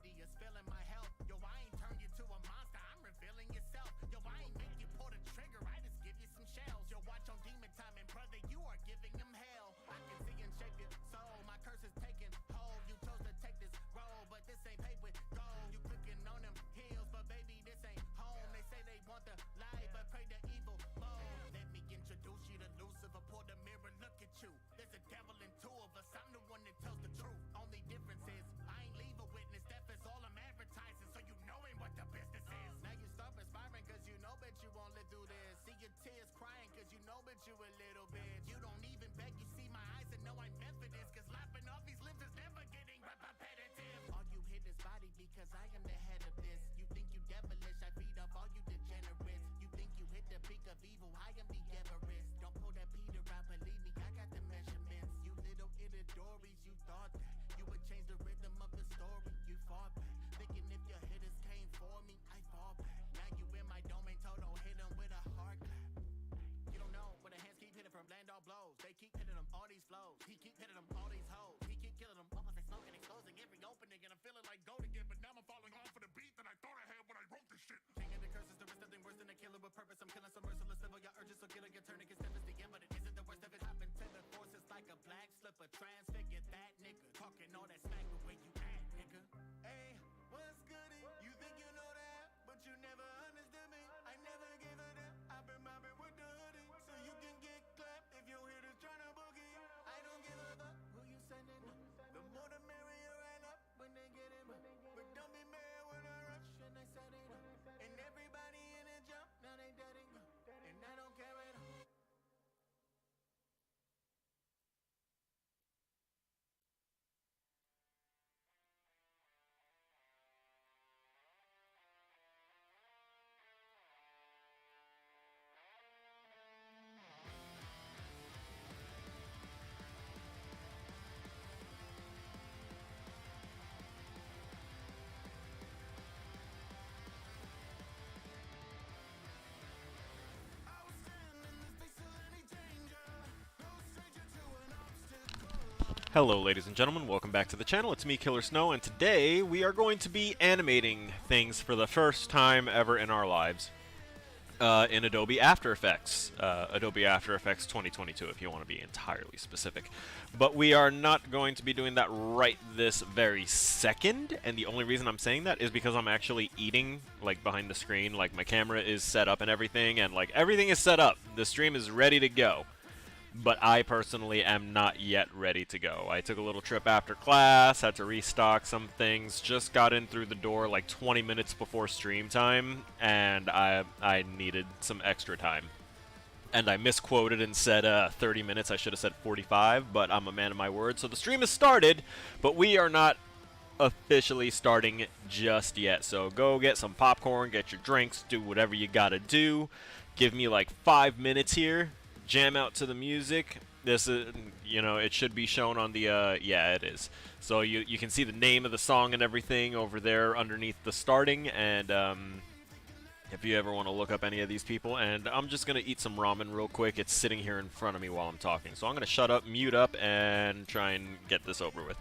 body is feeling my health. Yo, I ain't turn you to a monster, I'm revealing yourself. Yo, I ain't make you pull the trigger, I just give you some shells. Yo, watch on demon time, and brother, you are giving him hell. I can see and shape your soul, my curse is taking hold. You chose to take this role, but this ain't paid with gold. You clicking on them heels, but baby, this ain't home. They say they want the light, but pray the evil foe. Let me introduce you to Lucifer, pull the mirror, look at you. There's a devil in two of us, I'm the one that tells the truth. Only difference is, I ain't leave a witness, death is all I'm advertising, so you knowing what the business is. Now you start perspiring, cause you know bet you won't live through this. See your tears crying, cause you know bet you a little bitch. You don't even beg, you see my eyes and know I'm meant for this. Cause laughing off these lips is never getting repetitive. All you hit is body because I am the head of this. You think you devilish, I feed off all you degenerates. You think you hit the peak of evil, I am the Everest. Don't pull that Peter out, believe me, I got the measurements. You little Itadoris, you thought that you would change the rhythm of the story. You fought back, thinking if your hitters came for me, I fall back. Now you in my domain, total hit them with a hard clap. You don't know, but the hands keep hitting from land all blows. They keep hitting them all these flows. He keep hitting them all these hoes. He keep killing them almost like smoking, exposing every opening, and I'm feeling like gold again. But now I'm falling off for the beat that I thought I had when I wrote this shit. King of the curses, there is nothing worse than a killer with purpose. I'm killing some merciless level. Your urges, so killing your turn against devastating, but it isn't the worst of it. Happened to the forces like a black slipper. Transfigure that nigga. Talking all that smack, but where you at, nigga? Hey, what's good? You think you know that, but you never understood me. I never gave a damn. I've been mobbing with the hoodie, so you can get clapped if your hitters tryna boogie. I don't give a fuck who you sending up. The more the merrier, right up when they get him up. But don't be mad when I rush and I set it up. And everybody in a jump, now they dead and gone. And I don't care at all. Hello ladies and gentlemen, welcome back to the channel. It's me, Killer Snow, and today we are going to be animating things for the first time ever in our lives in Adobe After Effects. Adobe After Effects 2022 if you want to be entirely specific. But we are not going to be doing that right this very second, and the only reason I'm saying that is because I'm actually eating, like, behind the screen. Like, my camera is set up and everything, and, like, everything is set up. The stream is ready to go. But I personally am not yet ready to go. I took a little trip after class, had to restock some things, just got in through the door like 20 minutes before stream time, and I needed some extra time. And I misquoted and said 30 minutes, I should have said 45, but I'm a man of my word. So the stream has started, but we are not officially starting just yet. So go get some popcorn, get your drinks, do whatever you gotta do. Give me like 5 minutes here. Jam out to the music. This is, you know, it should be shown on the, yeah, it is. So you can see the name of the song and everything over there underneath the starting, and if you ever want to look up any of these people. And I'm just going to eat some ramen real quick. It's sitting here in front of me while I'm talking. So I'm going to shut up, mute up, and try and get this over with.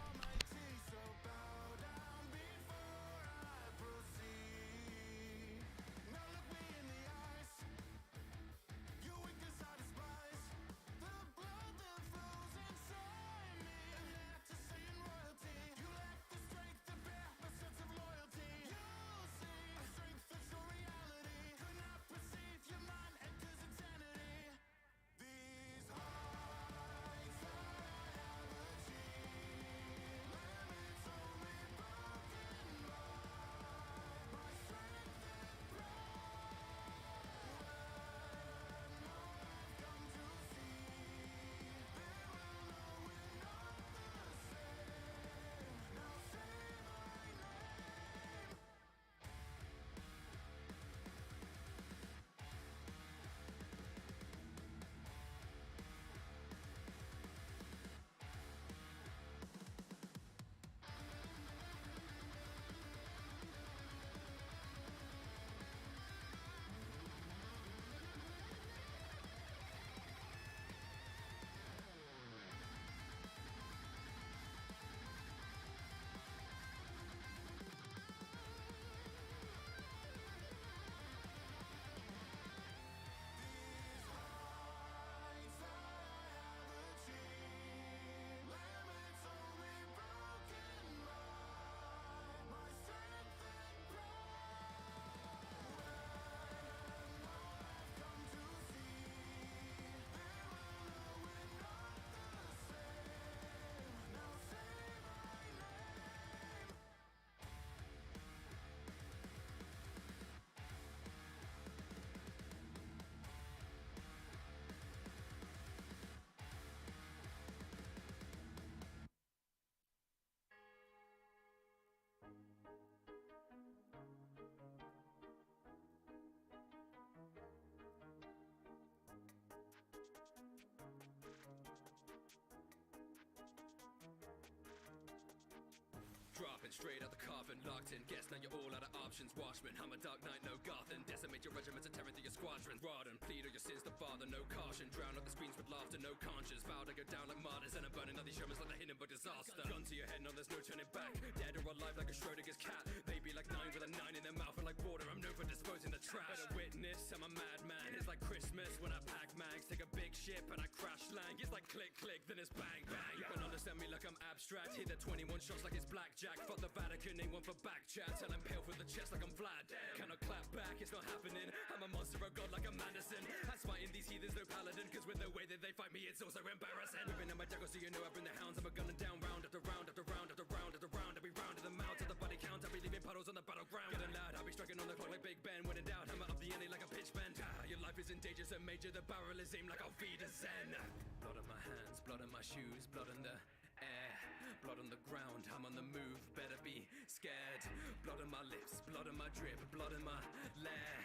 sharpened, straight out the coffin, locked in. Guess now you're all out of options. Watchmen, I'm a dark knight, no Gotham. Decimate your regiments and tearing through your squadron. Rodden, plead all your sins to Father, no caution. Drown out the screens with laughter, no conscience. Vow to go down like martyrs, and I'm burning all these Shermans like the Hindenburg disaster. Gun to your head, no, there's no turning back. Dead or alive like a Schrodinger's cat. They be like 9 with a 9 in their mouth, and like water, I'm known for disposing the trash. Better witness, I'm a madman. It's like Christmas when I pack mags, take a big ship and I crash land. It's like click click, then it's bang bang. You can understand me like I'm abstract. Hit the 21 shots like it's blackjack. Fuck the Vatican, ain't one for back chat. Tell I'm pale for the chest like I'm Vlad. Cannot clap back, it's not happening. I'm a monster of God like a Madison. I'm fighting these heathens, no paladin. Cause with the way that they fight me, it's also embarrassing. Whipping at my jackal so you know I bring the hounds. I'm a gunning down round after round after round after round after round. Every round to the mouth to the body count. I'll be leaving puddles on the battleground. Getting loud, I'll be striking on the clock like Big Ben. When in doubt, hammer up the enemy like a pitch bend. Your life is in danger, so major. The barrel is aimed like I'll feed a Zen. Blood on my hands, blood on my shoes, blood on the air, blood on the ground. I'm on the move, better be scared. Blood on my lips, blood on my drip, blood in my lair.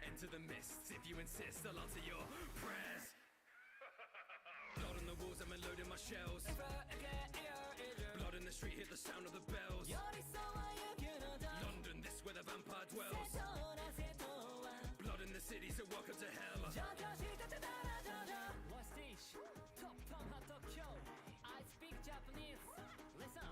Enter the mists if you insist. I'll answer your prayers. Blood on the walls, I'm unloading my shells. Blood in the street, hear the sound of the bells. London, this where the vampire dwells. Blood in the city, so welcome to hell. What's this? Top Tom Hot Dog Show. I speak Japanese. Listen.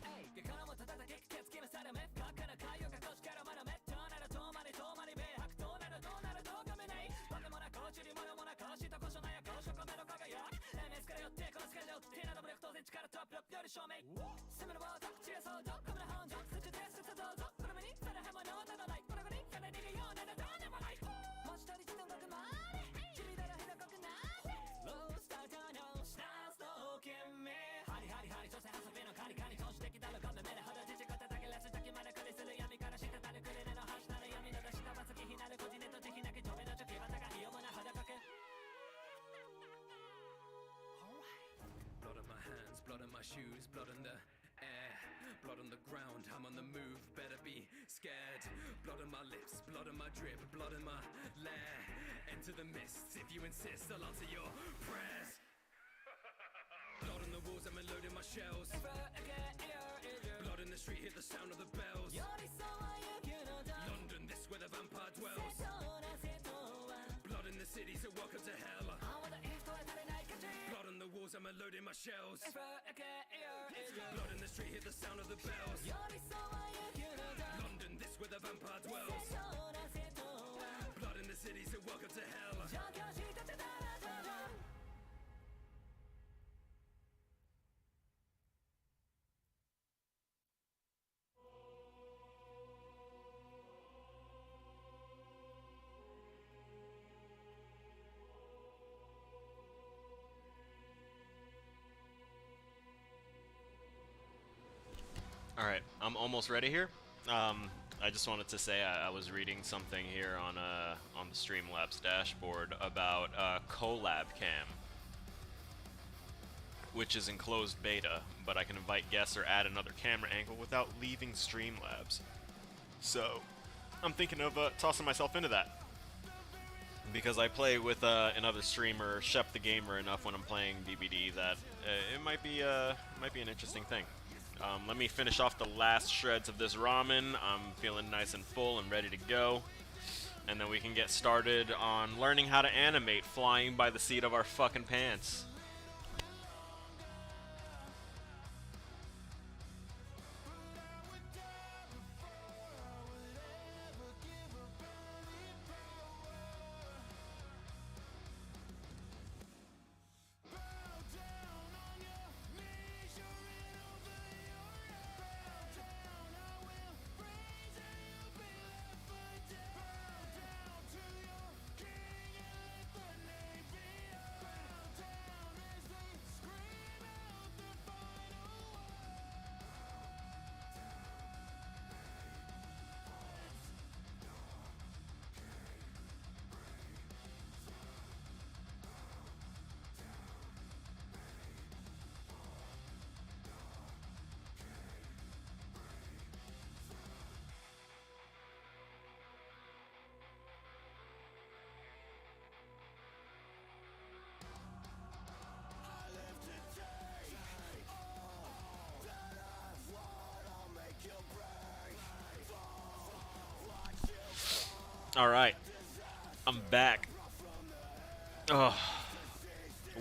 Hey, からも叩き手つきのされめかからかよかこしからまだめとなるとまりとまりべはくとなるどうなるどうかめないわけもなこちりものもなこしとこしょなやこしょこめの輝く MS から寄ってこの世界上手など武力当然力トップより証明攻めるもの知恵相乗カメラ本上筋で説どうぞこれ目にされへものなどないこれに金逃げようなどどうでもない文字取り自動学まで知りだらひどくなってロースタートのスタンスの懸命ハリハリハリ所詮遊びのカリカリ調子的だろかめめで肌父方だけレスだけまでくりする闇から滴るクレネの橋なる闇の出し玉つきひなるこじねと慈悲なき止めのチョキバタがいよもな裸く Blood on my hands, blood on my shoes, blood on the air, blood on the ground. I'm on the move, better be scared. Blood on my lips, blood on my drip, blood in my lair. Enter the mists if you insist. I'll answer your prayers. Blood on the walls, I'm unloading my shells. Blood in the street, hear the sound of the bells. London, this where the vampire dwells. Blood in the city, so welcome to hell. Blood on the walls, I'm unloading my shells. Blood in the street, hear the sound of the bells. London, this where the vampire dwells. Blood in the city, so welcome to hell. All right, I'm almost ready here. I just wanted to say I was reading something here on the Streamlabs dashboard about Collab Cam, which is in closed beta, but I can invite guests or add another camera angle without leaving Streamlabs. So I'm thinking of tossing myself into that, because I play with another streamer, Shep the Gamer, enough when I'm playing DBD that it might be an interesting thing. Let me finish off the last shreds of this ramen. I'm feeling nice and full and ready to go. And then we can get started on learning how to animate flying by the seat of our fucking pants. All right, I'm back. Oh,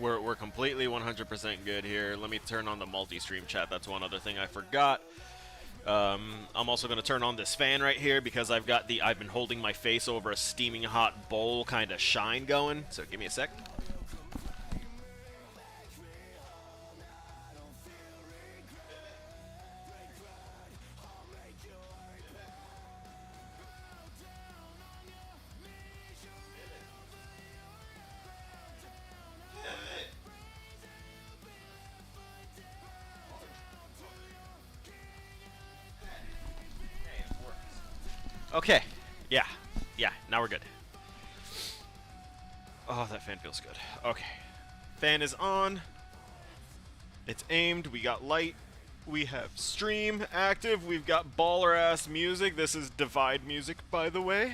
we're completely 100% good here. Let me turn on the multi-stream chat. That's one other thing I forgot. I'm also going to turn on this fan right here because I've been holding my face over a steaming hot bowl kind of shine going. So give me a sec. Okay. Yeah. Yeah, now we're good. Oh, that fan feels good. Okay. Fan is on. It's aimed. We got light. We have stream active. We've got baller-ass music. This is Divide music, by the way.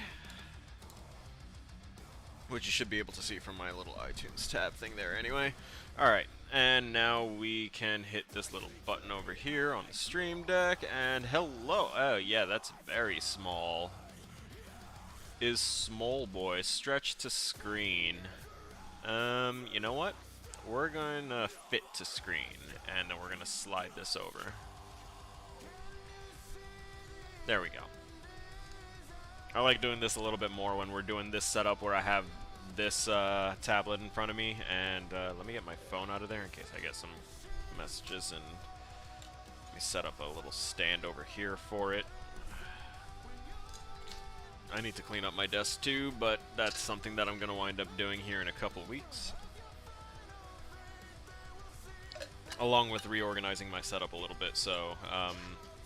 Which you should be able to see from my little iTunes tab thing there anyway. Alright, and now we can hit this little button over here on the stream deck, and hello! Oh yeah, that's very small. Is small boy, stretch to screen. You know what? We're gonna fit to screen, and then we're gonna slide this over. There we go. I like doing this a little bit more when we're doing this setup where I have this tablet in front of me, and let me get my phone out of there in case I get some messages, and let me set up a little stand over here for it. I need to clean up my desk too, but that's something that I'm going to wind up doing here in a couple weeks. Along with reorganizing my setup a little bit, so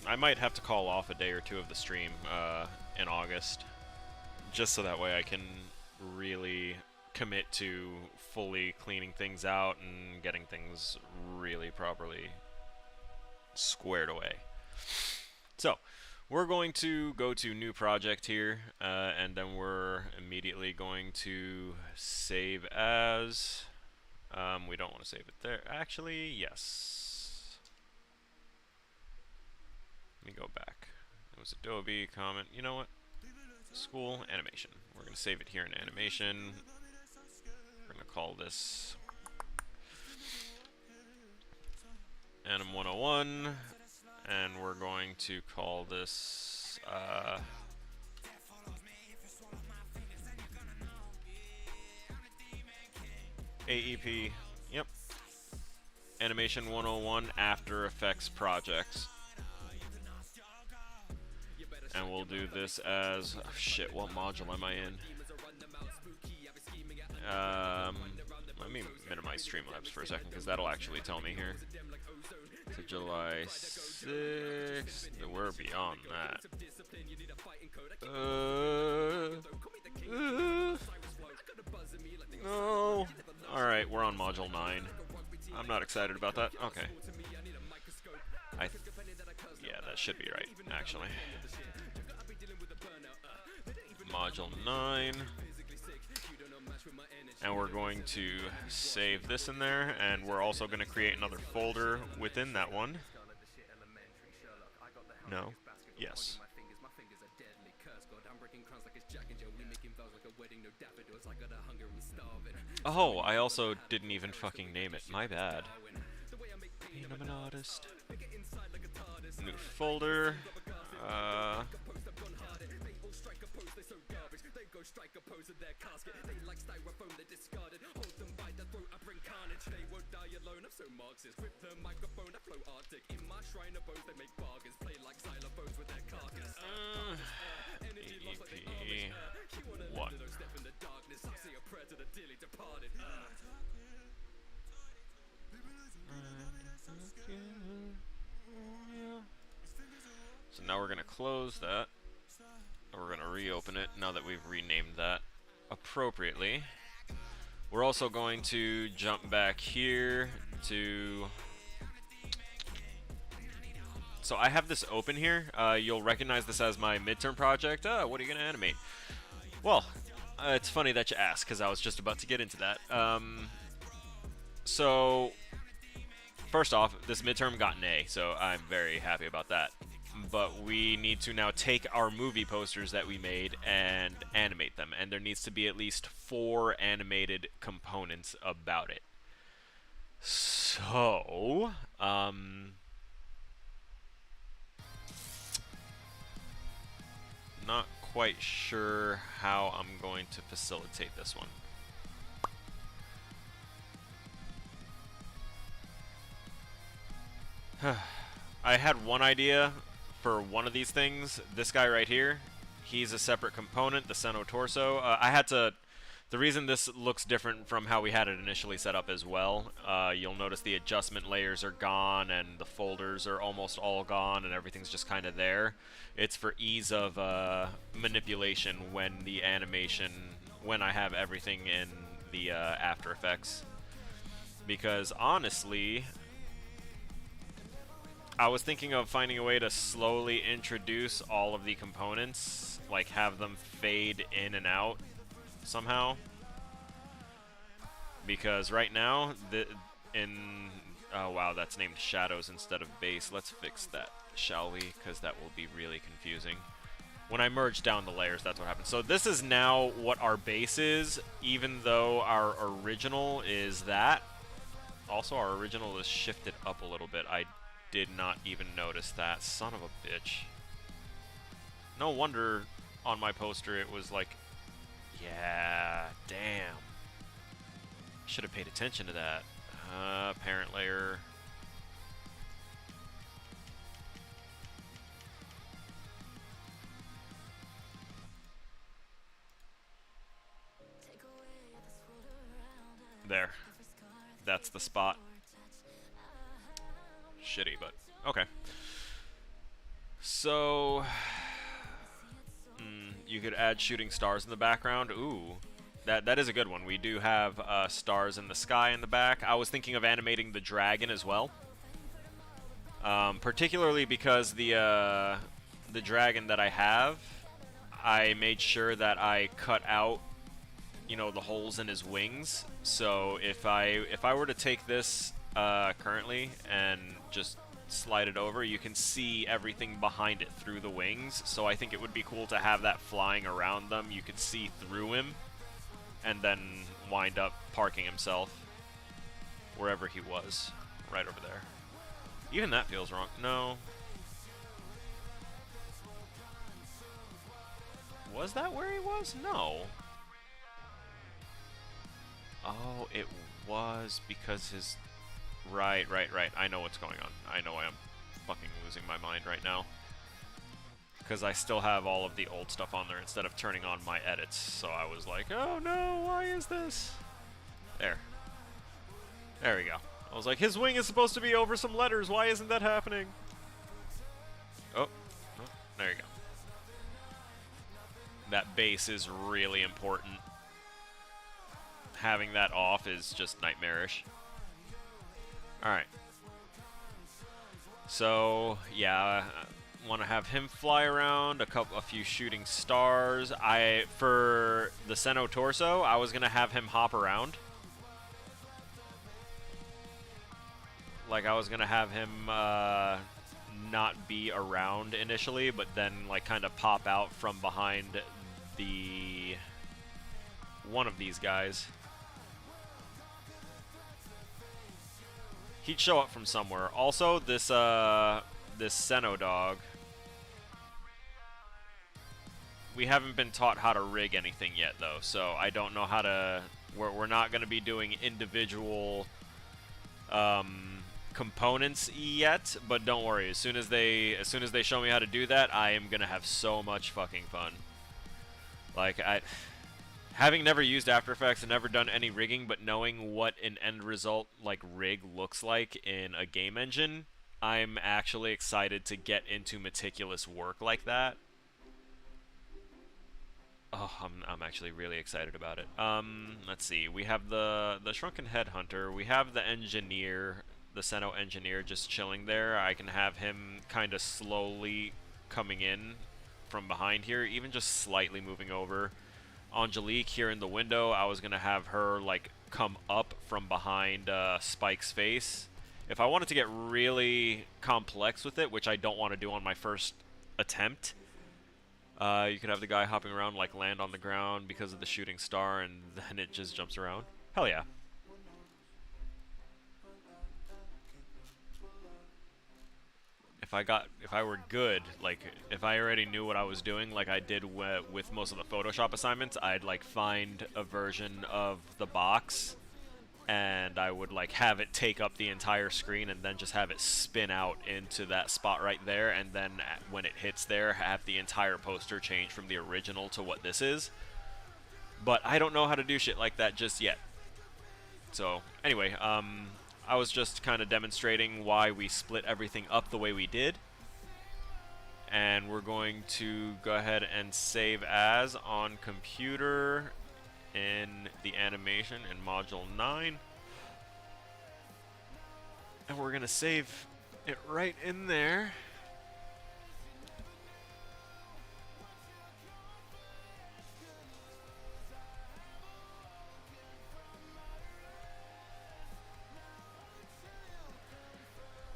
I might have to call off a day or two of the stream in August, just so that way I can really commit to fully cleaning things out and getting things really properly squared away. So, we're going to go to new project here, and then we're immediately going to save as. We don't want to save it there. Actually, yes. Let me go back. It was Adobe comment. You know what? School animation. We're going to save it here in animation. We're going to call this Anim 101. And we're going to call this AEP. Yep. Animation 101 After Effects Projects. And we'll do this as... Oh, shit, what module am I in? Let me minimize Streamlabs for a second, because that'll actually tell me here. So July 6th, we're beyond that. No. Alright, we're on module 9. I'm not excited about that. Okay. Yeah, that should be right, actually. Module 9. And we're going to save this in there, and we're also going to create another folder within that one. No. Yes. Oh, I also didn't even fucking name it. My bad. I'm an artist. New folder. Strike a pose of their casket. They like styrofoam, they discarded. Hold them by the throat, I bring carnage. They won't die alone, I'm so Marxist. Grip the microphone, I flow Arctic. In my shrine of bones, they make bargains. Play like xylophones with their carcass. Energy lost like the armies. You wanna live to those step in the darkness. I say a prayer to the dearly departed. So now we're gonna close that. We're going to reopen it now that we've renamed that appropriately. We're also going to jump back here to... So I have this open here. You'll recognize this as my midterm project. What are you going to animate? Well, it's funny that you ask, because I was just about to get into that. So, first off, this midterm got an A, so I'm very happy about that. but we need to now take our movie posters that we made and animate them, and there needs to be at least 4 animated components about it. So, not quite sure how I'm going to facilitate this one. I had one idea for one of these things. This guy right here, he's a separate component, the Seno torso. I had to... The reason this looks different from how we had it initially set up as well, you'll notice the adjustment layers are gone and the folders are almost all gone and everything's just kind of there. It's for ease of manipulation when the animation, when I have everything in the After Effects. Because honestly, I was thinking of finding a way to slowly introduce all of the components, like have them fade in and out somehow, because right now oh wow, that's named shadows instead of base. Let's fix that, shall we? Because that will be really confusing. When I merge down the layers, that's what happens. So this is now what our base is, even though our original is that. Also, our original is shifted up a little bit. I did not even notice that. Son of a bitch. No wonder on my poster it was like, yeah, damn. Should have paid attention to that. Parent layer. There. That's the spot. Shitty, but okay. So you could add shooting stars in the background. Ooh, that is a good one. We do have stars in the sky in the back. I was thinking of animating the dragon as well, particularly because the dragon that I have, I made sure that I cut out, you know, the holes in his wings. So if I were to take this currently and just slide it over, you can see everything behind it through the wings. So I think it would be cool to have that flying around them. You could see through him and then wind up parking himself wherever he was, right over there. Even that feels wrong. No. Was that where he was? No. Oh, it was because his... Right. I know what's going on. I know I am fucking losing my mind right now. Because I still have all of the old stuff on there instead of turning on my edits. So I was like, oh no, why is this? There. There we go. I was like, his wing is supposed to be over some letters. Why isn't that happening? Oh, there you go. That base is really important. Having that off is just nightmarish. Alright. So, yeah, I want to have him fly around, a few shooting stars. For the Seno torso, I was going to have him hop around. Like, I was going to have him not be around initially, but then, like, kind of pop out from behind one of these guys. He'd show up from somewhere. Also, this Seno dog, we haven't been taught how to rig anything yet, though. So I don't know how to. We're not going to be doing individual components yet. But don't worry. As soon as they show me how to do that, I am gonna have so much fucking fun. Like having never used After Effects and never done any rigging, but knowing what an end result like rig looks like in a game engine, I'm actually excited to get into meticulous work like that. Oh, I'm actually really excited about it. Let's see. We have the Shrunken Headhunter. We have the engineer, the Seno engineer, just chilling there. I can have him kind of slowly coming in from behind here, even just slightly moving over. Angelique here in the window, I was gonna have her like come up from behind Spike's face. If I wanted to get really complex with it, which I don't want to do on my first attempt, you could have the guy hopping around, like land on the ground because of the shooting star, and then it just jumps around. Hell yeah. If I were good, like, if I already knew what I was doing, like I did with most of the Photoshop assignments, I'd, like, find a version of the box, and I would, like, have it take up the entire screen, and then just have it spin out into that spot right there, and then when it hits there, have the entire poster change from the original to what this is. But I don't know how to do shit like that just yet. So, anyway, I was just kind of demonstrating why we split everything up the way we did. And we're going to go ahead and save as on computer in the animation in module 9. And we're going to save it right in there.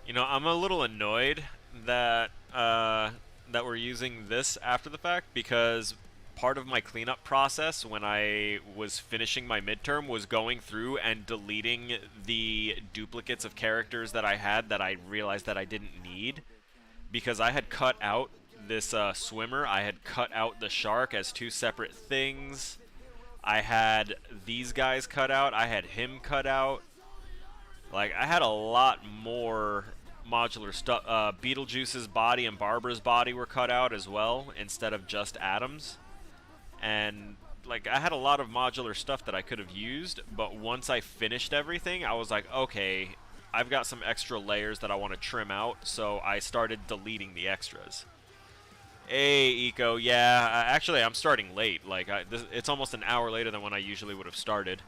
You know, I'm a little annoyed that that we're using this after the fact, because part of my cleanup process when I was finishing my midterm was going through and deleting the duplicates of characters that I had that I realized that I didn't need, because I had cut out this swimmer, I had cut out the shark as two separate things, I had these guys cut out, I had him cut out. Like, I had a lot more modular stuff. Beetlejuice's body and Barbara's body were cut out as well, instead of just Adam's. And, like, I had a lot of modular stuff that I could have used, but once I finished everything, I was like, okay, I've got some extra layers that I want to trim out, so I started deleting the extras. Hey, Eco, yeah, actually, I'm starting late. Like, it's almost an hour later than when I usually would have started.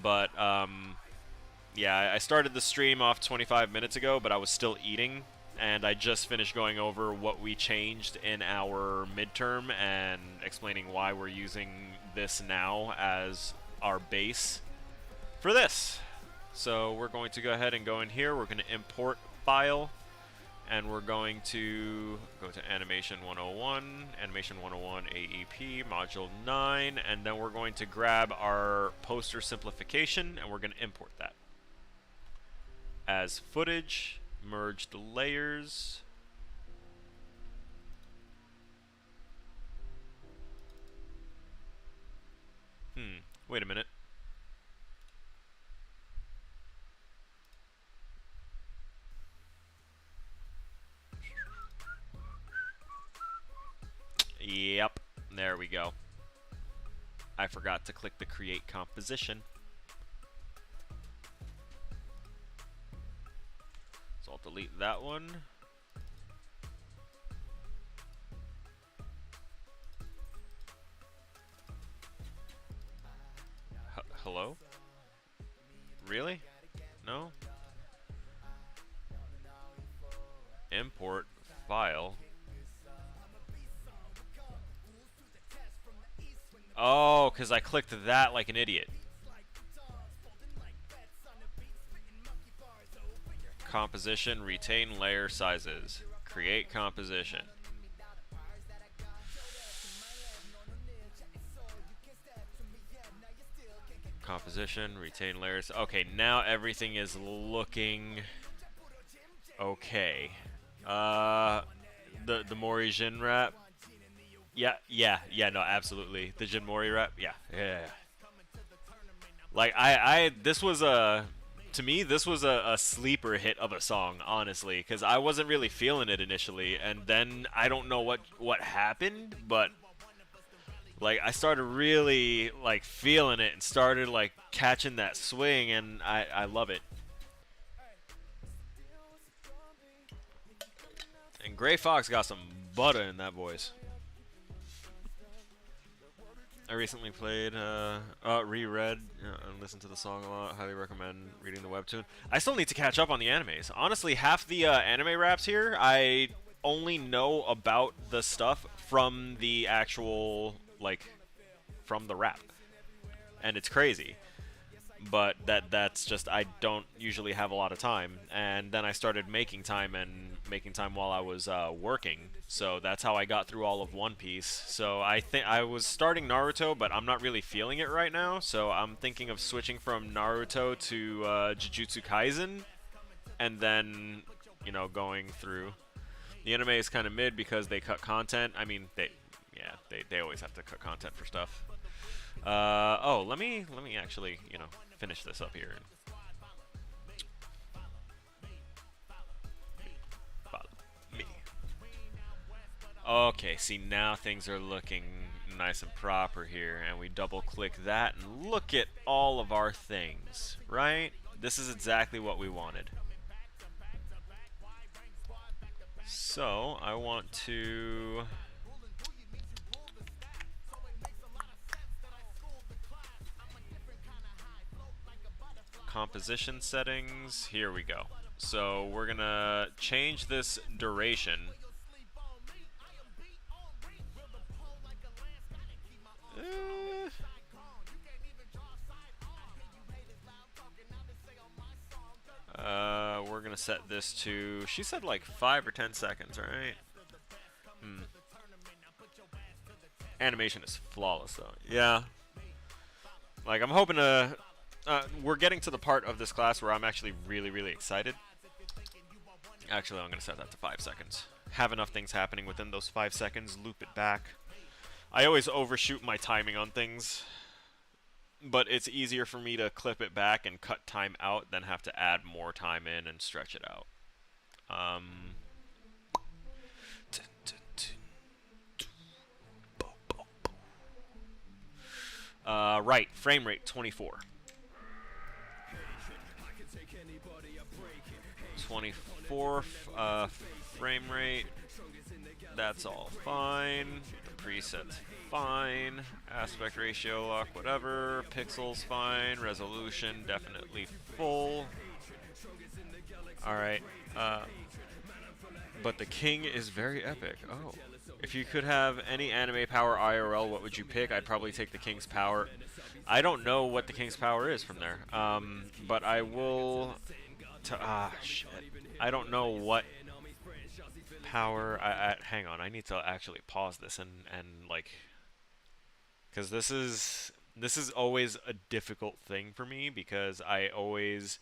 But, yeah, I started the stream off 25 minutes ago, but I was still eating, and I just finished going over what we changed in our midterm and explaining why we're using this now as our base for this. So we're going to go ahead and go in here, we're going to import file, and we're going to go to Animation 101, Animation 101 AEP, Module 9, and then we're going to grab our poster simplification, and we're going to import that as footage, merge the layers. Wait a minute. Yep, there we go. I forgot to click the create composition. So I'll delete that one. Hello? Really? No? Import file. Oh, because I clicked that like an idiot. Composition, retain layer sizes. Create composition. Composition, retain layers. Okay, now everything is looking okay. The Mori Jin rap. Yeah, no, absolutely. The Jin Mori rap. Yeah. Like this was to me, this was a sleeper hit of a song, honestly, because I wasn't really feeling it initially, and then I don't know what happened, but like I started really like feeling it and started like catching that swing, and I love it. And Gray Fox got some butter in that voice. I recently played, reread, and listened to the song a lot. Highly recommend reading the webtoon. I still need to catch up on the animes. Honestly, half the anime raps here, I only know about the stuff from the actual, like, from the rap. And it's crazy. but that's just, I don't usually have a lot of time. And then I started making time while I was working. So that's how I got through all of One Piece. So I think I was starting Naruto, but I'm not really feeling it right now. So I'm thinking of switching from Naruto to Jujutsu Kaisen, and then, you know, going through. The anime is kind of mid because they cut content. I mean, they always have to cut content for stuff. Oh, let me actually, you know, finish this up here. Follow me. Okay, see, now things are looking nice and proper here, and we double click that and look at all of our things, right? This is exactly what we wanted. So I want to composition settings. Here we go. So we're gonna change this duration. We're gonna set this to, she said like 5 or 10 seconds, right? Animation is flawless though. Yeah. Like, I'm hoping to, we're getting to the part of this class where I'm actually really excited. Actually, I'm gonna set that to 5 seconds. Have enough things happening within those 5 seconds, loop it back. I always overshoot my timing on things, but it's easier for me to clip it back and cut time out than have to add more time in and stretch it out. Right, frame rate 24. 24 frame rate. That's all fine. The preset's fine. Aspect ratio lock, whatever. Pixels fine. Resolution definitely full. Alright. But the king is very epic. Oh. If you could have any anime power IRL, what would you pick? I'd probably take the king's power. I don't know what the king's power is from there. But I will... shit. I don't know what power... hang on, I need to actually pause this and like... Because this is always a difficult thing for me, because I always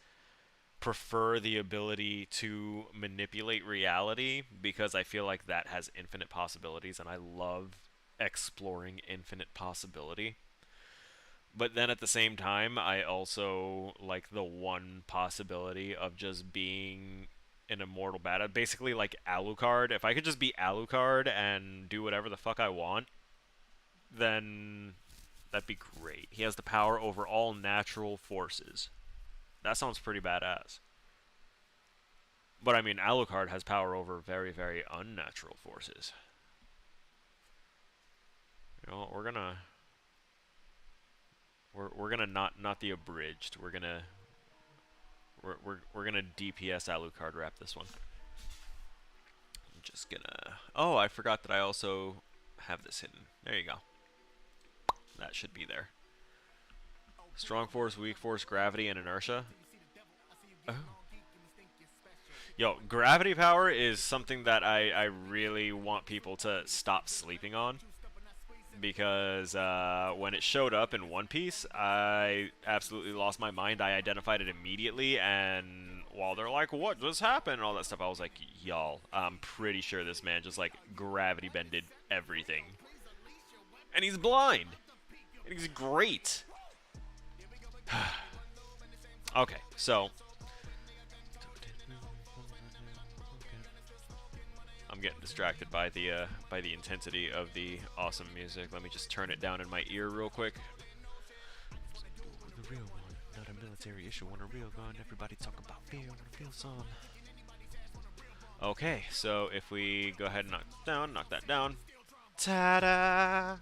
prefer the ability to manipulate reality, because I feel like that has infinite possibilities, and I love exploring infinite possibility. But then at the same time, I also like the one possibility of just being an immortal badass. Basically like Alucard. If I could just be Alucard and do whatever the fuck I want, then that'd be great. He has the power over all natural forces. That sounds pretty badass. But I mean, Alucard has power over very unnatural forces. You know, we're gonna not the abridged. We're gonna DPS Alucard wrap this one. I'm just gonna... Oh, I forgot that I also have this hidden. There you go. That should be there. Strong force, weak force, gravity, and inertia. Oh. Yo, gravity power is something that I really want people to stop sleeping on. Because when it showed up in One Piece, I absolutely lost my mind. I identified it immediately, and while they're like, what just happened, and all that stuff, I was like, y'all, I'm pretty sure this man just, like, gravity bended everything. And he's blind! And he's great! Okay, so... I'm getting distracted by the intensity of the awesome music. Let me just turn it down in my ear real quick. The real one, not a military issue. Want a real gun? Everybody talk about fear. Want a real song? Okay, so if we go ahead and knock that down. Ta-da!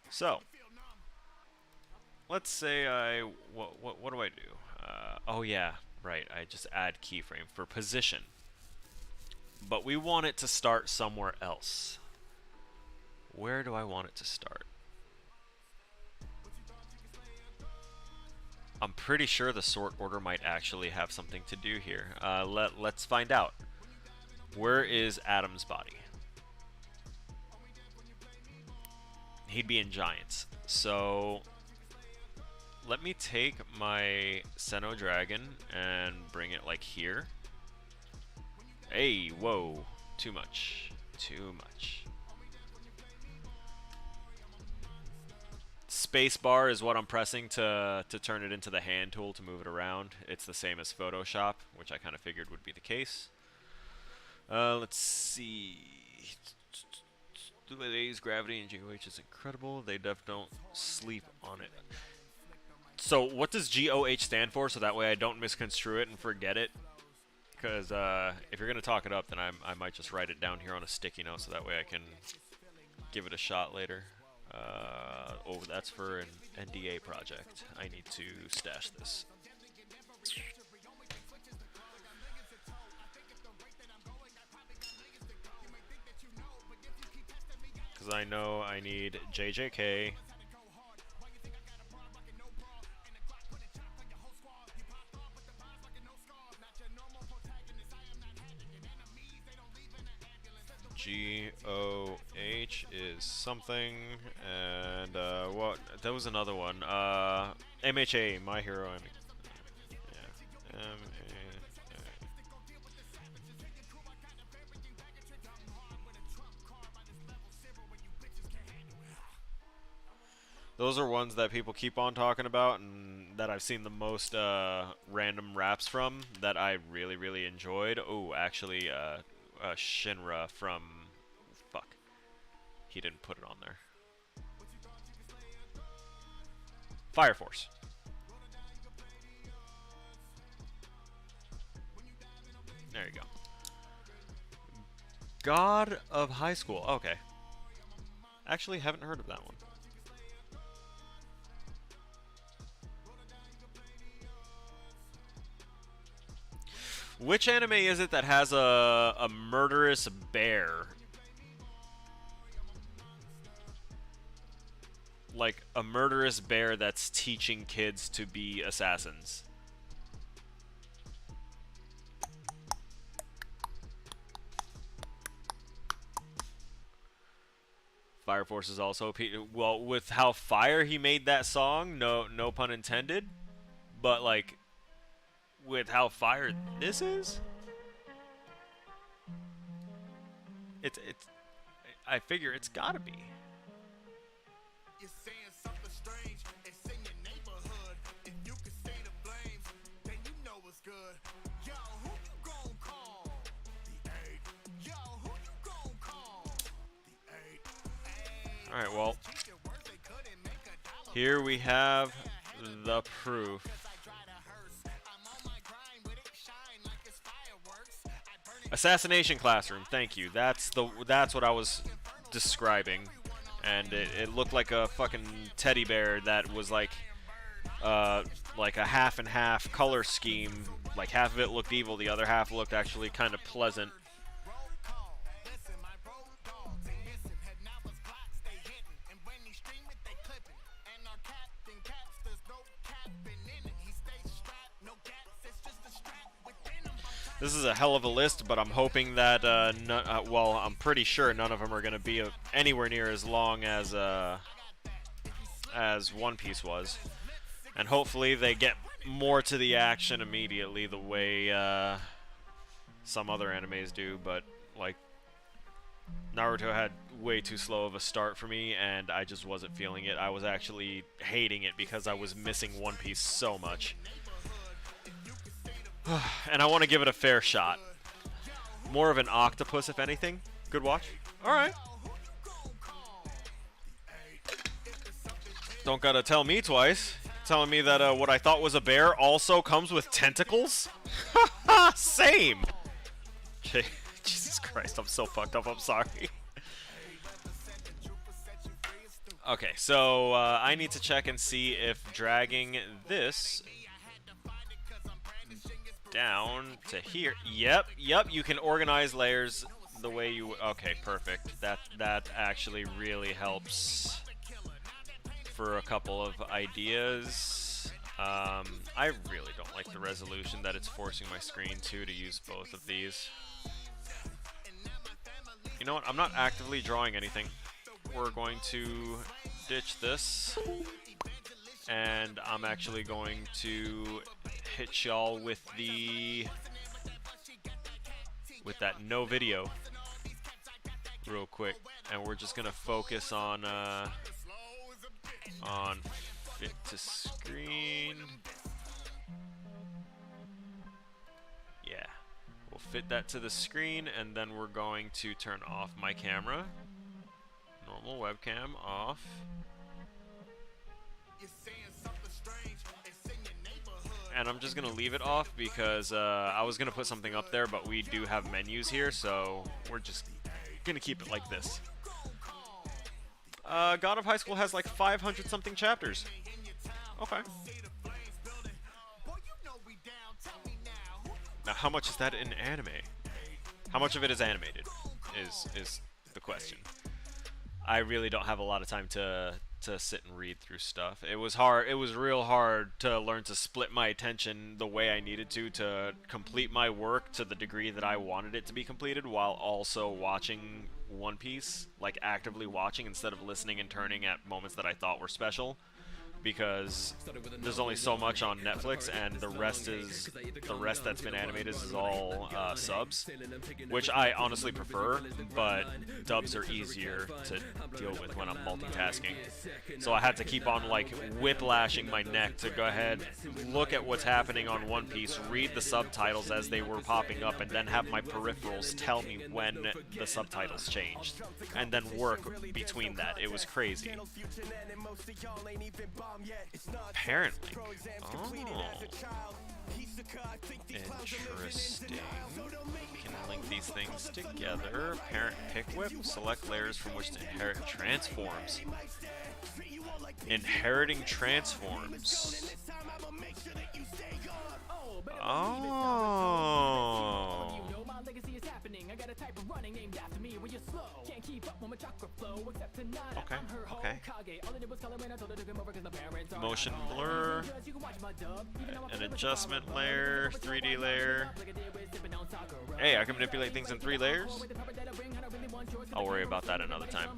So let's say what do I do? Oh yeah, right. I just add keyframe for position. But we want it to start somewhere else. Where do I want it to start? I'm pretty sure the sort order might actually have something to do here. Let's find out. Where is Adam's body? He'd be in Giants. So let me take my Senno Dragon and bring it like here. Hey, whoa. Too much. Too much. Spacebar is what I'm pressing to turn it into the hand tool to move it around. It's the same as Photoshop, which I kind of figured would be the case. Let's see. The way gravity and GOH is incredible. They don't sleep on it. So what does GOH stand for? So that way I don't misconstrue it and forget it. Because if you're going to talk it up, then I might just write it down here on a sticky note so that way I can give it a shot later. Oh, that's for an NDA project. I need to stash this. Because I know I need JJK. GOH is something, and what? That was another one. MHA, My Hero. Yeah. Those are ones that people keep on talking about, and that I've seen the most random raps from that I really, really enjoyed. Oh, actually, Shinra from... Fuck. He didn't put it on there. Fire Force. There you go. God of High School. Okay. Actually, haven't heard of that one. Which anime is it that has a murderous bear? Like, a murderous bear that's teaching kids to be assassins. Fire Force is also... Well, with how fire he made that song, no pun intended. But, like... with how fire this is, it's I figure it's gotta be. You're saying something strange. It's in your neighborhood. If you can see the flames, then you know it's good. Yo, who you gon' call? The 8. Yo, who you gon' call? The 8. All right, well, here we have the proof. Assassination Classroom, thank you. That's what I was describing, and it looked like a fucking teddy bear that was like a half and half color scheme. Like half of it looked evil, the other half looked actually kind of pleasant. This is a hell of a list, but I'm hoping that, well, I'm pretty sure none of them are going to be anywhere near as long as One Piece was. And hopefully they get more to the action immediately the way some other animes do, but, like, Naruto had way too slow of a start for me, and I just wasn't feeling it. I was actually hating it because I was missing One Piece so much. And I want to give it a fair shot. More of an octopus, if anything. Good watch. Alright. Don't gotta tell me twice. Telling me that what I thought was a bear also comes with tentacles? Haha, same! Okay. Jesus Christ, I'm so fucked up, I'm sorry. Okay, so I need to check and see if dragging this down to here. Yep, you can organize layers the way you... Okay, perfect. That actually really helps for a couple of ideas. I really don't like the resolution that it's forcing my screen to use both of these. You know what? I'm not actively drawing anything. We're going to ditch this, and I'm actually going to hit y'all with that no video real quick, and we're just gonna focus on fit to screen. Yeah, we'll fit that to the screen, and then we're going to turn off my camera. Normal webcam off. And I'm just gonna leave it off because I was gonna put something up there, but we do have menus here, so we're just gonna keep it like this. God of High School has like 500 something chapters. Okay. Now, how much is that in anime? How much of it is animated? Is the question. I really don't have a lot of time to sit and read through stuff. It was hard. It was real hard to learn to split my attention the way I needed to complete my work to the degree that I wanted it to be completed, while also watching One Piece, like actively watching instead of listening and turning at moments that I thought were special. Because there's only so much on Netflix, and the rest that's been animated is all subs, which I honestly prefer, but dubs are easier to deal with when I'm multitasking. So I had to keep on like whiplashing my neck to go ahead, look at what's happening on One Piece, read the subtitles as they were popping up, and then have my peripherals tell me when the subtitles changed, and then work between that. It was crazy. Apparently. Oh. Interesting. We can link these things together. Parent pick whip. Select layers from which to inherit transforms. Inheriting transforms. Oh. Okay, okay. Motion blur, an adjustment layer, 3D layer. Hey, I can manipulate things in 3 layers? I'll worry about that another time.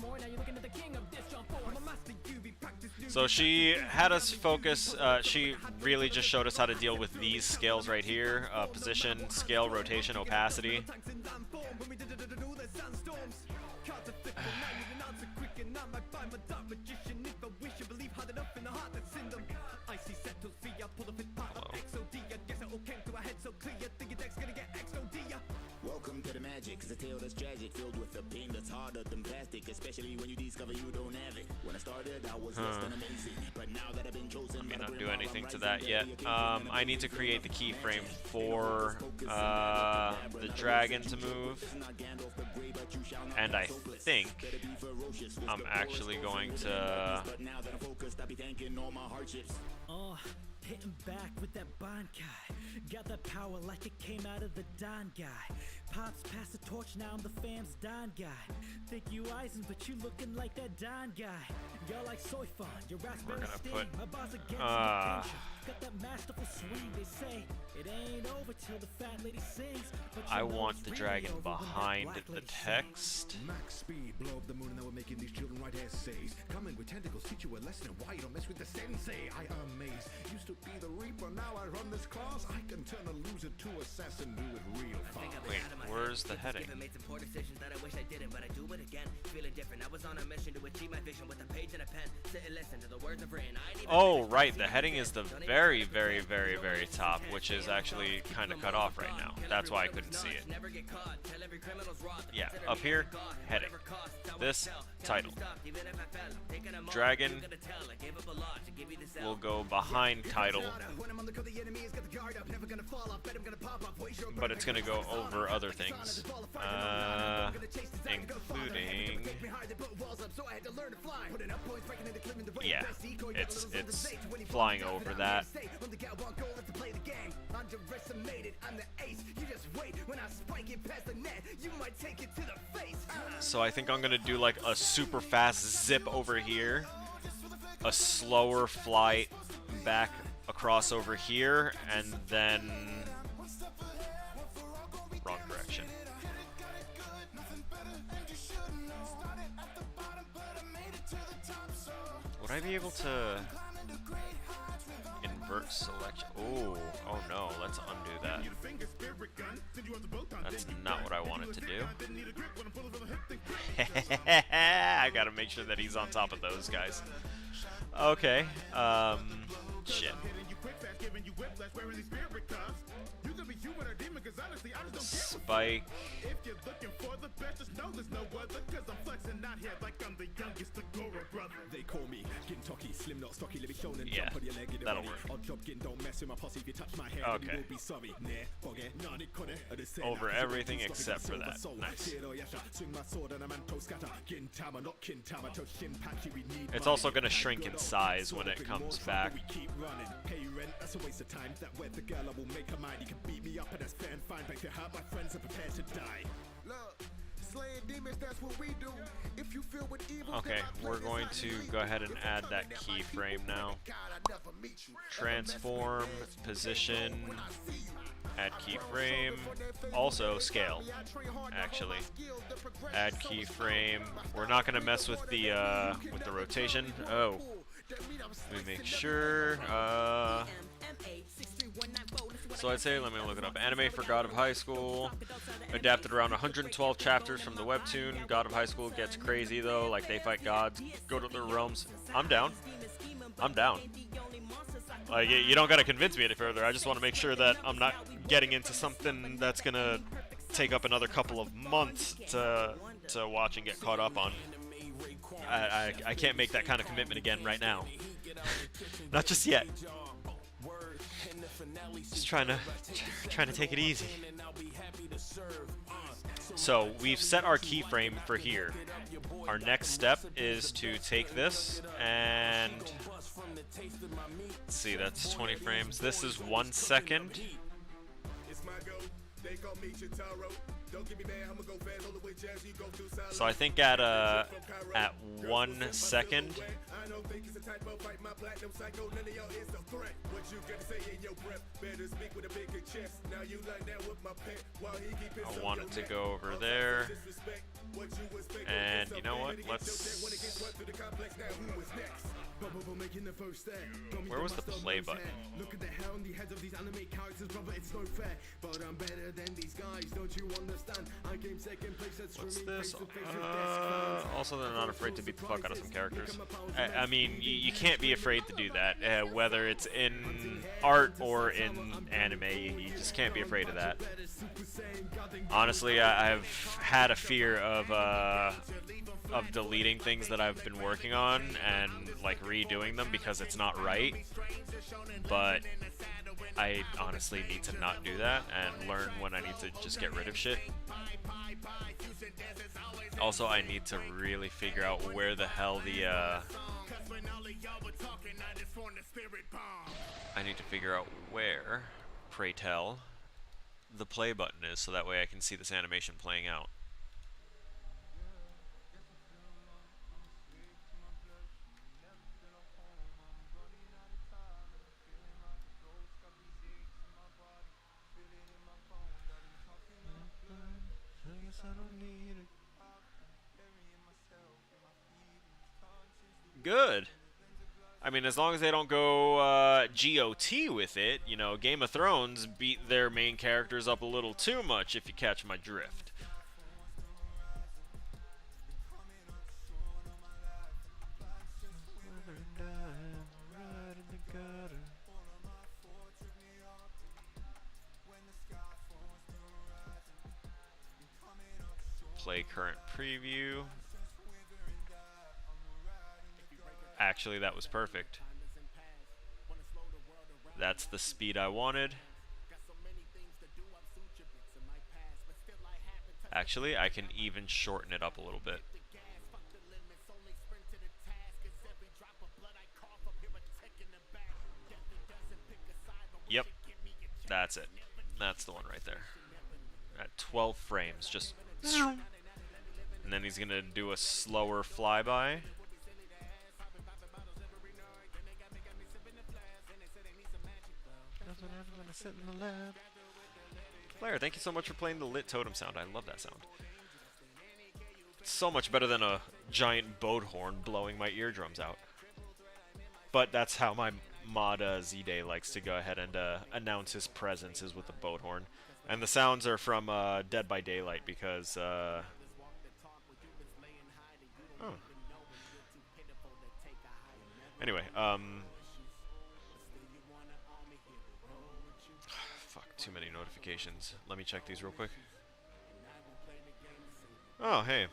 So she had us focus, she really just showed us how to deal with these scales right here. Position, scale, rotation, opacity. Welcome to the magic, cause a tale that's tragic, filled with a pain that's harder than plastic, especially when you discover you don't have it. When I started, I was less than amazing, but now that I've been chosen, I may not do anything to that yet. I need to create the keyframe for the dragon to move, and I think I'm actually going to. Hitting back with that Bond guy. Got that power like it came out of the Don guy. Pops pass the torch, now I'm the fam's Don guy. Think you Eisen, but you looking like that Don guy. Y'all like soy fun, your raspberry sting. My boss against potential. Got that masterful swing, they say. It ain't over till the fat lady sings. I want the dragon behind the text. Max speed, blow up the moon, and now we're making these children write essays. Coming with tentacles, teach you a lesson on why you don't mess with the sensei. I amaze. Used to be the reaper, now I run this class. I can turn a loser to assassin, do it real fast. Wait, where's the heading? Made some poor decisions that I wish I didn't, but I do it again. Feeling different. I was on a mission to achieve my vision with a page and a pen. Sit and listen to the words I've written. Oh, right. The heading is the very, very, very, very top, which is actually kind of cut off right now. That's why I couldn't see it. Yeah, up here, heading. This, title. Dragon will go behind title, but it's going to go over other things, including, yeah, it's flying over that. So I think I'm gonna do like a super fast zip over here, a slower flight back across over here, and then wrong direction. Would I be able to invert selection? Oh no, let's undo that. That's not what I wanted to do. I gotta make sure that he's on top of those guys. Okay, shit. Spike. They call me Gintoki, slim not stocky, living shown and Yeah, jump on your leg in the that'll body. work. Odd job, don't mess with my posse. If you touch my hair, Okay. then you will be sorry. Over everything except for that. Nice. It's also going to shrink in size when it comes back. That's a waste of time. That weather girl, I will make her mind. You can beat me up and that's fair and fine. But if you hurt my friends, I'm prepared to die. Look, slaying demons, that's what we do. If you feel with evil, Okay, we're going to go ahead and add that keyframe now. Transform, position, add keyframe, also scale, actually. Add keyframe. We're not going to mess with the rotation. Oh, let me make sure. So I'd say, let me look it up. Anime for God of High School. Adapted around 112 chapters from the webtoon. God of High School gets crazy though, like they fight gods, go to their realms. I'm down. I'm down. Like, you don't gotta convince me any further. I just want to make sure that I'm not getting into something that's gonna take up another couple of months to watch and get caught up on. I can't make that kind of commitment again right now. Not just yet. Just trying to take it easy. So we've set our keyframe for here. Our next step is to take this and let's see, that's 20 frames. This is 1 second. So I think at 1 second. I want it to go over there. And you know what? Let's. Where was the play button? Look at the hound, the heads of these anime characters, brother, it's no fair. But I'm better than these guys, don't you understand? I came second place at What's swimming this? face to face with desk clowns. Also, they're not afraid to beat the fuck out of some characters. I mean, you can't be afraid to do that, whether it's in art or in anime. You just can't be afraid of that. Honestly, I've had a fear of deleting things that I've been working on and like redoing them because it's not right. But I honestly need to not do that and learn when I need to just get rid of shit. Also, I need to really figure out where the hell the I need to figure out where, pray tell, the play button is, so that way I can see this animation playing out. Good. I mean, as long as they don't go GOT with it, you know, Game of Thrones beat their main characters up a little too much, if you catch my drift. Play current preview. Actually, that was perfect. That's the speed I wanted. Actually, I can even shorten it up a little bit. Yep, that's it. That's the one right there. At 12 frames, just... And then he's gonna do a slower flyby. never gonna sit in the lab. Blair, thank you so much for playing the lit totem sound. I love that sound. It's so much better than a giant boat horn blowing my eardrums out. But that's how my mod Z-Day likes to go ahead and announce his presence, is with the boat horn. And the sounds are from Dead by Daylight because... oh. Anyway, fuck, too many notifications. Let me check these real quick. Oh, hey.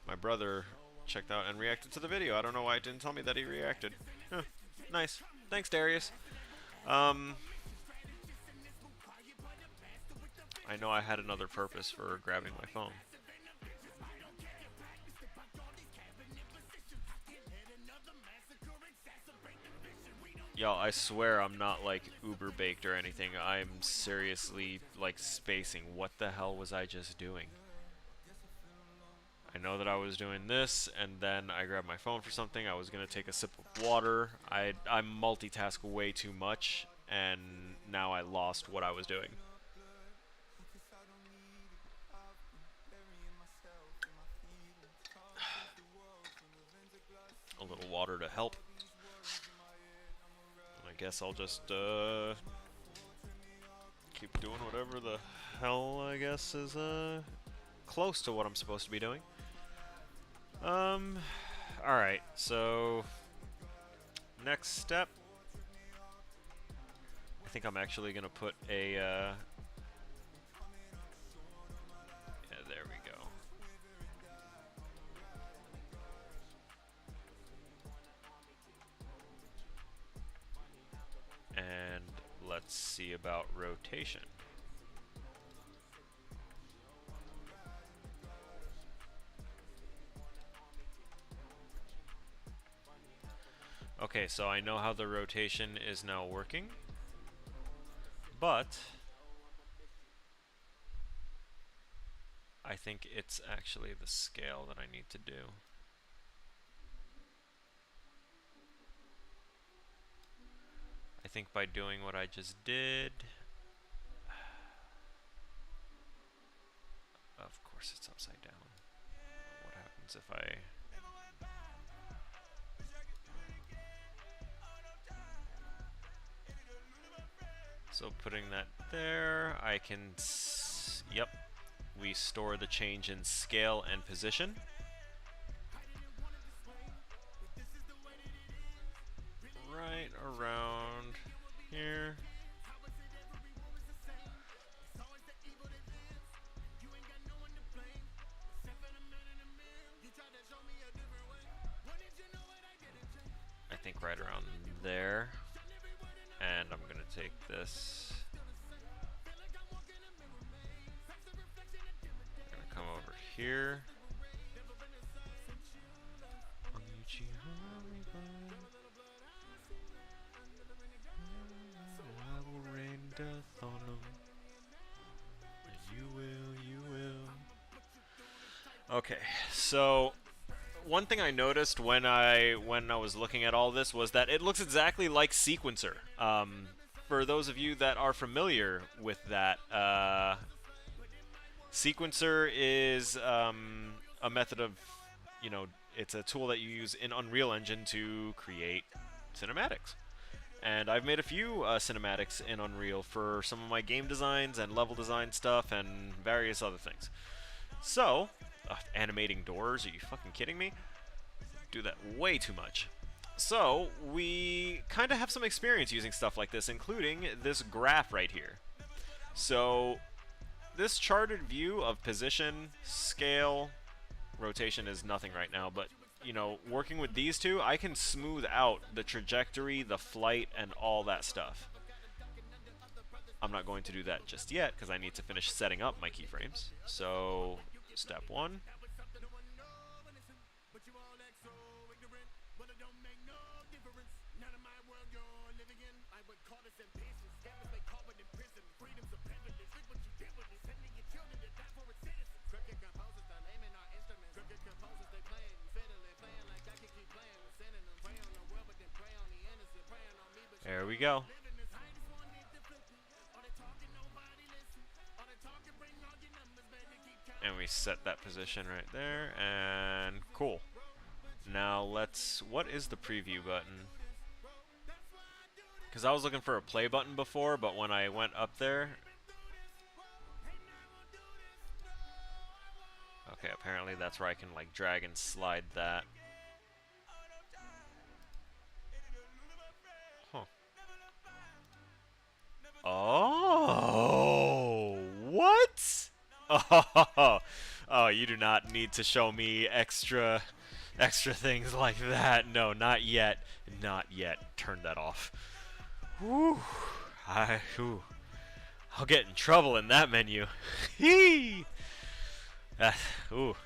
My brother checked out and reacted to the video. I don't know why it didn't tell me that he reacted. Huh. Nice. Thanks, Darius. I know I had another purpose for grabbing my phone. Y'all, I swear I'm not, like, uber baked or anything. I'm seriously, like, spacing. What the hell was I just doing? I know that I was doing this, and then I grabbed my phone for something. I was going to take a sip of water. I multitask way too much, and now I lost what I was doing. A little water to help. I guess I'll just keep doing whatever the hell I guess is close to what I'm supposed to be doing. Alright, so next step, I think I'm actually gonna put a yeah, there we go. And let's see about rotation. Okay, so I know how the rotation is now working, but I think it's actually the scale that I need to do. I think by doing what I just did, of course it's upside down. What happens if I... So putting that there, I can, yep, we store the change in scale and position. Right around here. I think right around there. And I'm gonna take this. I'm gonna come over here. I will rain death on them. You will. Okay, so one thing I noticed when I was looking at all this was that it looks exactly like Sequencer. For those of you that are familiar with that, Sequencer is a method of, you know, it's a tool that you use in Unreal Engine to create cinematics. And I've made a few cinematics in Unreal for some of my game designs and level design stuff and various other things. So, animating doors, are you fucking kidding me? Do that way too much. So, we kind of have some experience using stuff like this, including this graph right here. So, this charted view of position, scale, rotation is nothing right now, but, you know, working with these two, I can smooth out the trajectory, the flight, and all that stuff. I'm not going to do that just yet, because I need to finish setting up my keyframes. So, step one. There we go. And we set that position right there, and cool. Now let's, what is the preview button? Because I was looking for a play button before, but when I went up there, okay, apparently that's where I can like drag and slide that. Huh. Oh, what? Oh, oh, you do not need to show me extra things like that. No, not yet. Not yet. Turn that off. Whew. I'll get in trouble in that menu. Hee. Ooh.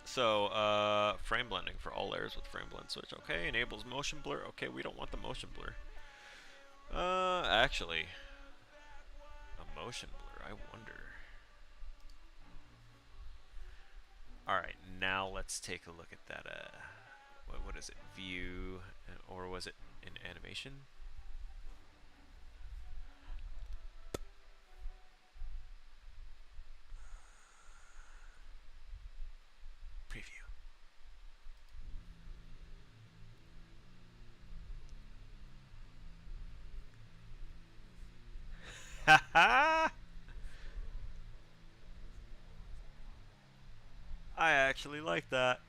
So, frame blending for all layers with frame blend switch. Okay, enables motion blur. Okay, we don't want the motion blur. Actually, a motion blur, I wonder. Alright, now let's take a look at that, what is it, view, or was it in animation? Preview. Haha! I actually like that.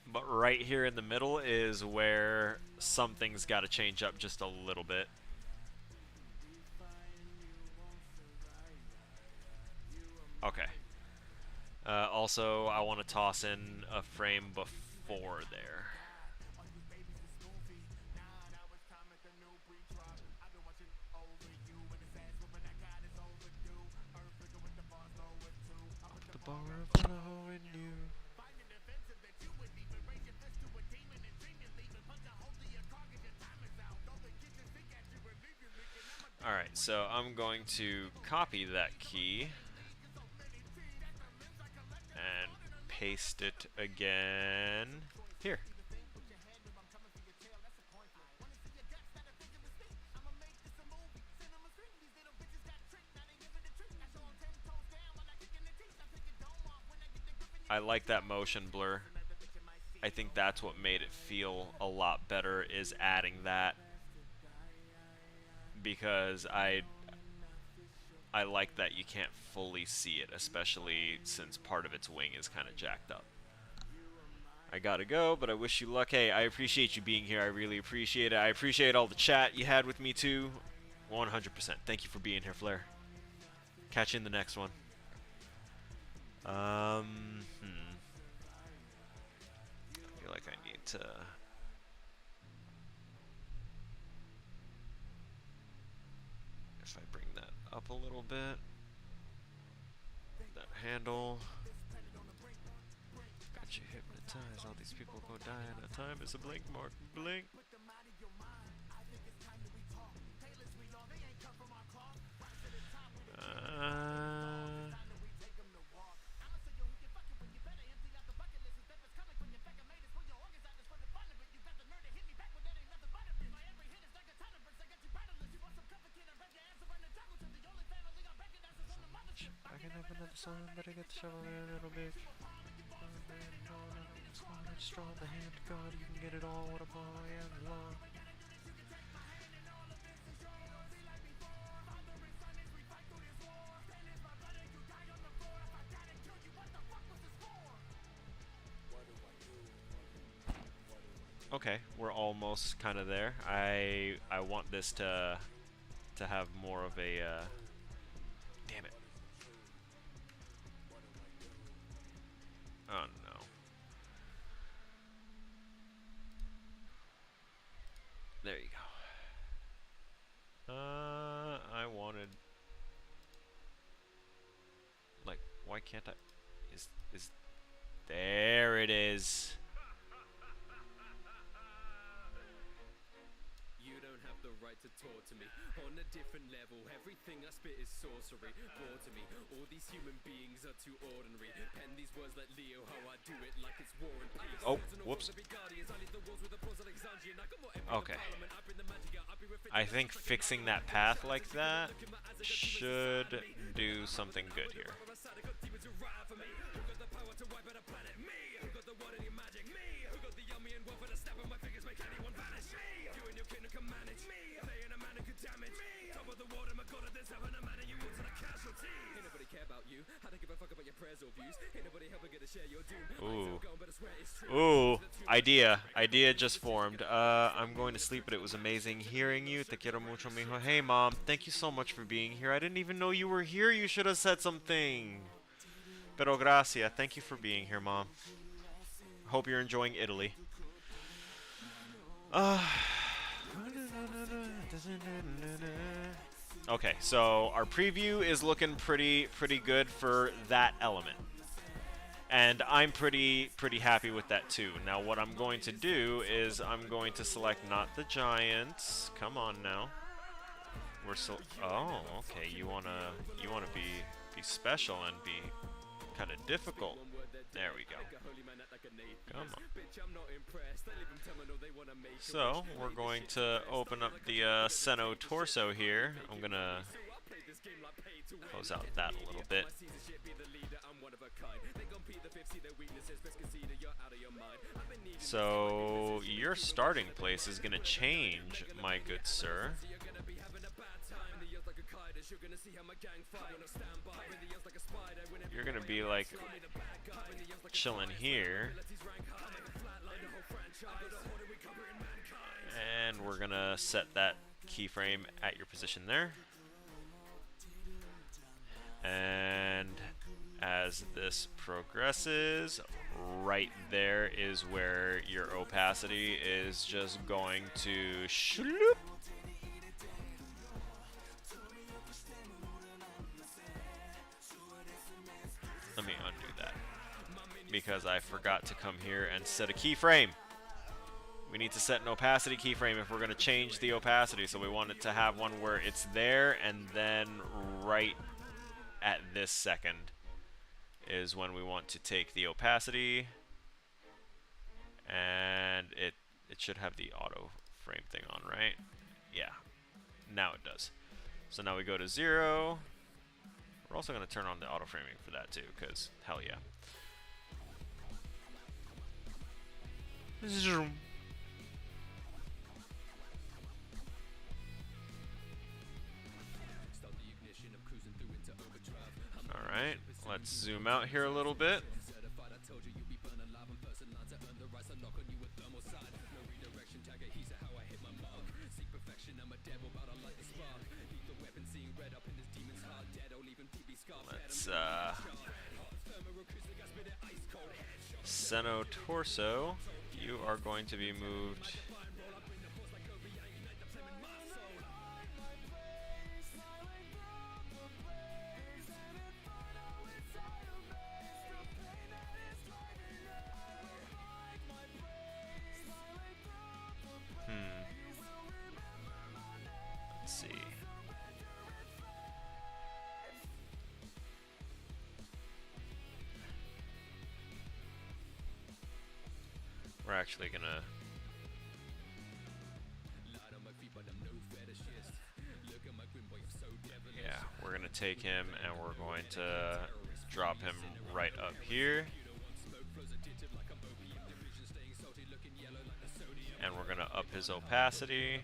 But right here in the middle is where something's got to change up just a little bit. Okay. Also, I want to toss in a frame before there. The bar of flowing you. Alright, so I'm going to copy that key and paste it again here. I like that motion blur. I think that's what made it feel a lot better, is adding that, because I like that you can't fully see it, especially since part of its wing is kind of jacked up. I gotta go, but I wish you luck. Hey, I appreciate you being here. I really appreciate it. I appreciate all the chat you had with me too. 100%. Thank you for being here, Flair. Catch you in the next one. I feel like I need to... If I bring that up a little bit, that handle, got you hypnotized. All these people go die at a time. It's a blink, Mark, blink. I can have another son, but I get the shovel in a little bit. Straw in the hand, God, you can get it all. What a boy and law. Okay, we're almost kind of there. I want this to have more of a damn it. Oh no. There you go. I wanted, like, why can't I? Is there it is. You don't have the right to talk to me on a different level. Everything I spit is sorcery. Bore to me. All these human beings are too ordinary. Pen these words like Leo, how I do it like it's war and peace. Oh, whoops. I leave the walls with applause Alexandrian. I got Okay. I think fixing that path like that should do something good here. Ooh. Ooh. Idea just formed. I'm going to sleep, but it was amazing hearing you. Te quiero mucho, mijo. Hey, Mom. Thank you so much for being here. I didn't even know you were here. You should have said something. Pero gracia. Thank you for being here, Mom. Hope you're enjoying Italy. Okay, so our preview is looking pretty good for that element. And I'm pretty happy with that too. Now what I'm going to do is I'm going to select not the giants. Come on now. Oh, okay. You wanna be special and be kind of difficult. There we go. Come on. So we're going to open up the Seno torso here. I'm gonna close out that a little bit. So your starting place is gonna change, my good sir. You're gonna be like chilling here. And we're gonna set that keyframe at your position there. And as this progresses, right there is where your opacity is just going to shloop. Let me undo that because I forgot to come here and set a keyframe. We need to set an opacity keyframe if we're going to change the opacity. So we want it to have one where it's there, and then right at this second is when we want to take the opacity, and it should have the auto frame thing on, right? Yeah, now it does. So now we go to 0. We're also going to turn on the auto framing for that too, because hell yeah. Zoom. Alright, let's zoom out here a little bit. Let's Seno torso, you are going to be moved . Let's see. We're actually gonna we're gonna take him and we're going to drop him right up here. And we're gonna up his opacity.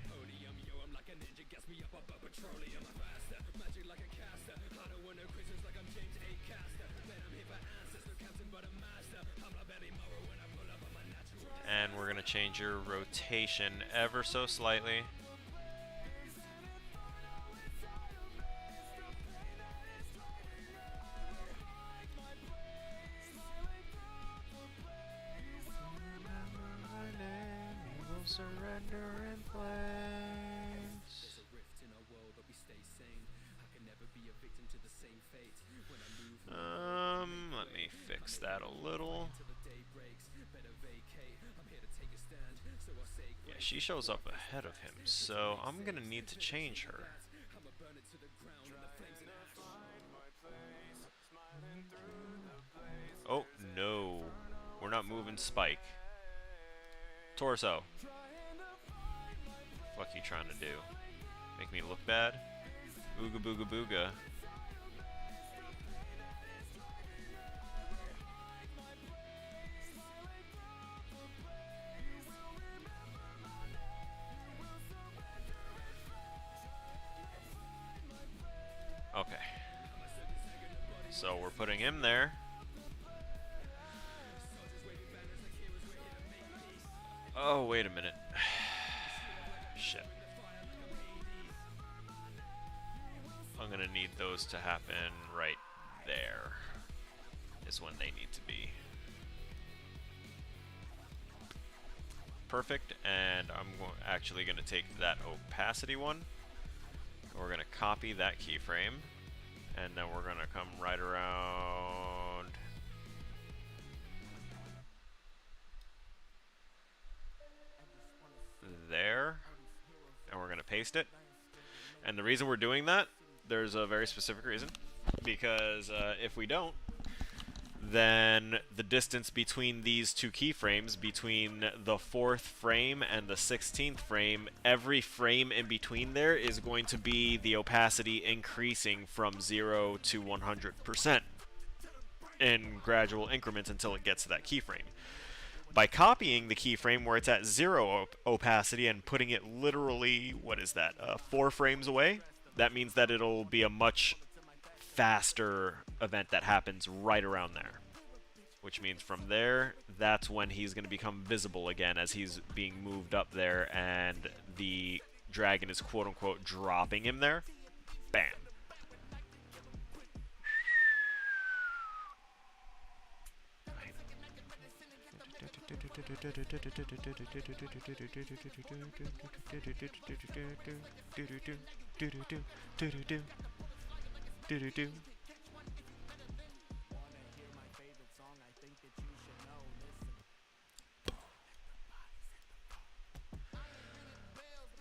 And we're gonna change your rotation ever so slightly. Surrender in place. Let me fix that a little. Yeah, she shows up ahead of him, so I'm gonna need to change her. Oh, no. We're not moving Spike. Torso. fuck you trying to do? Make me look bad? Ooga booga booga. Okay. So we're putting him there. Oh, wait a minute. Shit. I'm gonna need those to happen right there. Is when they need to be. Perfect, and I'm actually gonna take that opacity one. We're gonna copy that keyframe, and then we're gonna come right around there, and we're gonna paste it. And the reason we're doing that, there's a very specific reason, because if we don't, then the distance between these two keyframes, between the 4th frame and the 16th frame, every frame in between there is going to be the opacity increasing from 0 to 100% in gradual increments until it gets to that keyframe. By copying the keyframe where it's at 0 opacity and putting it literally, what is that, 4 frames away, that means that it'll be a much faster event that happens right around there. Which means from there, that's when he's going to become visible again as he's being moved up there and the dragon is quote-unquote dropping him there. Bam.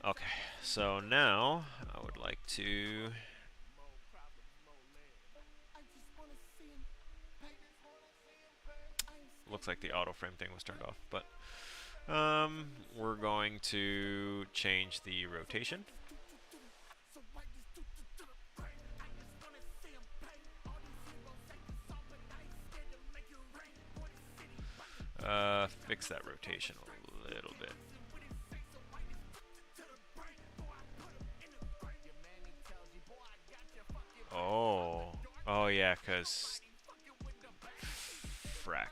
Okay, so now I would like to looks like the auto frame thing was turned off, but we're going to change the rotation. Fix that rotation a little bit. Oh yeah, 'cause frack.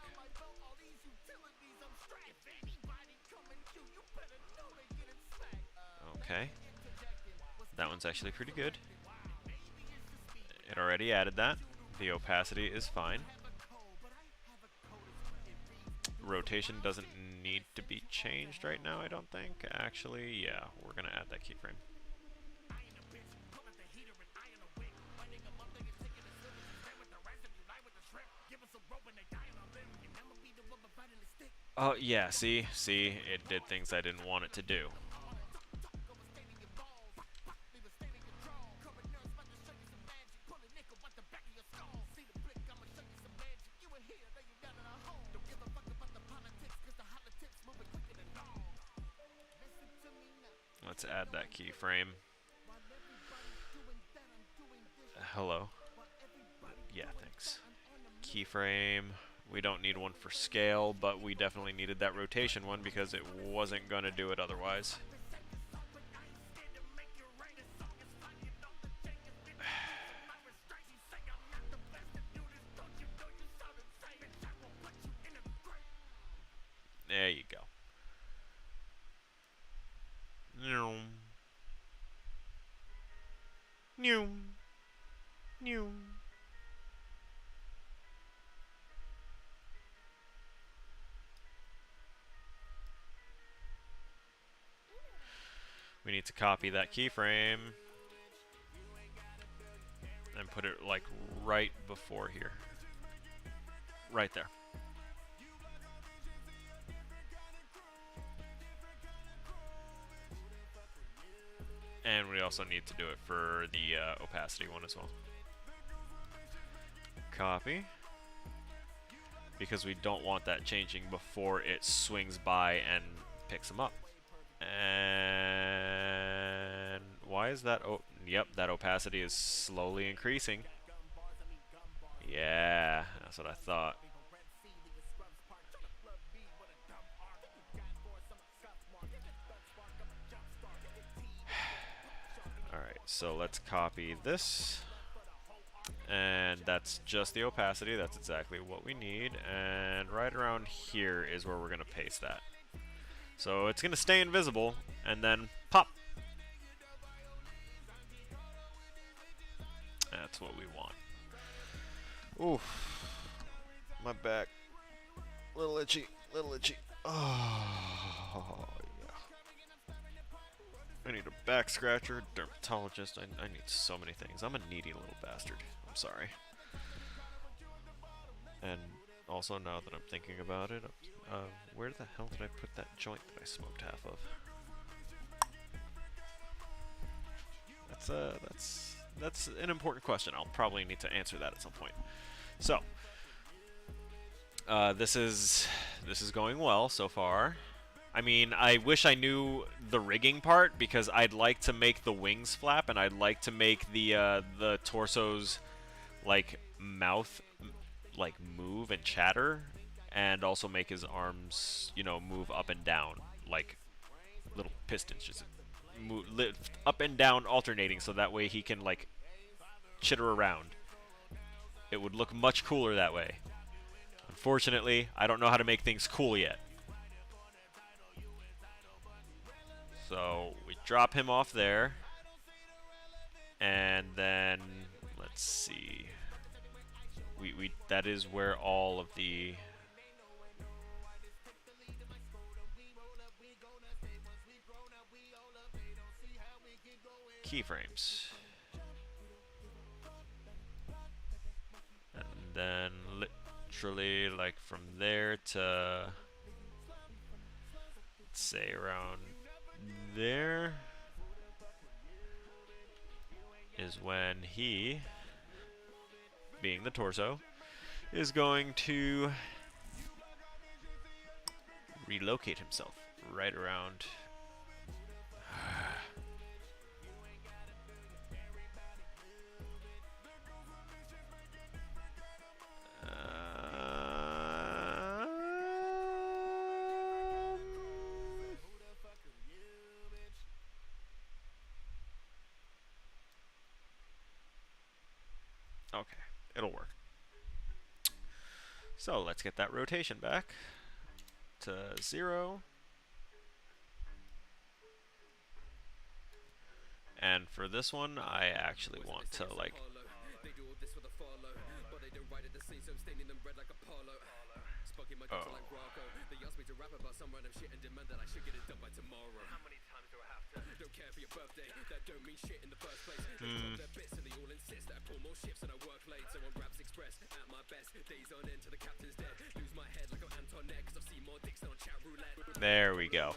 Okay. That one's actually pretty good. It already added that. The opacity is fine. Rotation doesn't need to be changed right now, I don't think. Actually, yeah, we're gonna add that keyframe. Oh, yeah, see, it did things I didn't want it to do. Let's add that keyframe. Hello. Yeah, thanks. Keyframe. We don't need one for scale, but we definitely needed that rotation one because it wasn't going to do it otherwise. There you go. We need to copy that keyframe and put it like right before here. Right there. And we also need to do it for the opacity one as well. Copy. Because we don't want that changing before it swings by and picks them up. And Why is that? Oh, yep, that opacity is slowly increasing. Yeah, that's what I thought. Alright, so let's copy this. And that's just the opacity. That's exactly what we need. And right around here is where we're going to paste that. So it's going to stay invisible, and then pop. That's what we want. Oof. My back. Little itchy. Little itchy. Oh, yeah. I need a back scratcher, dermatologist. I need so many things. I'm a needy little bastard. I'm sorry. And also, now that I'm thinking about it, where the hell did I put that joint that I smoked half of? That's an important question. I'll probably need to answer that at some point. So, this is going well so far. I mean, I wish I knew the rigging part, because I'd like to make the wings flap, and I'd like to make the torso's like mouth like move and chatter, and also make his arms, you know, move up and down like little pistons, just move, lift up and down alternating, so that way he can like chitter around. It would look much cooler that way. Unfortunately, I don't know how to make things cool yet. So we drop him off there, and then let's see. We that is where all of the keyframes, and then literally like from there to, let's say, around there is when he, being the torso, is going to relocate himself right around. Okay, it'll work. So let's get that rotation back to 0. And for this one, I actually want to like there we go.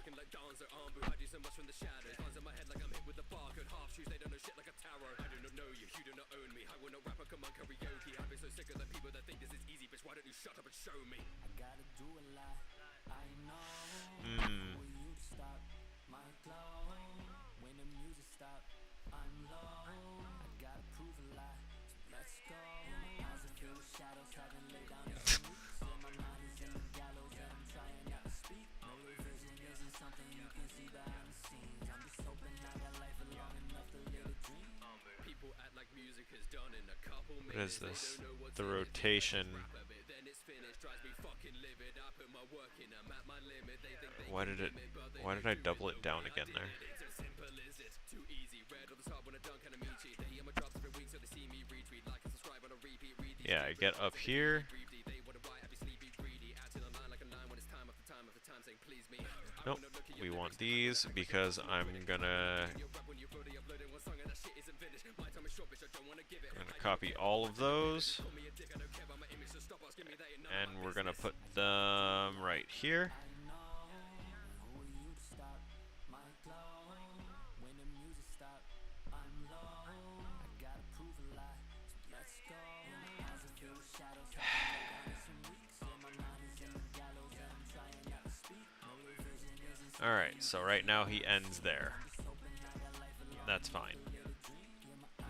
What is this? The rotation. Why did I double it down again there? Yeah, I get up here. Nope, we want these because I'm gonna copy all of those, and we're gonna put them right here. Alright, so right now he ends there. That's fine.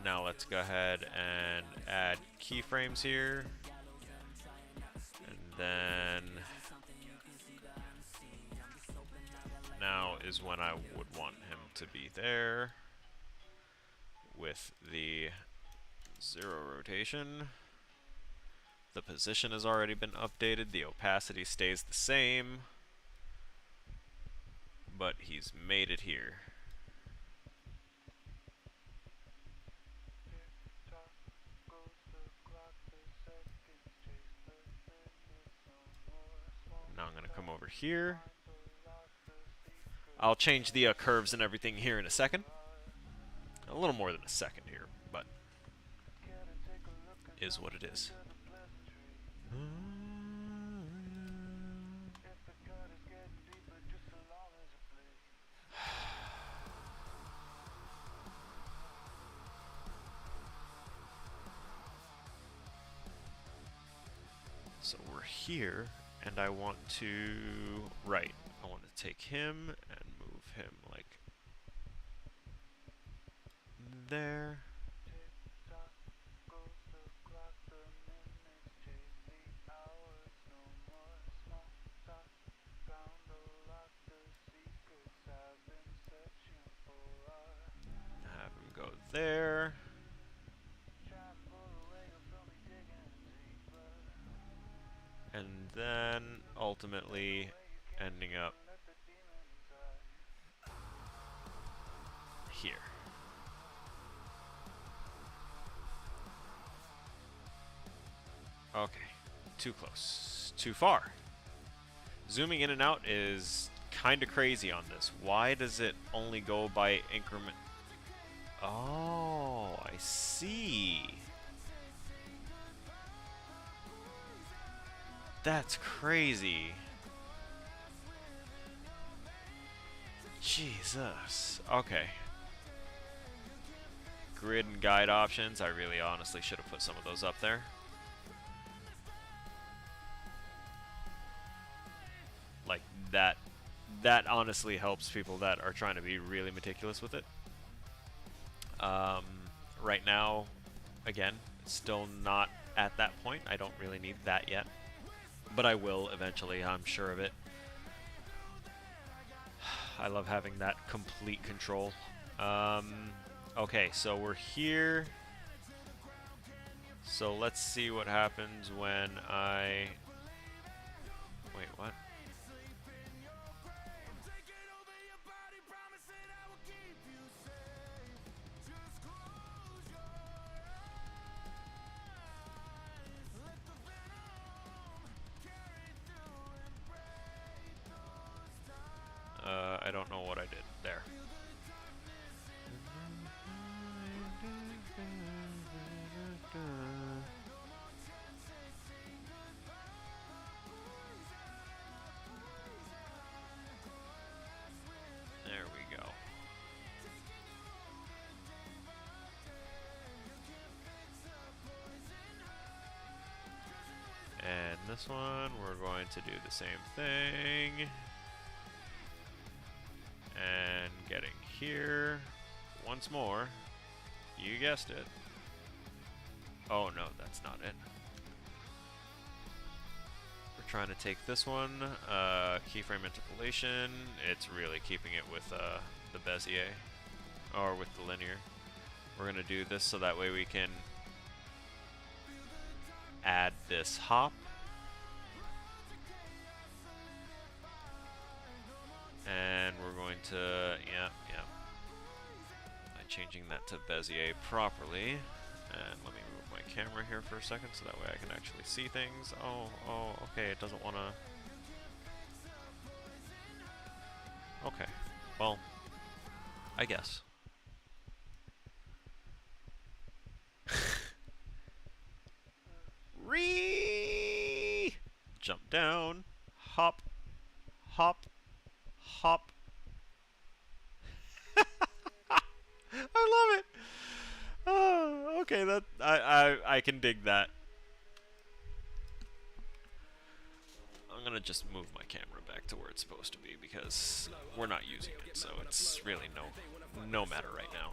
Now let's go ahead and add keyframes here. And then now is when I would want him to be there with the 0 rotation. The position has already been updated. The opacity stays the same, but he's made it here. Now I'm going to come over here. I'll change the curves and everything here in a second. A little more than a second here, but is what it is. So we're here, and I want to, right, I want to take him and move him like there. Have him go there. And then ultimately ending up here. Okay, too close, too far. Zooming in and out is kind of crazy on this. Why does it only go by increment? Oh, I see. That's crazy. Jesus. Okay. Grid and guide options. I really honestly should have put some of those up there. Like that honestly helps people that are trying to be really meticulous with it. Right now, again, still not at that point. I don't really need that yet. But I will eventually, I'm sure of it. I love having that complete control. Okay, so we're here. So let's see what happens when I... Wait, what? I don't know what I did there. There we go. And this one, we're going to do the same thing. And getting here once more. You guessed it. Oh no, that's not it. We're trying to take this one, keyframe interpolation. It's really keeping it with the Bezier, or with the linear. We're gonna do this so that way we can add this hop. And we're going to, yeah. Changing that to Bezier properly. And let me move my camera here for a second so that way I can actually see things. Oh, okay, it doesn't want to... Okay, well, I guess. Jump down, hop, hop, hop. I love it. Oh, okay, that I can dig that. I'm gonna gonna just move my camera back to where it's supposed to be because we're not using it, so it's really no matter right now.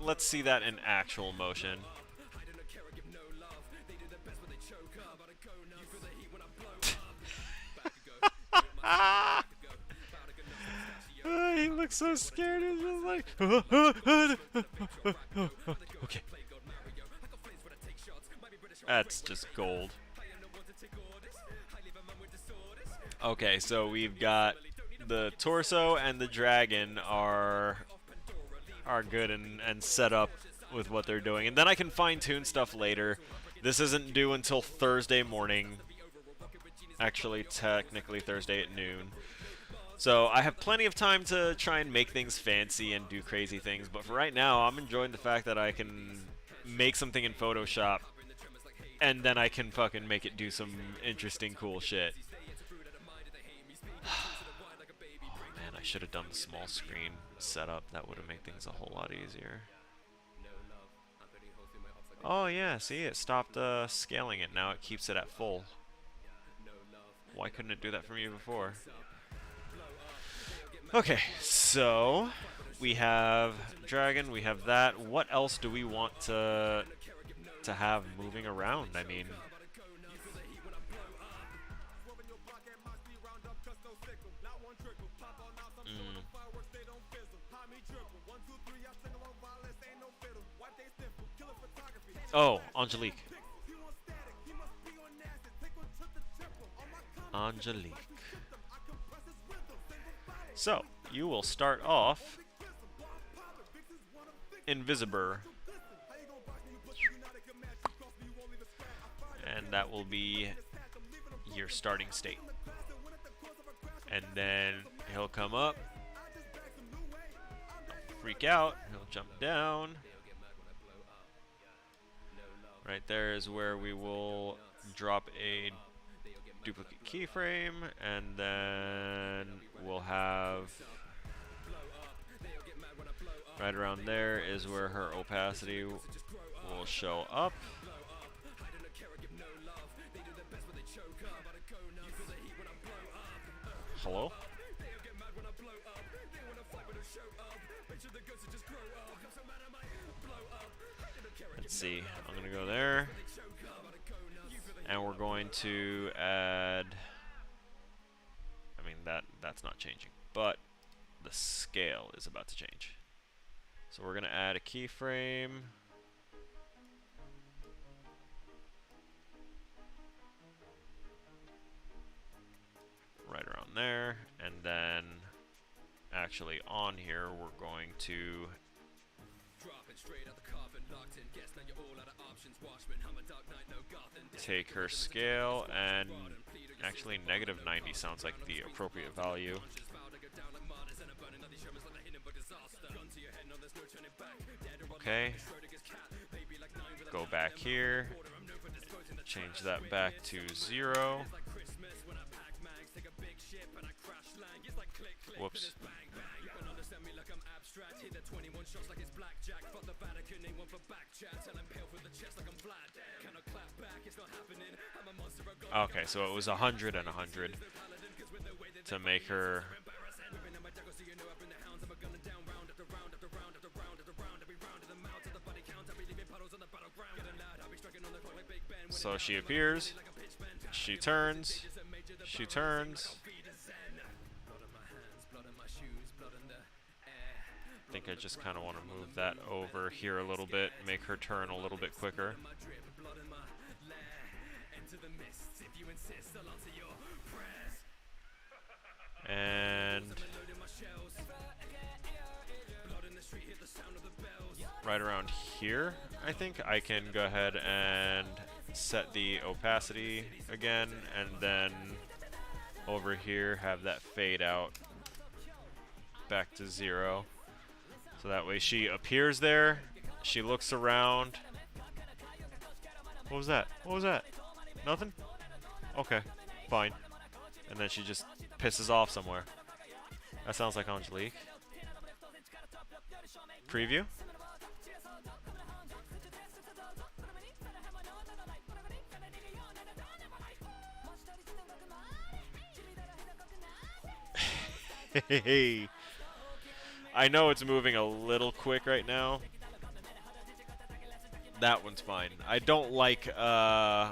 Let's see that in actual motion. He looks so scared. He's just like, okay. That's just gold. Okay, so we've got the torso and the dragon are good and set up with what they're doing. And then I can fine-tune stuff later. This isn't due until Thursday morning. Actually, technically Thursday at noon. So I have plenty of time to try and make things fancy and do crazy things. But for right now, I'm enjoying the fact that I can make something in Photoshop and then I can fucking make it do some interesting, cool shit. Oh man, I should have done the small screen setup. That would have made things a whole lot easier. Oh yeah, see, it stopped scaling it. Now it keeps it at full. Why couldn't it do that for me before? Okay, so we have dragon, we have that. What else do we want to have moving around? I mean, oh, Angelique. Angelique. So, you will start off Invisible. And that will be your starting state. And then he'll come up. Don't freak out. He'll jump down. Right there is where we will drop a duplicate keyframe, and then we'll have right around there is where her opacity will show up. Hello? Let's see, I'm gonna go there. And we're going to add, I mean, that's not changing, but the scale is about to change. So we're going to add a keyframe. Right around there. And then, actually on here, we're going to take her scale, and actually -90 sounds like the appropriate value. Okay. Go back here. Change that back to 0. Whoops. Okay, so it was 100 and 100 to make her. So she appears, she turns, she turns. I think I just kind of want to move that over here a little bit, make her turn a little bit quicker. And right around here, I think I can go ahead and set the opacity again, and then over here have that fade out back to 0. So that way she appears there, she looks around. What was that? What was that? Nothing? Okay, fine. And then she just pisses off somewhere. That sounds like Angelique. Preview? I know it's moving a little quick right now. That one's fine. I don't like the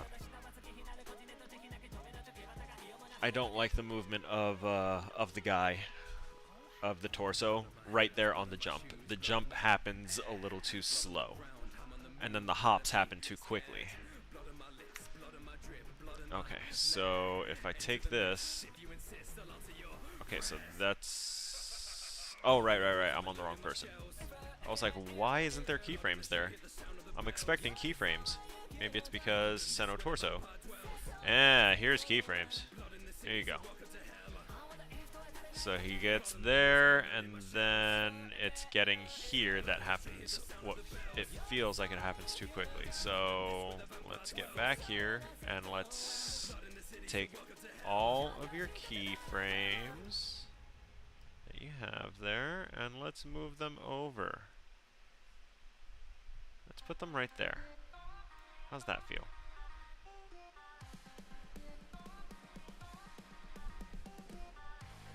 movement of the guy, of the torso right there on the jump. The jump happens a little too slow, and then the hops happen too quickly. Okay, so if I take this, okay, so that's, oh, right, I'm on the wrong person. I was like, why isn't there keyframes there? I'm expecting keyframes. Maybe it's because Seno torso. Here's keyframes. There you go. So he gets there, and then it's getting here that happens what it feels like it happens too quickly. So let's get back here, and let's take all of your keyframes that you have there, and let's move them over. Let's put them right there. How's that feel?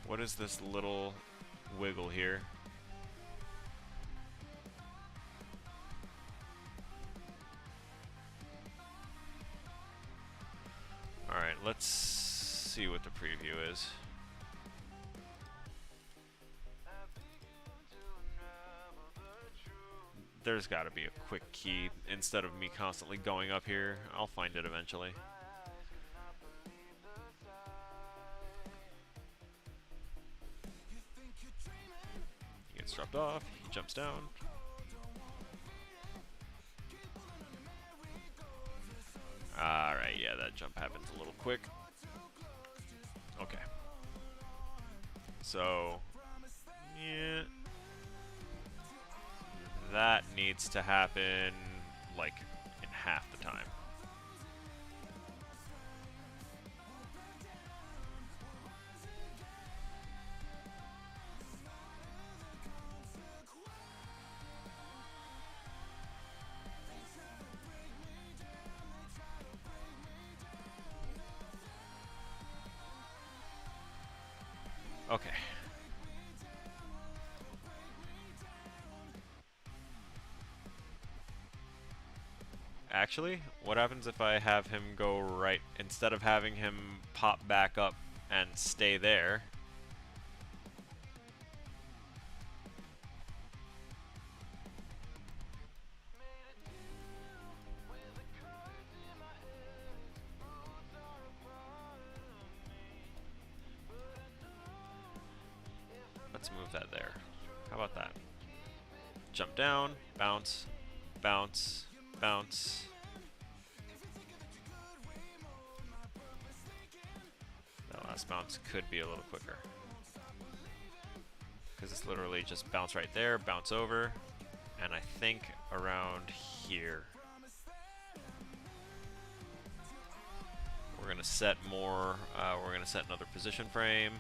What is this little wiggle here? Alright, let's see what the preview is. There's gotta be a quick key instead of me constantly going up here. I'll find it eventually. He gets dropped off, he jumps down. Alright, yeah, that jump happens a little quick. Okay. So, yeah. That needs to happen, like, in half the time. Okay. Actually, what happens if I have him go right, instead of having him pop back up and stay there? Let's move that there. How about that? Jump down, bounce, bounce, bounce. That last bounce could be a little quicker, because it's literally just bounce right there, bounce over, and I think around here. We're gonna set more, we're gonna set another position frame,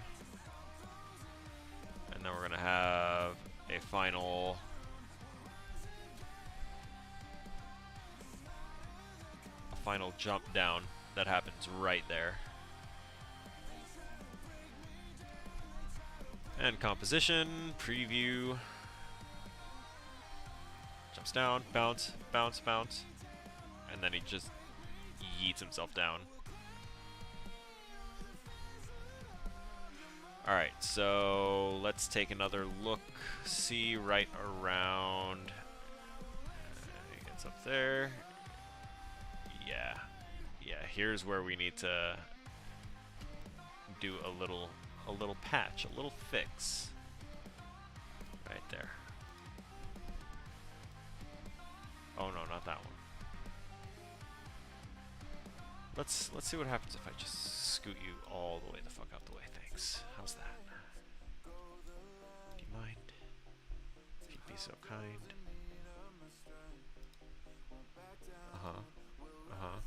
and then we're gonna have a final jump down that happens right there. And composition, preview, jumps down, bounce, bounce, bounce, and then he just yeets himself down. Alright, so let's take another look, see right around, he gets up there. Yeah, here's where we need to do a little patch, a little fix. Right there. Oh no, not that one. Let's see what happens if I just scoot you all the way the fuck out the way. Thanks. How's that? Do you mind? If you'd be so kind. Uh-huh. Uh-huh.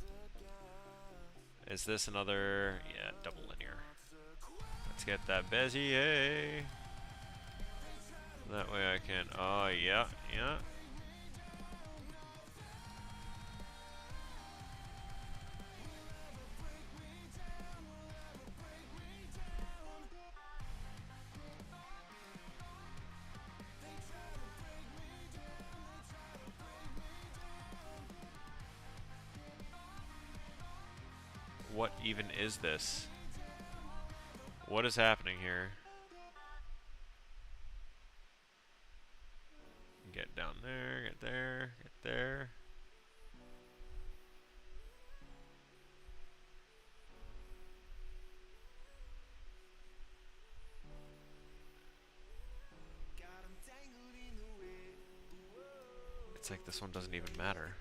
Is this another... yeah, double linear. Let's get that Bezier. That way I can... oh, yeah, yeah. what even is this? What is happening here? Get down there, get there, get there. It's like this one doesn't even matter.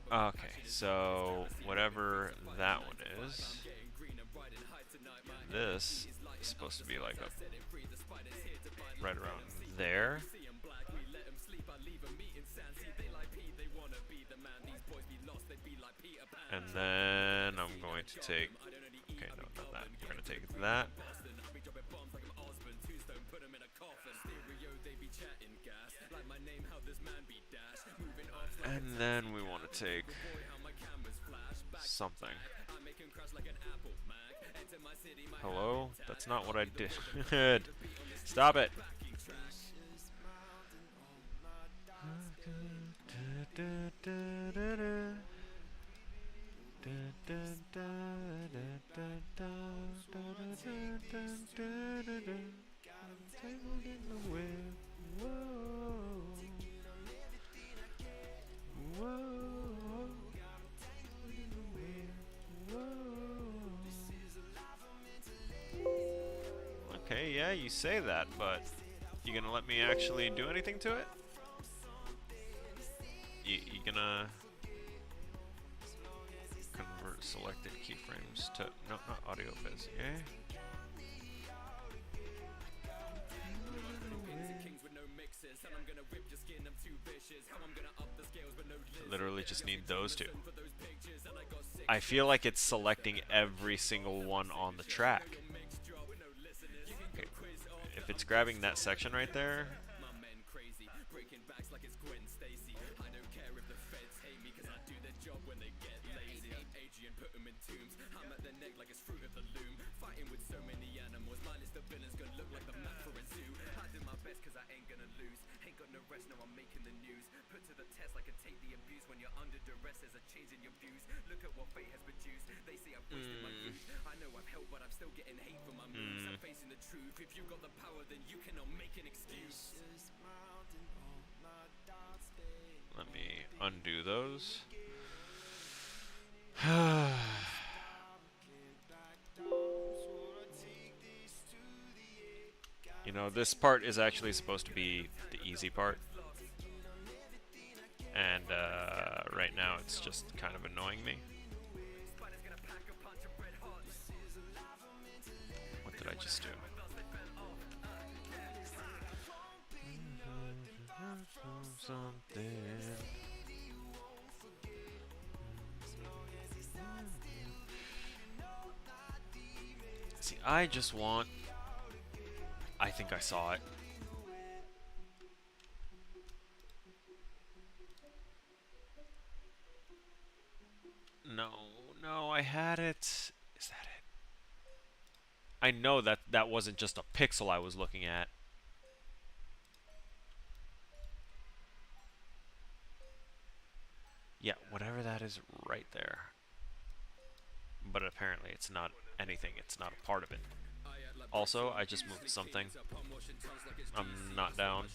Okay, so whatever that one is, this is supposed to be like a right around there. And then I'm going to take, okay, no, not that. We're going to take that. And then we want to take something. Hello? That's not what I did. Stop it. Okay, yeah, you say that, but you gonna let me actually do anything to it? You gonna convert selected keyframes to no, not audio biz, yeah? Literally just need those two. I feel like it's selecting every single one on the track. Okay. If it's grabbing that section right there. Let me undo those. You know, this part is actually supposed to be the easy part. And right now it's just kind of annoying me. What did I just do? Something. See, I just want... I think I saw it. No, I had it. Is that it? I know that that wasn't just a pixel I was looking at. Yeah, whatever that is right there. But apparently it's not anything, it's not a part of it. Also, I just moved something. I'm not down.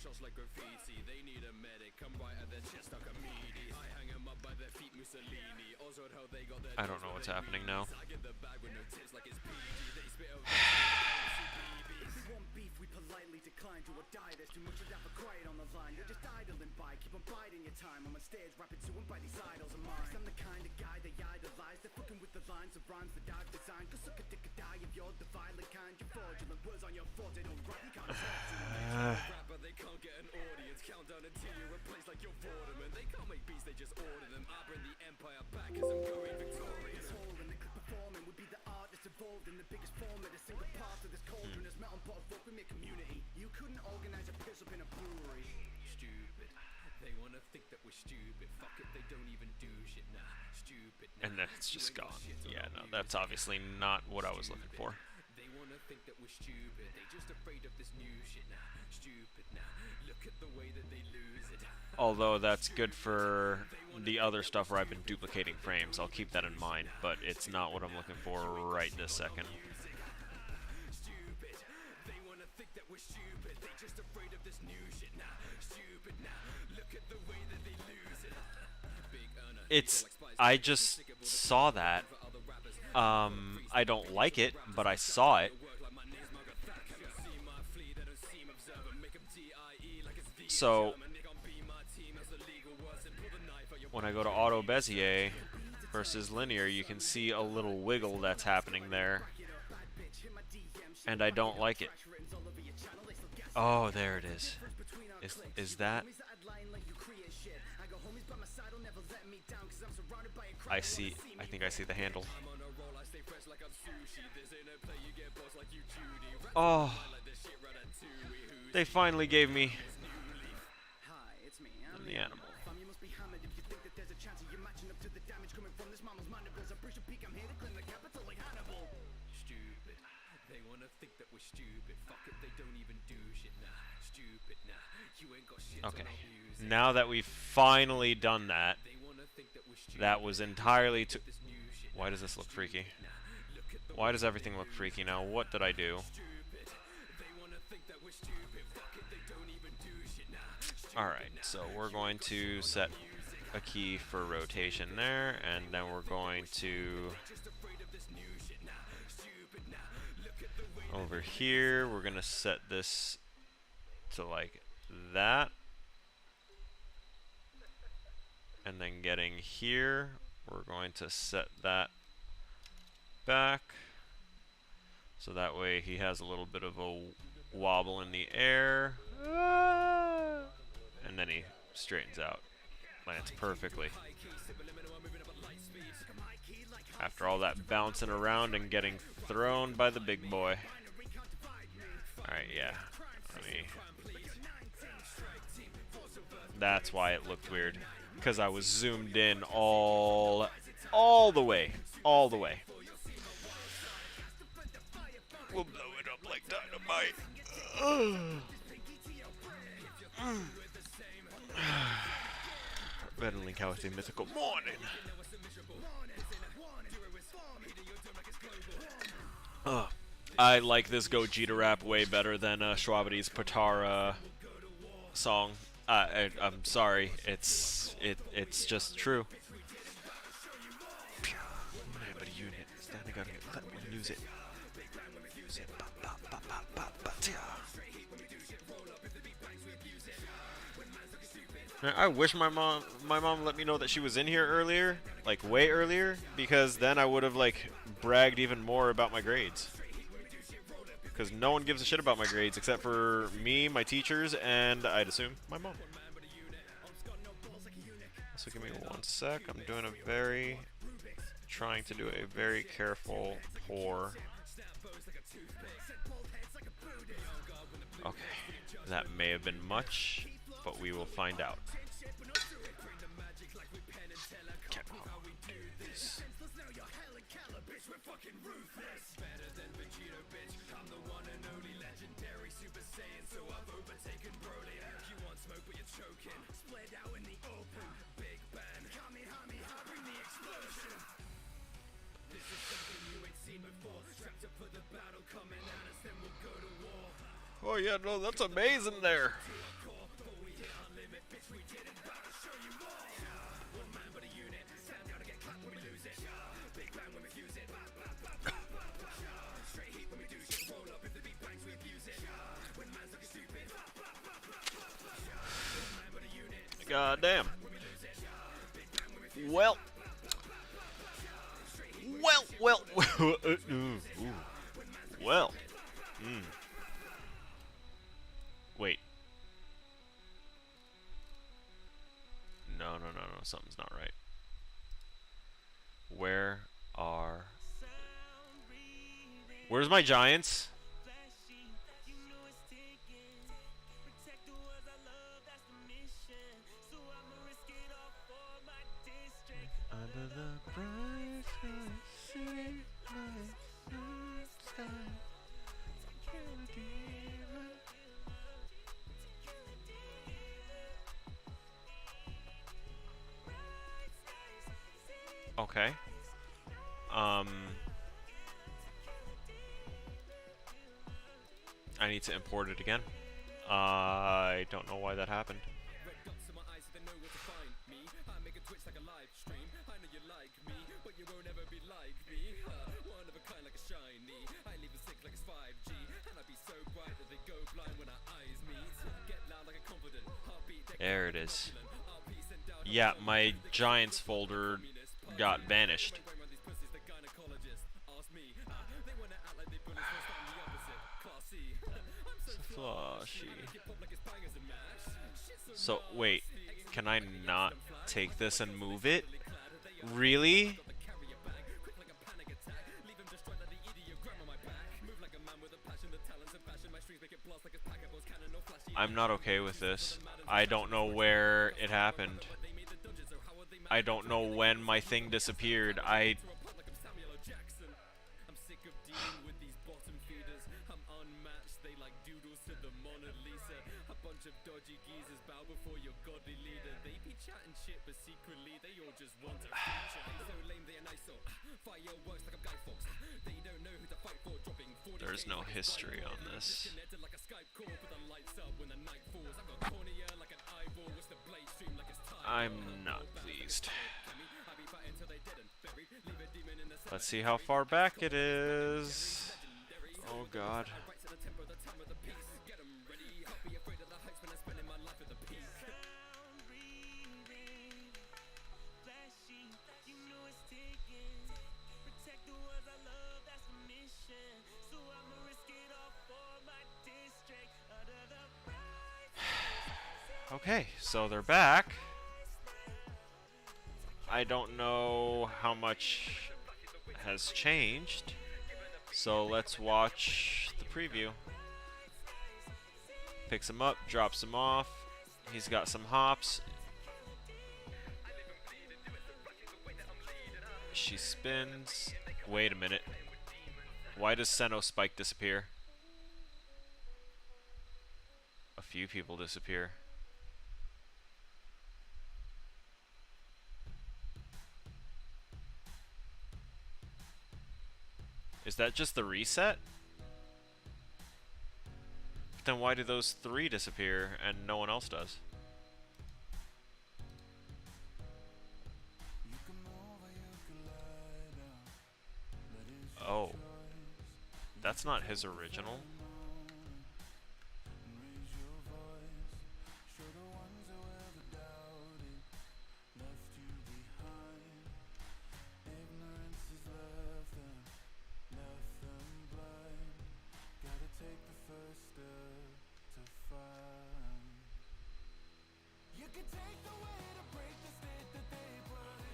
I don't know what's happening now. They wanna think that we're stupid. Fuck it, they don't even do shit. Nah, stupid. Nah. And then it's just gone. Yeah, no, that's obviously not what I was looking for. They wanna think that we're stupid. They just afraid of this new shit. Nah, stupid. Nah, look at the way that they lose it. Although that's good for the other stuff where I've been duplicating frames. I'll keep that in mind, but it's not what I'm looking for right this second. Stupid. They wanna think that we're stupid. They just afraid of this new shit. Nah, stupid. Nah, look at the way that they lose it. Big earner. It's I just saw that. I don't like it, but I saw it. So when I go to auto Bezier versus linear, you can see a little wiggle that's happening there, and I don't like it. Oh, there it is. Is that? I see. I think I see the handle. Oh, they finally gave me the animal. Stupid. They wanna think that we're stupid. Fuck it, they don't even do shit. Nah, stupid. Nah, you ain't got shit. Okay. Now that we've finally done that, that was entirely to. Why does this look freaky? Why does everything look freaky now? What did I do? Alright, so we're going to set a key for rotation there, and then we're going to over here, we're going to set this to like that, and then getting here, we're going to set that back, so that way he has a little bit of a wobble in the air, and then he straightens out, lands perfectly. After all that bouncing around and getting thrown by the big boy. Alright, yeah. That's why it looked weird. Because I was zoomed in all the way. All the way. We'll blow it up like dynamite. Red and Link out a mythical morning. I like this Gogeta rap way better than Shwabadi's Patara song. I'm sorry, it's just true. But a unit, standing out here, let me lose it. I wish my mom let me know that she was in here earlier, like way earlier, because then I would have like bragged even more about my grades. Because no one gives a shit about my grades except for me, my teachers, and I'd assume my mom. So give me 1 sec. I'm doing trying to do a very careful pour. Okay, that may have been much, but we will find out. Oh yeah, no, that's amazing there. God damn. Well. Well. Wait. No, something's not right. Where's my giants? Under the bright sky, city lights, night sky, okay. I need to import it again. I don't know why that happened. Red dots in my eyes, so they know where to find me. I make a Twitch like a live stream. I know you like me, but you won't ever be like me. One of a kind like a shiny. I leave it sick like it's 5G. And I be so bright that they go blind when our eyes meet. Get loud like a confident heartbeat. There it is. Yeah, my Giants folder got vanished. Flashy. So, wait. Can I not take this and move it? Really? I'm not okay with this. I don't know where it happened. I don't know when my thing disappeared. I... There's no history on this. I'm not pleased. Let's see how far back it is. Oh god. Okay, so they're back. I don't know how much has changed, so let's watch the preview. Picks him up, drops him off. He's got some hops. She spins. Wait a minute. Why does Senno Spike disappear? A few people disappear. Is that just the reset? Then why do those 3 disappear and no one else does? Oh. That's not his original.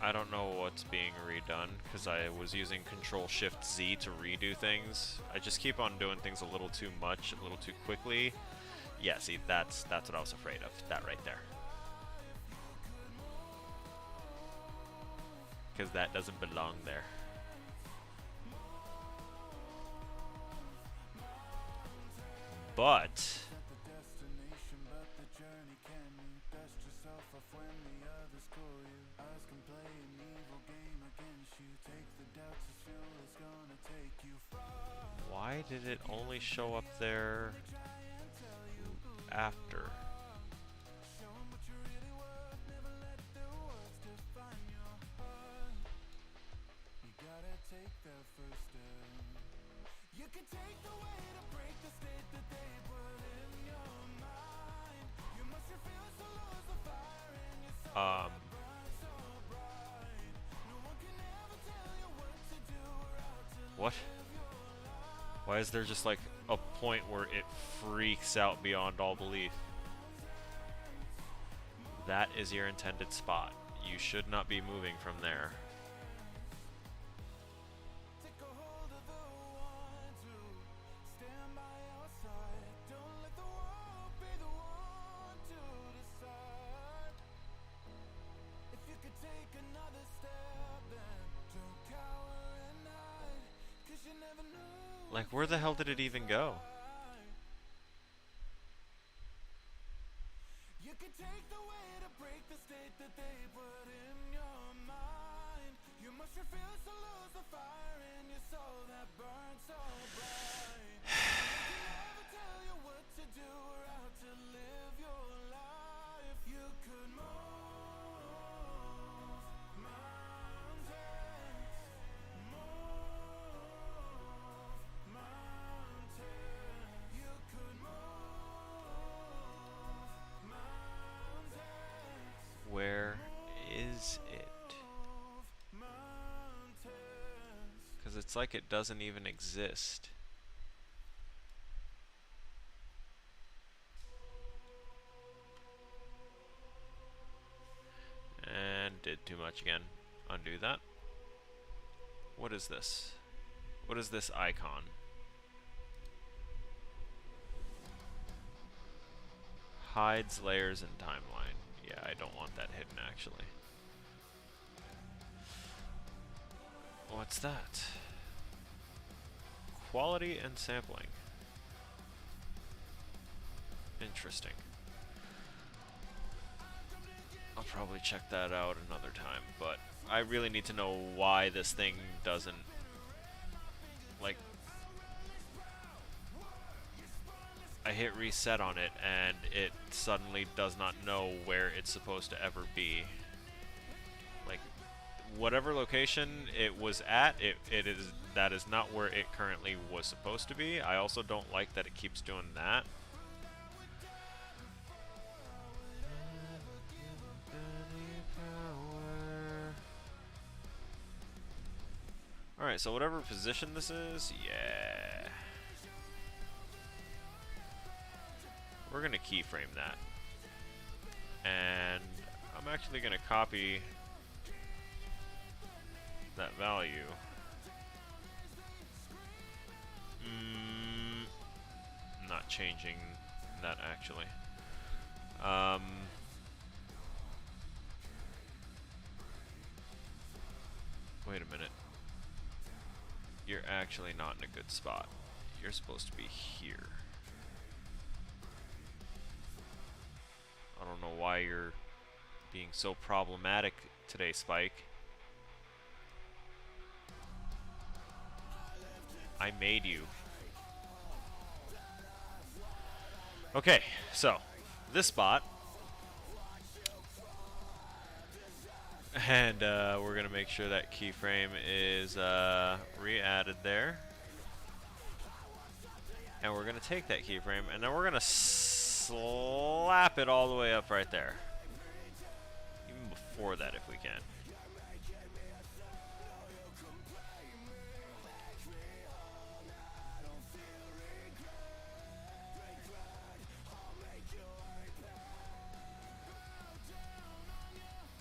I don't know what's being redone because I was using Control-Shift-Z to redo things. I just keep on doing things a little too much, a little too quickly. Yeah, see, that's what I was afraid of. That right there. Because that doesn't belong there. But why did it only show up there after? What? Why is there just like a point where it freaks out beyond all belief? That is your intended spot. You should not be moving from there. Take another step. Like, where the hell did it even go? You can take the way to break the state that they put in your mind. You must refuse to lose the fire in your soul that burns so bright. They can never tell you what to do or how to live your life. You could move mountains, move mountains. You could move mountains. Where is it? Because it's like it doesn't even exist. And did too much again. Undo that. What is this? What is this icon? Hides layers and timeline. Yeah, I don't want that hidden actually. What's that? Quality and sampling. Interesting. I'll probably check that out another time, but I really need to know why this thing doesn't, like, I hit reset on it and it suddenly does not know where it's supposed to ever be. Like, whatever location it was at, that is not where it currently was supposed to be. I also don't like that it keeps doing that. Alright, so whatever position this is, yeah. We're gonna keyframe that. And I'm actually gonna copy that value. Not changing that actually. Wait a minute. You're actually not in a good spot. You're supposed to be here. I don't know why you're being so problematic today, Spike. I made you. Okay, so this spot. And we're gonna make sure that keyframe is re-added there. And we're gonna take that keyframe and then we're gonna slap it all the way up right there. Even before that if we can.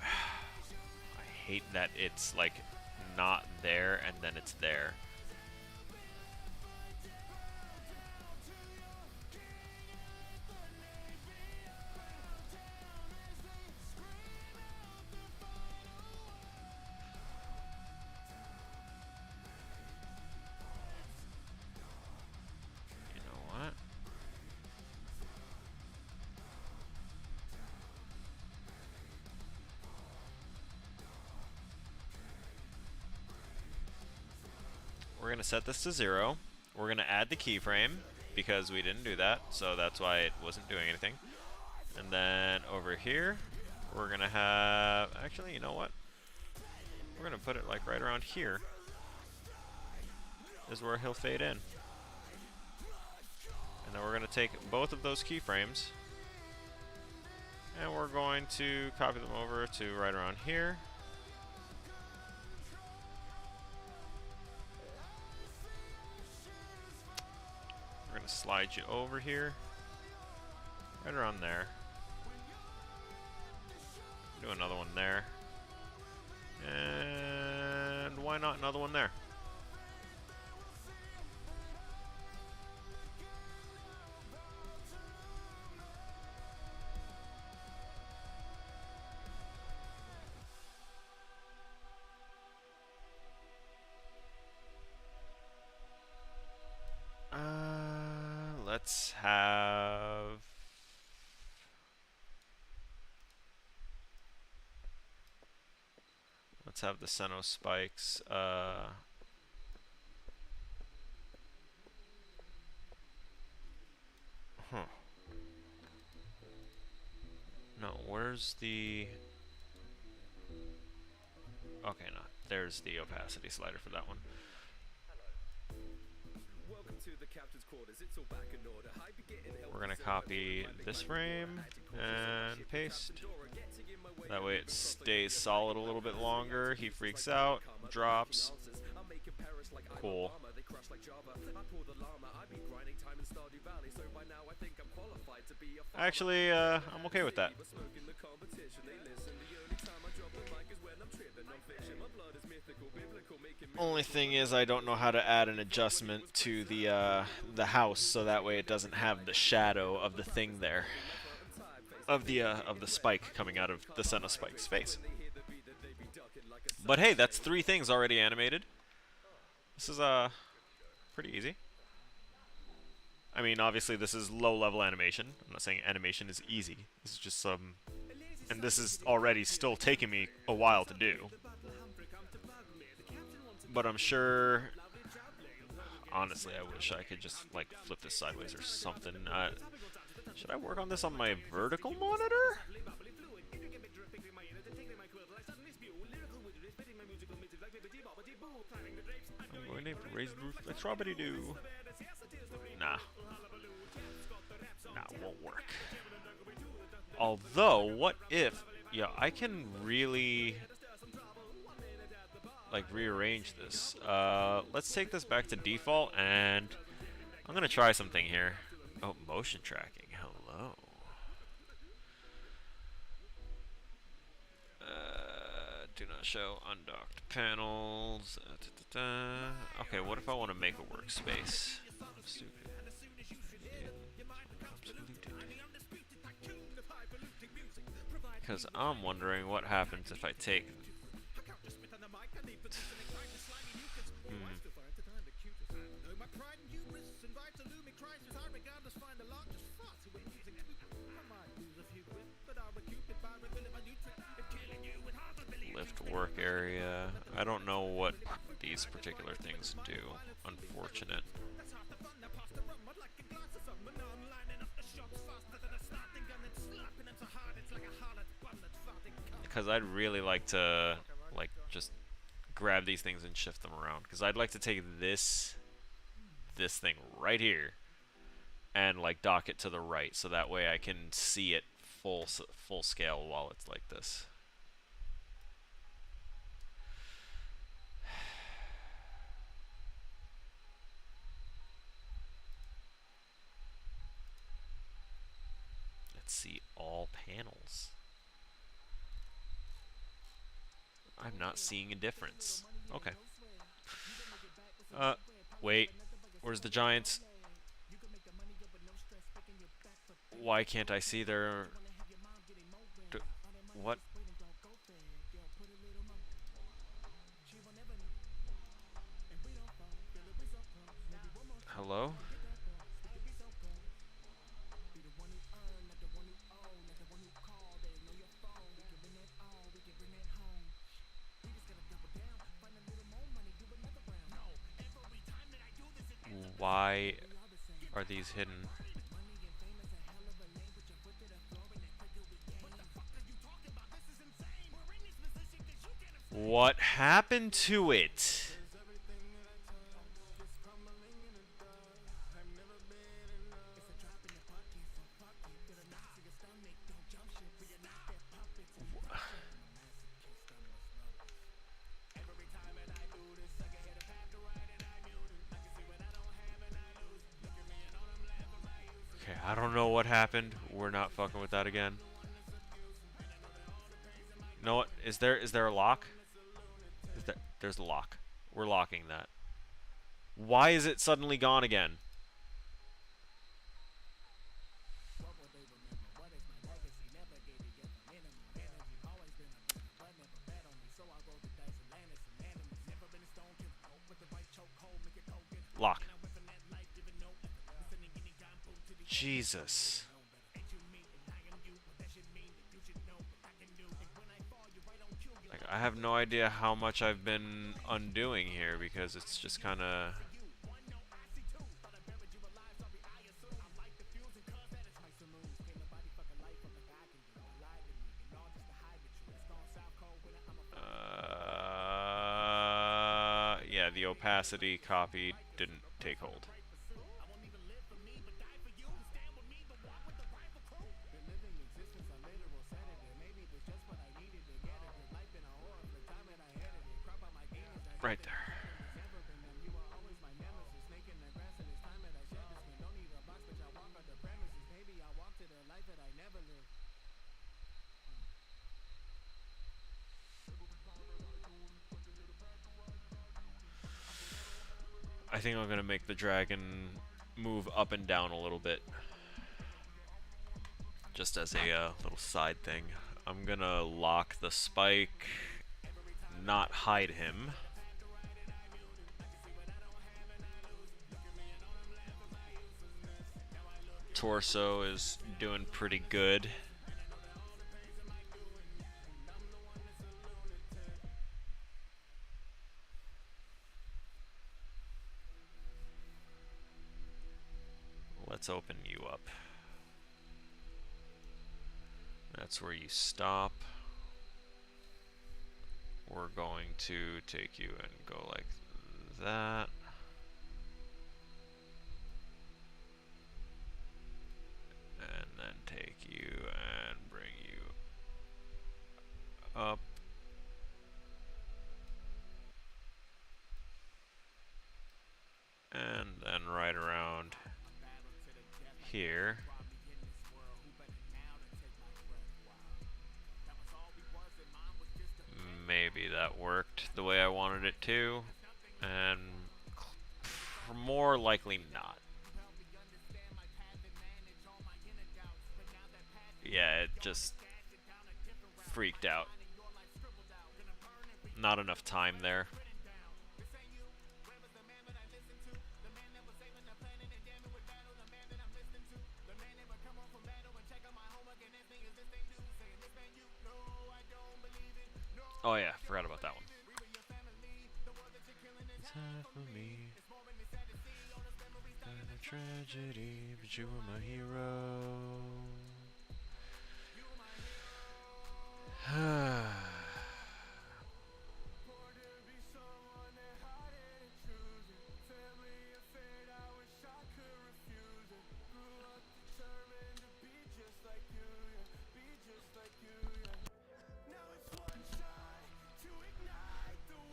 I hate that it's like not there and then it's there. You know what? We're going to set this to 0. We're going to add the keyframe because we didn't do that, so that's why it wasn't doing anything. And then over here, we're going to have... Actually, you know what? We're going to put it like right around here. Is where he'll fade in. And then we're going to take both of those keyframes and we're going to copy them over to right around here. We're going to slide you over here, right around there. Do another one there. And why not another one there? Let's have... Let's have the Seno spikes. Huh. No, where's the... Okay, no. There's the opacity slider for that one. We're going to copy this frame and paste. That way it stays solid a little bit longer. He freaks out, drops. Cool. Actually, I'm okay with that. Only thing is, I don't know how to add an adjustment to the house, so that way it doesn't have the shadow of the thing there, of the spike coming out of the Senna Spike's face. But hey, that's 3 things already animated. This is pretty easy. I mean, obviously this is low-level animation. I'm not saying animation is easy. This is just some, and this is already still taking me a while to do. But I'm sure, honestly, I wish I could just, like, flip this sideways or something. Should I work on this on my vertical monitor? I'm going to raise the roof like strawberry do. Nah. Nah, won't work. Although, what if... Yeah, I can really... like, rearrange this. Let's take this back to default, and I'm gonna try something here. Oh, motion tracking. Hello. Do not show undocked panels. Okay, what if I want to make a workspace? Stupid. Because I'm wondering what happens if I take... Lift work area. I don't know what these particular things do. Unfortunate. Because I'd really like to, like, just grab these things and shift them around. Because I'd like to take this thing right here and, like, dock it to the right, so that way I can see it full scale while it's like this. Let's see all panels. I'm not seeing a difference. Okay. Wait. Where's the giants? Why can't I see their... What? Hello? Why are these hidden? What happened to it? Okay, I don't know what happened. We're not fucking with that again. You know what? Is there a lock? There's the lock. We're locking that. Why is it suddenly gone again? Lock. Jesus. Like, I have no idea how much I've been undoing here because it's just kind of... yeah, the opacity copy didn't take hold. Right there. I think I'm gonna make the dragon move up and down a little bit, just as a little side thing. I'm gonna lock the spike, not hide him. Torso is doing pretty good. Let's open you up. That's where you stop. We're going to take you and go like that. And then take you and bring you up. And then right around here. Maybe that worked the way I wanted it to, and more likely not. Yeah, it just freaked out. Not enough time there. Oh yeah, forgot about that one. It's hard for me. Kind of tragedy, but you were my hero.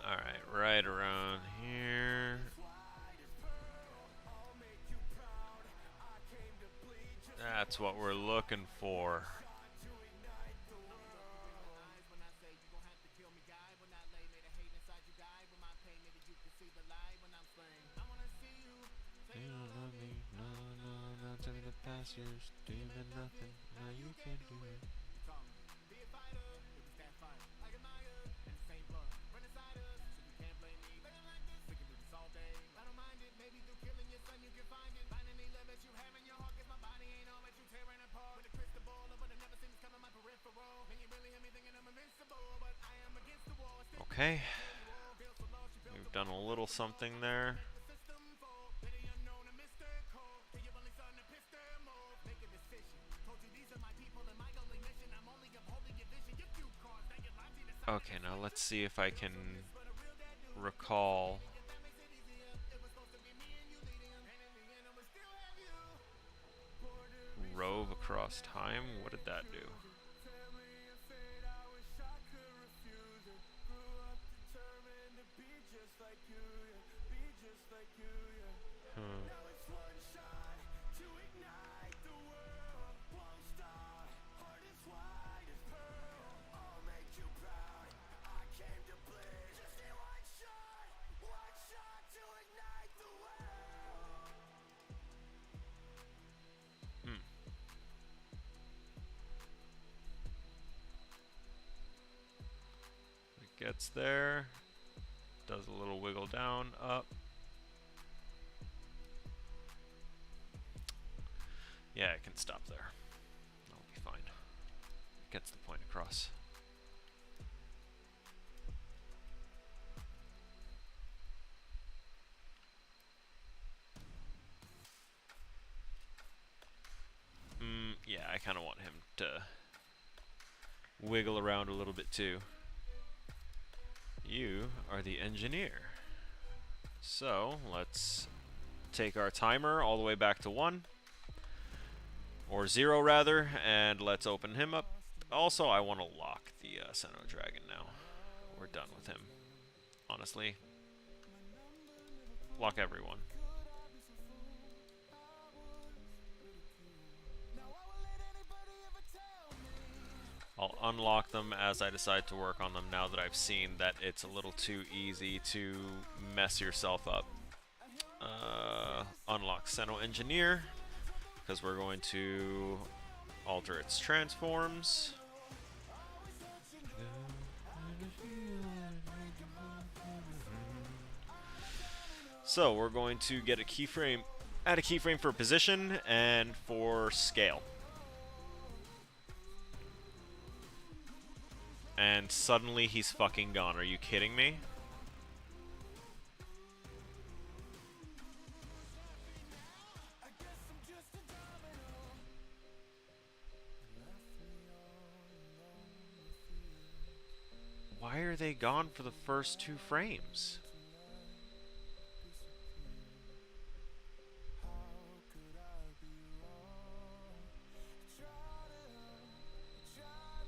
Alright, right around here. That's what we're looking for. You don't love me, no, no, no, tell me the past years, doing nothing, now you can't do it. Okay, we've done a little something there. Okay, now let's see if I can recall. Rove across time? What did that do? Gets there, does a little wiggle down, up, Yeah, I can stop there. That'll be fine. Gets the point across. Yeah, I kind of want him to wiggle around a little bit too. You are the engineer. So, let's take our timer all the way back to 1. Or 0 rather, and let's open him up. Also, I want to lock the Senno Dragon now. We're done with him. Honestly. Lock everyone. I'll unlock them as I decide to work on them now that I've seen that it's a little too easy to mess yourself up. Unlock Senno Engineer, because we're going to alter its transforms. So we're going to get a keyframe, add a keyframe for position and for scale. And suddenly he's fucking gone. Are you kidding me? Why are they gone for the first 2 frames?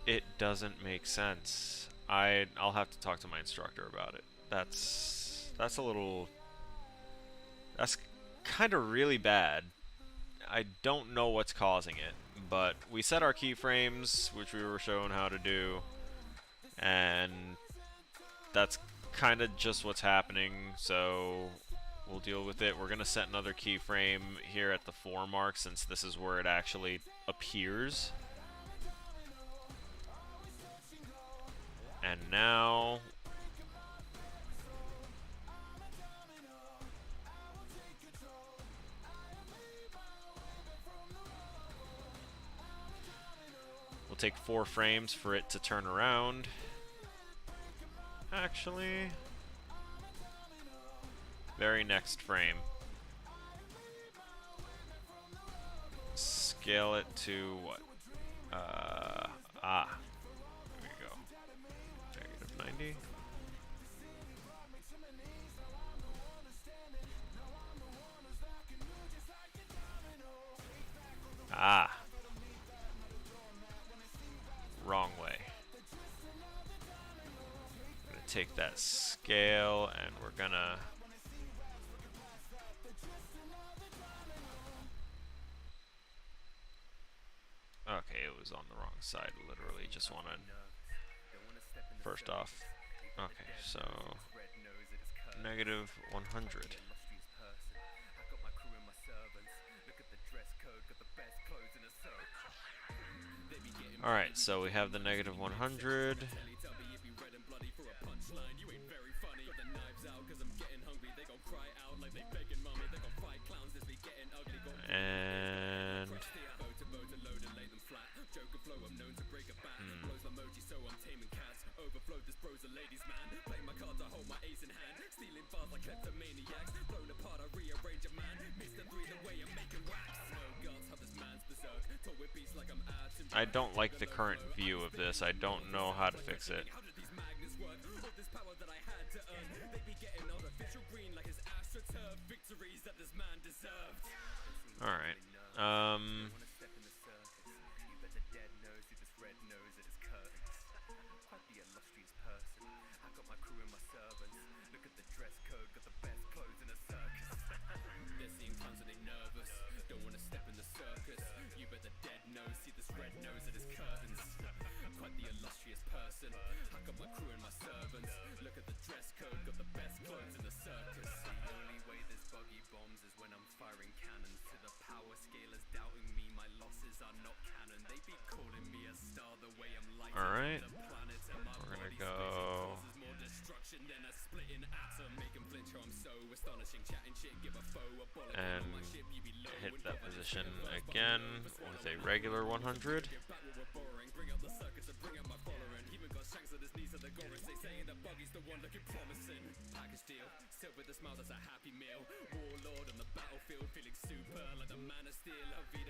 It doesn't make sense. I'll have to talk to my instructor about it. That's a little... That's kind of really bad. I don't know what's causing it, but we set our keyframes, which we were shown how to do, and that's kind of just what's happening, so we'll deal with it. We're going to set another keyframe here at the 4 mark, since this is where it actually appears. And now... we'll take 4 frames for it to turn around. Actually... very next frame. Scale it to what? There we go. -90. Wrong way. I'm gonna take that scale and we're gonna... okay, it was on the wrong side, literally. Just want to... first off... okay, so... -100. Alright, so we have the -100. And... I don't like the current view of this. I don't know how to fix it. Alright. Alright. We're gonna go... And hit that position again with a regular 100.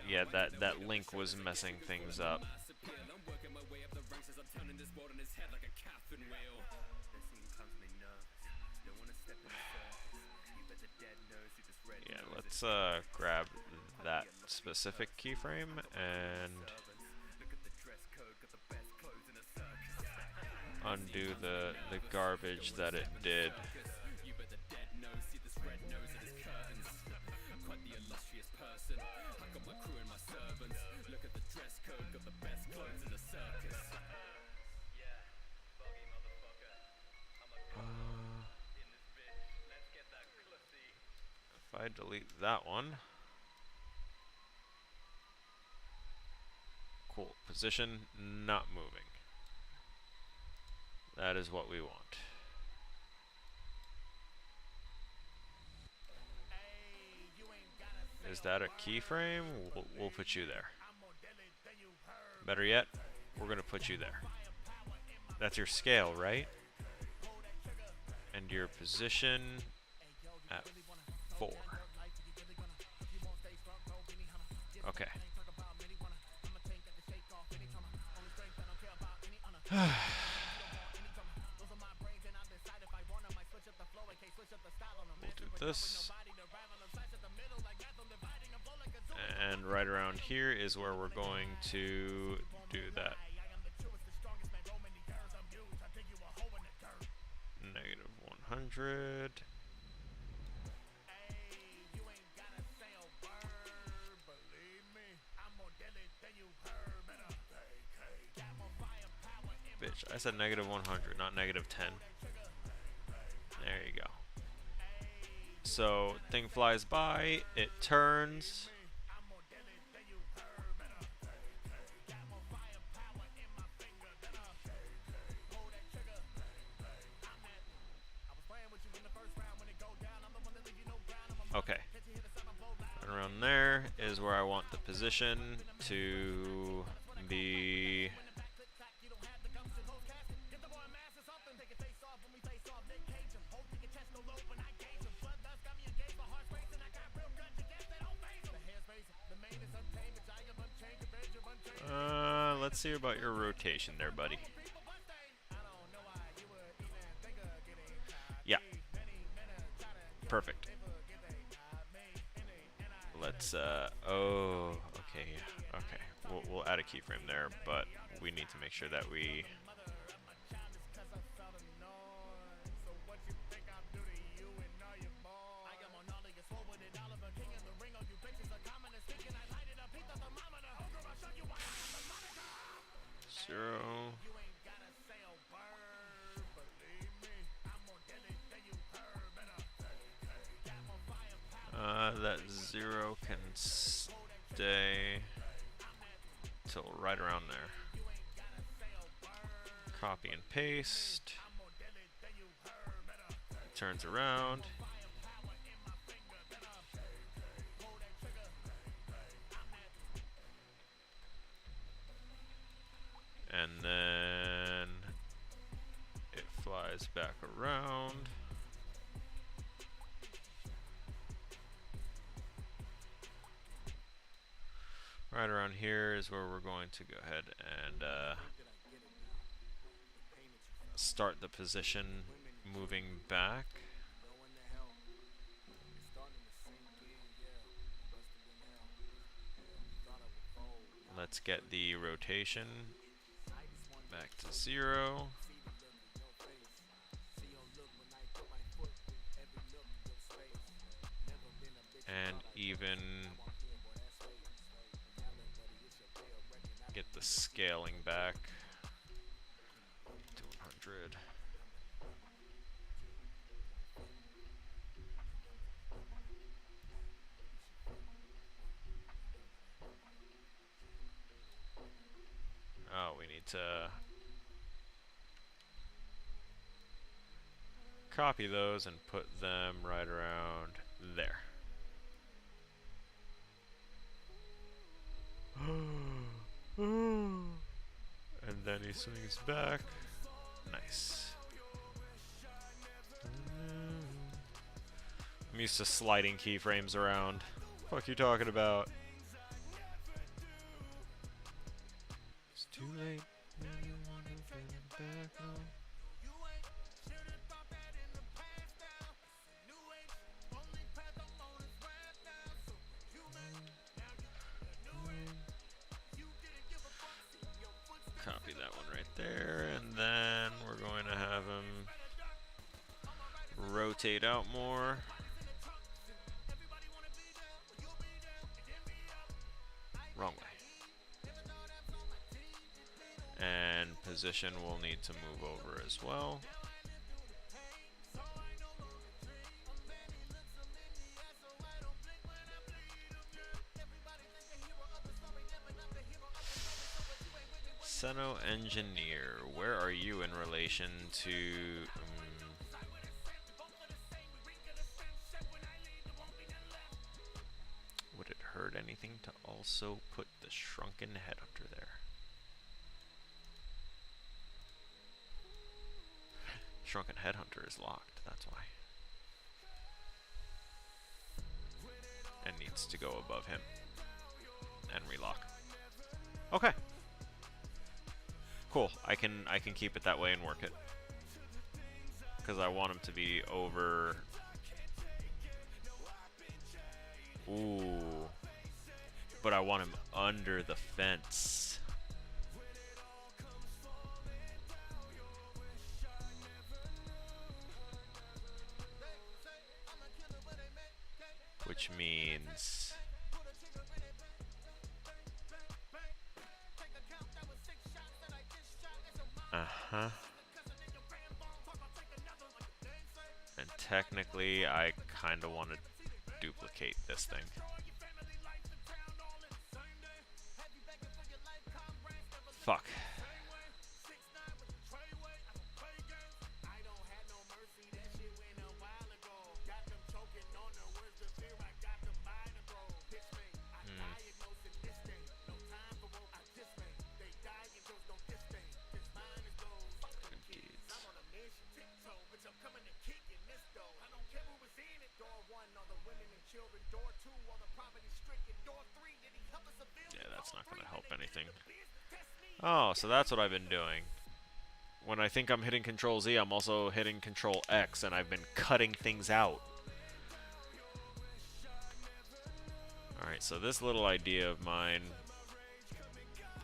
Yeah, that link was messing things up. Yeah, let's grab that specific keyframe and undo the garbage that it did. If I delete that one. Cool. Position not moving. That is what we want. Is that a keyframe? We'll put you there. Better yet, we're going to put you there. That's your scale, right? And your position at 4. Okay. We'll do this. And right around here is where we're going to do that. Negative 100. Bitch, I said negative 100, not negative 10. There you go. So, thing flies by, it turns. Okay. And around there is where I want the position to be. Let's see about your rotation there, buddy. Yeah. Perfect. Let's, oh, okay, yeah, okay. We'll add a keyframe there, but we need to make sure that we... Zero. That 0 can stay till right around there. Copy and paste. It turns around. And then it flies back around. Right around here is where we're going to go ahead and start the position moving back. Let's get the rotation back to 0. And even get the scaling back to 100. Oh, we need to copy those and put them right around there. And then he swings back. Nice. I'm used to sliding keyframes around. Fuck you talking about? It's too late. Copy that one right there, and then we're going to have him rotate out more. Wrong way. And position will need to move over as well. Seno Engineer, where are you in relation to... would it hurt anything to also put the shrunken headhunter there? Shrunken headhunter is locked, that's why. And needs to go above him. And relock. Okay. Cool. I can keep it that way and work it. Because I want him to be over... Ooh. But I want him under the fence. Which means... Uh-huh. And technically, I kind of want to duplicate this thing. Fuck. Yeah, that's not going to help anything. Oh, so that's what I've been doing. When I think I'm hitting Control Z, I'm also hitting Control X, and I've been cutting things out. Alright, so this little idea of mine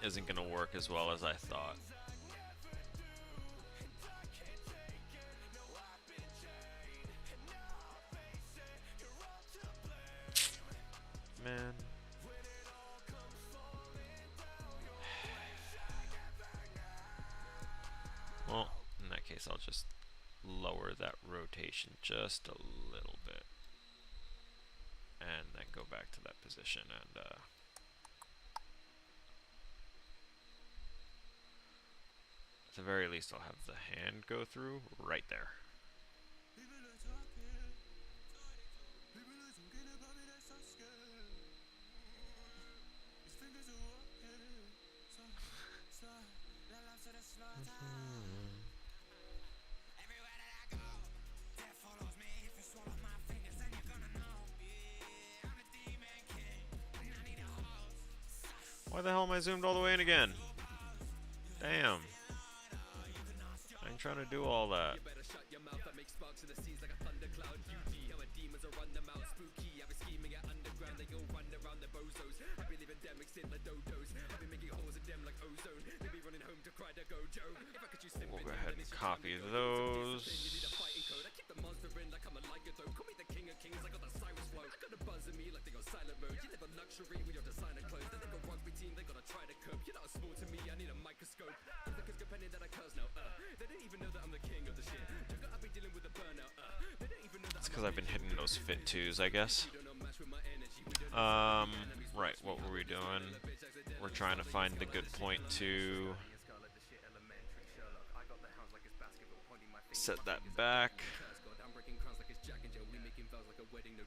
isn't going to work as well as I thought. Man. Well, in that case, I'll just lower that rotation just a little bit. And then go back to that position and, at the very least, I'll have the hand go through right there. Why the hell am I zoomed all the way in again? Damn. I ain't trying to do all that. We'll go ahead and copy those. It's because I've been hitting those fit twos, I guess. Right, what were we doing? We're trying to find the good point to set that back.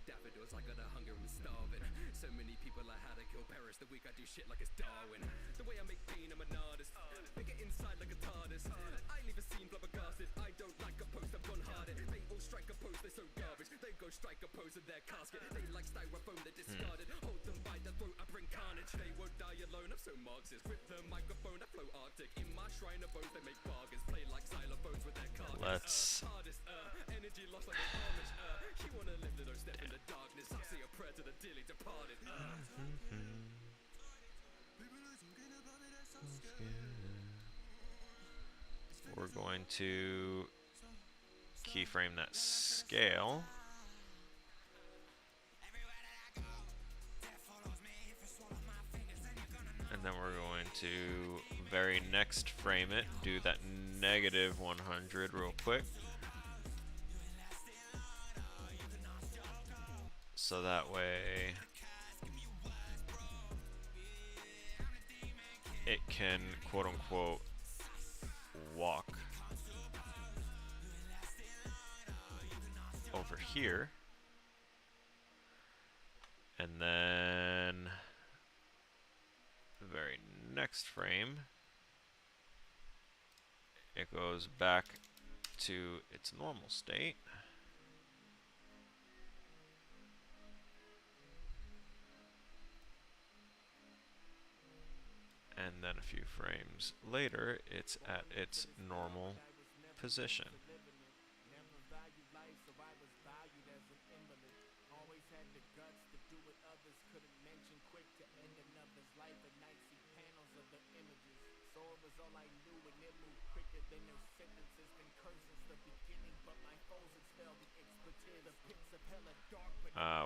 daffodils, I got a hunger and starving. So many people I had to kill, perish the week I do shit like it's Darwin. The way I make pain, I'm an artist. They get inside like a TARDIS. I leave a scene flabbergasted. I don't like a post, I've gone harder. They all strike a pose, they're so garbage. They go strike a pose in their casket. They like styrofoam, they're discarded. Hold them by the throat, I bring carnage. They won't die alone, I'm so Marxist. With the microphone, I flow Arctic. In my shrine of bones, they make bargains. Play like xylophones with their carcass. Let's Hardest, energy lost like a varnish. You wanna live, then don't step in the darkness. I say a prayer to the dearly departed. We're going to keyframe that scale. And then we're going to very next frame it, do that negative 100 real quick. So that way it can quote unquote walk over here. And then the very next frame, it goes back to its normal state. And then a few frames later, it's at its normal position.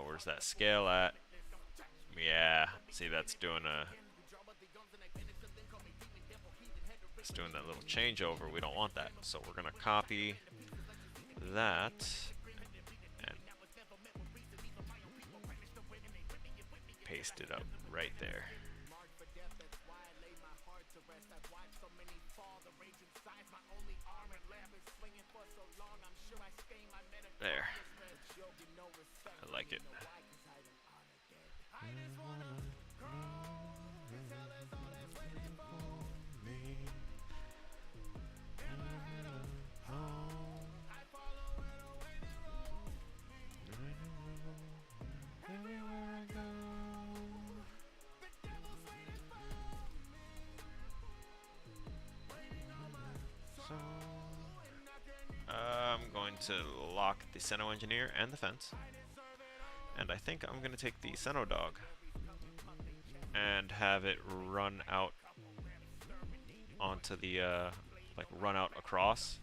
Where's that scale at? Yeah, see, that's doing a... It's doing that little changeover. We don't want that. So we're going to copy that and paste it up right there. There. I like it. I'm going to lock the Seno Engineer and the fence. And I think I'm going to take the Seno Dog and have it run out onto the, like run out across.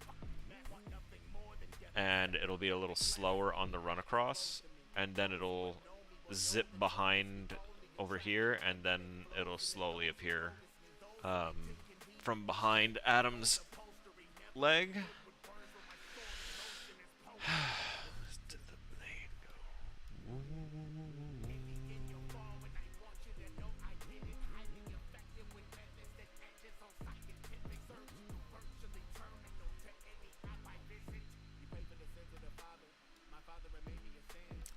And it'll be a little slower on the run across. And then it'll zip behind over here, and then it'll slowly appear from behind Adam's leg.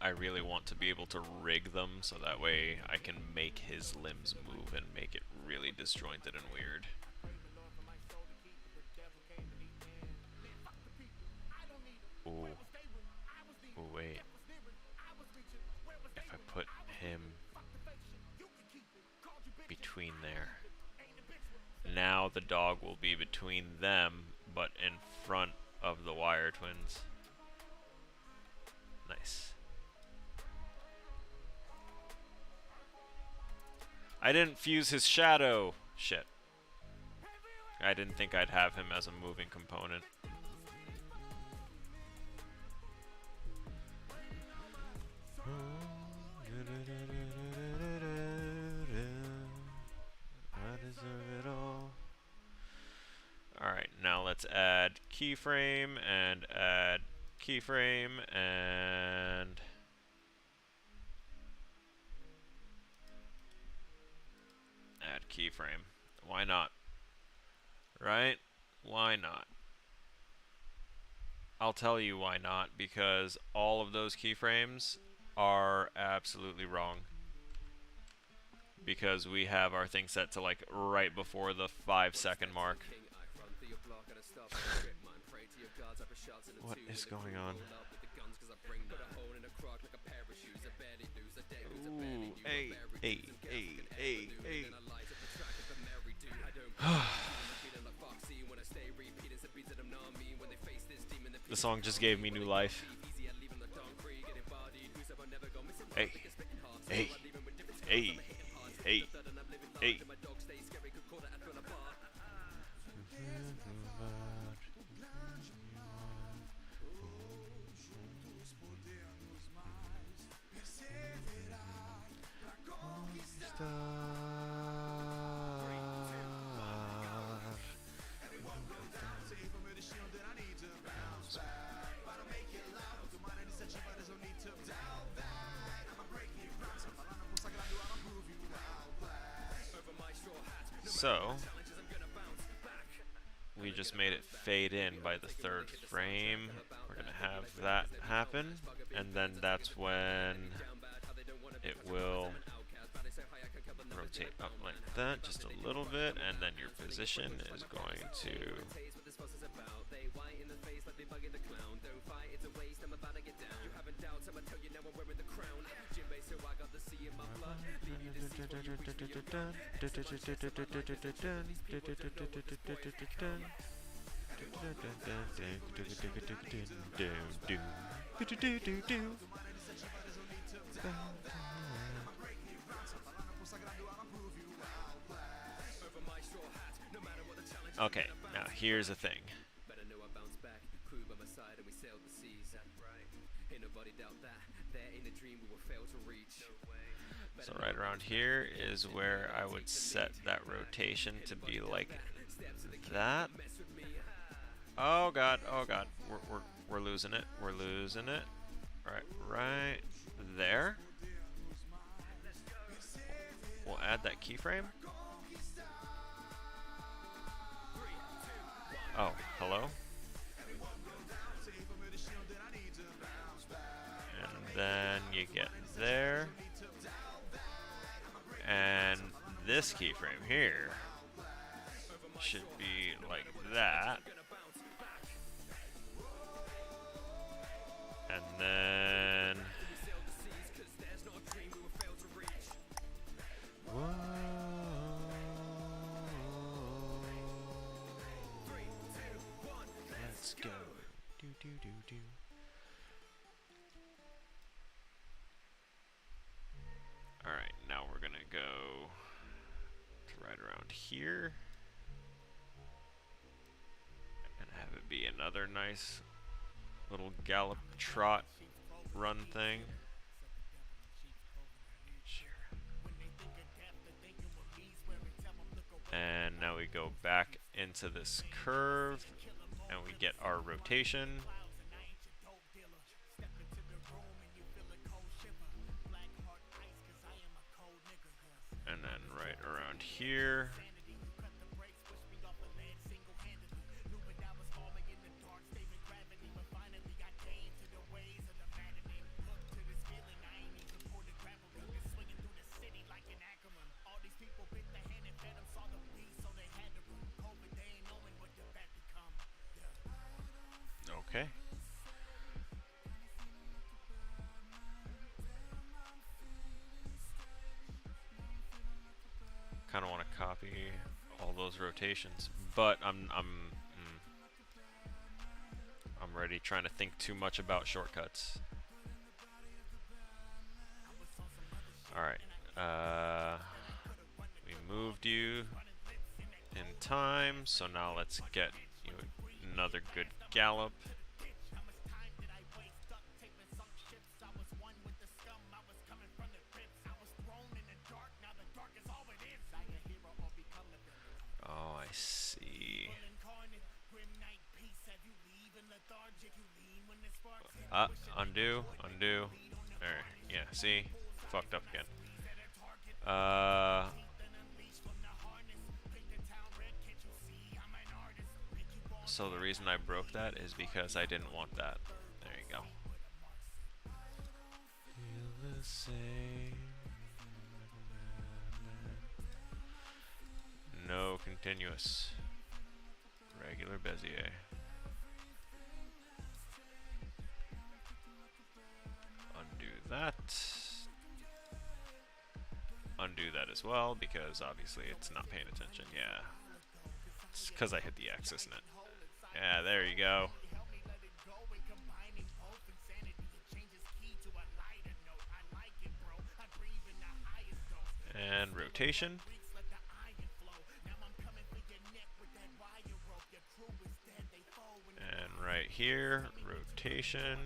I really want to be able to rig them so that way I can make his limbs move and make it really disjointed and weird. Ooh. Ooh, wait. If I put him between there, now the dog will be between them, but in front of the wire twins. Nice. I didn't fuse his shadow. Shit. I didn't think I'd have him as a moving component. I deserve it all. Alright, now let's add keyframe and add keyframe and add keyframe. Why not? Right? Why not? I'll tell you why not, because all of those keyframes are absolutely wrong. Because we have our thing set to like right before the 5-second mark. What is going on? Ooh, hey, hey, hey, hey, hey. The song just gave me new life. Hey, hey, hey, hey, hey. So, we just made it fade in by the 3rd frame. We're going to have that happen, and then that's when it will rotate up like that just a little bit, and then your position is going to... Okay, now here's the thing. So right around here is where I would set that rotation to be like that. Oh god, we're losing it. We're losing it. Right there. We'll add that keyframe. Oh, hello? And then you get there. And this keyframe here should be like that. And then... Whoa. Let's go. Do do do do. Alright, now we're gonna go to right around here and have it be another nice little gallop trot run thing. And now we go back into this curve and we get our rotation. And then right around here. Okay. Kind of want to copy all those rotations, but I'm already trying to think too much about shortcuts. All right. We moved you in time, so now let's get you another good gallop. Oh, I see. Undo. There, yeah, see? Fucked up again. So the reason I broke that is because I didn't want that. There you go. say no continuous. Regular Bezier. Undo that. Undo that as well, because obviously it's not paying attention. Yeah. It's because I hit the X, isn't it? Yeah, there you go. And rotation. And right here, rotation.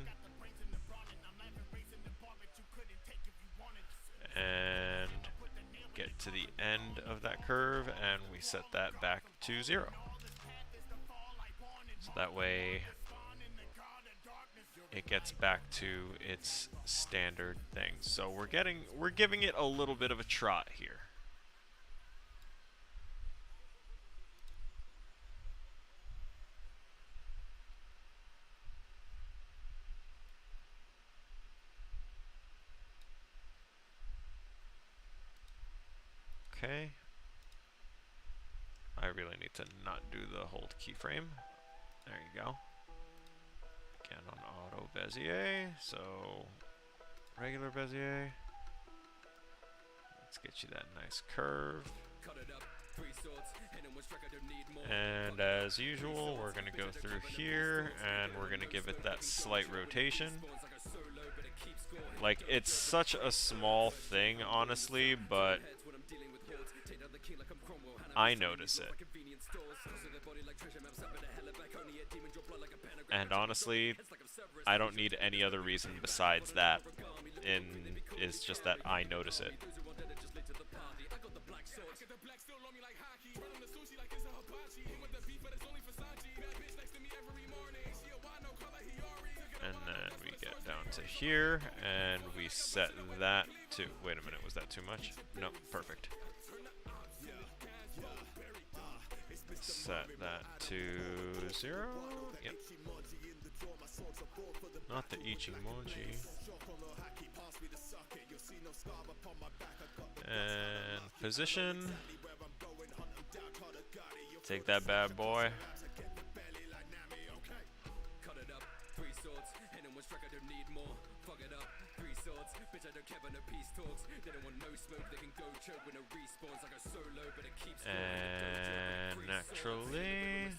And get to the end of that curve, and we set that back to 0. So that way it gets back to its standard thing. So we're giving it a little bit of a trot here. Okay. I really need to not do the hold keyframe. There you go. Again on auto Bezier, so regular Bezier. Let's get you that nice curve. And as usual, we're going to go through here and we're going to give it that slight rotation. Like, it's such a small thing, honestly, but I notice it. And honestly, I don't need any other reason besides that. It's just that I notice it. And then we get down to here, and we set that to... Wait a minute, was that too much? No, perfect. Set that to 0. Yep. Not the Ichimonji. And position. Take that bad boy. And naturally,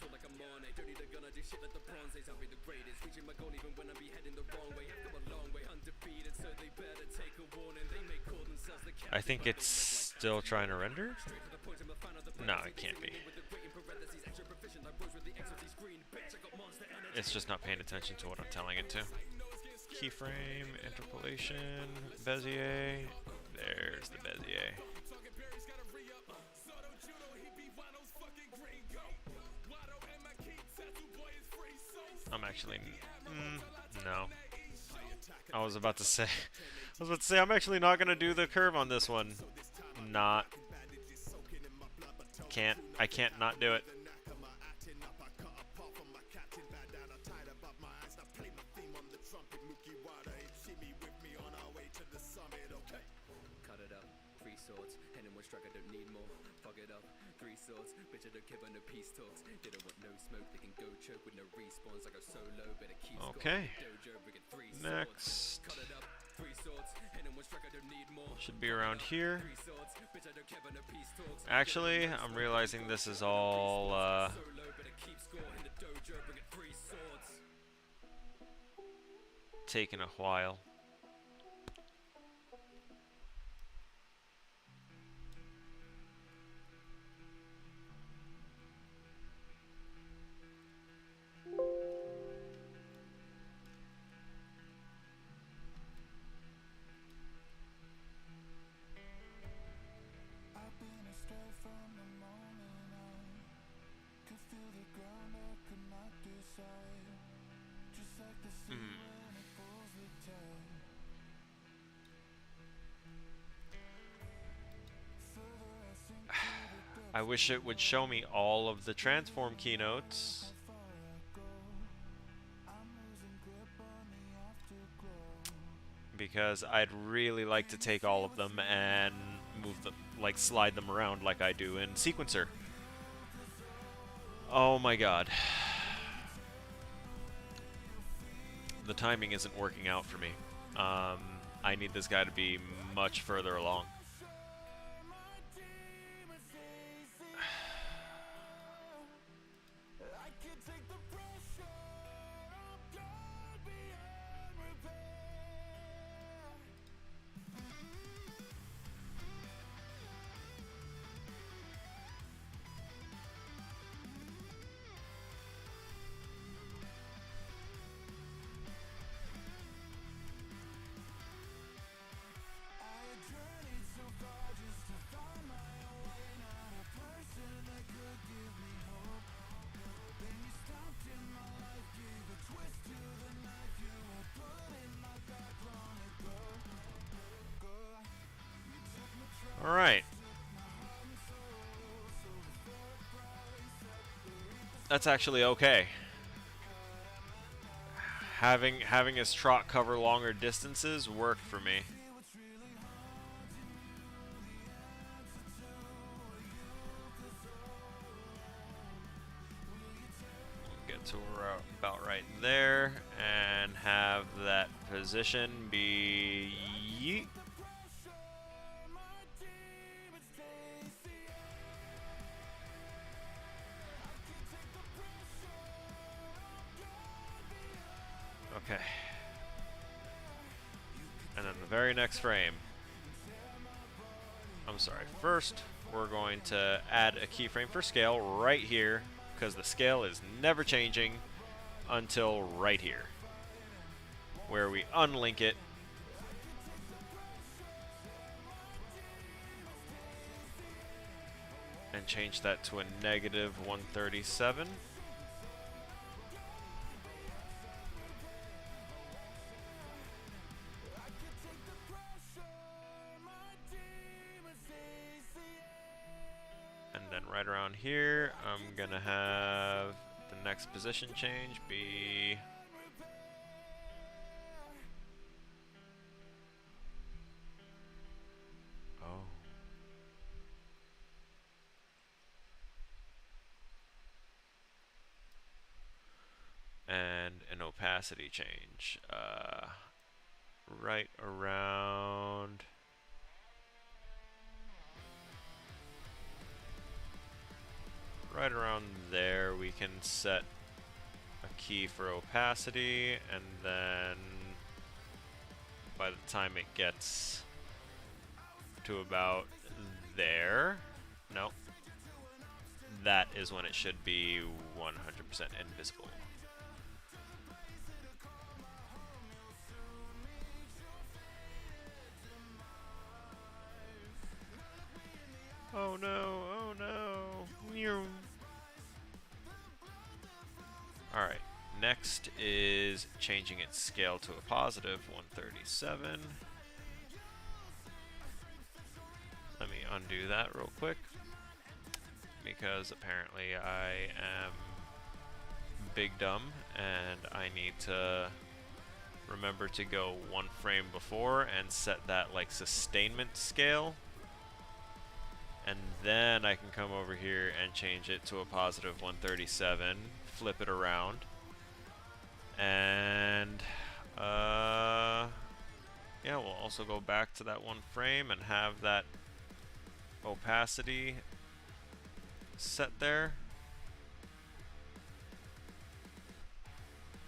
I think it's still trying to render. No, it can't be. It's just not paying attention to what I'm telling it to. Keyframe, interpolation, Bezier. There's the Bezier. I'm actually... no. I was about to say... I'm actually not going to do the curve on this one. Not. I can't not do it. Okay. Next. Should be around here. Actually, I'm realizing this is all taking a while. I wish it would show me all of the transform keynotes. because I'd really like to take all of them and move them, like slide them around like I do in Sequencer. Oh my god. The timing isn't working out for me. I need this guy to be much further along. Alright. That's actually okay. Having his trot cover longer distances worked for me. Get to about right there and have that position be yeet. Okay. And then the very next frame. I'm sorry. First, we're going to add a keyframe for scale right here, because the scale is never changing until right here, where we unlink it. And change that to a negative 137. And then right around here, I'm gonna have the next position change be and an opacity change. Right around there we can set a key for opacity, and then by the time it gets to about there, no, that is when it should be 100% invisible. Oh no, oh no. Alright, next is changing its scale to a positive 137. Let me undo that real quick, because apparently I am big dumb and I need to remember to go one frame before and set that like sustainment scale. And then I can come over here and change it to a positive 137, flip it around, and yeah, we'll also go back to that one frame and have that opacity set there.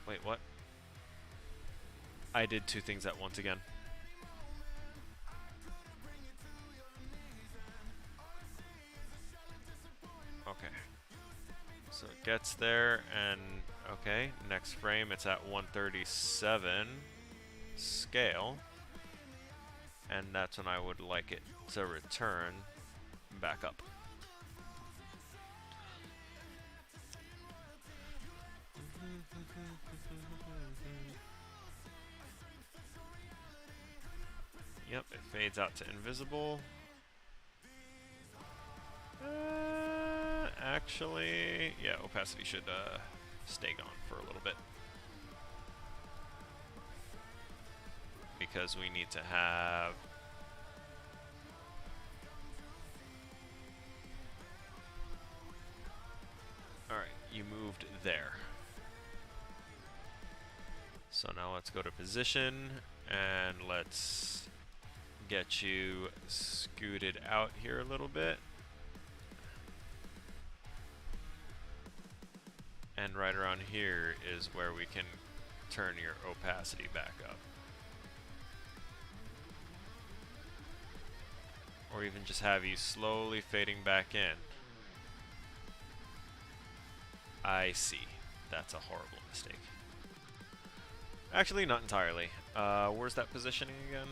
Wait, what? I did two things at once again. Okay, so it gets there, and okay, next frame it's at 137 scale, and that's when I would like it to return back up. Yep, it fades out to invisible. Actually, yeah, opacity should stay gone for a little bit. because we need to have... Alright, you moved there. So now let's go to position, and let's get you scooted out here a little bit. And right around here is where we can turn your opacity back up. Or even just have you slowly fading back in. I see. That's a horrible mistake. Actually, not entirely. Where's that positioning again?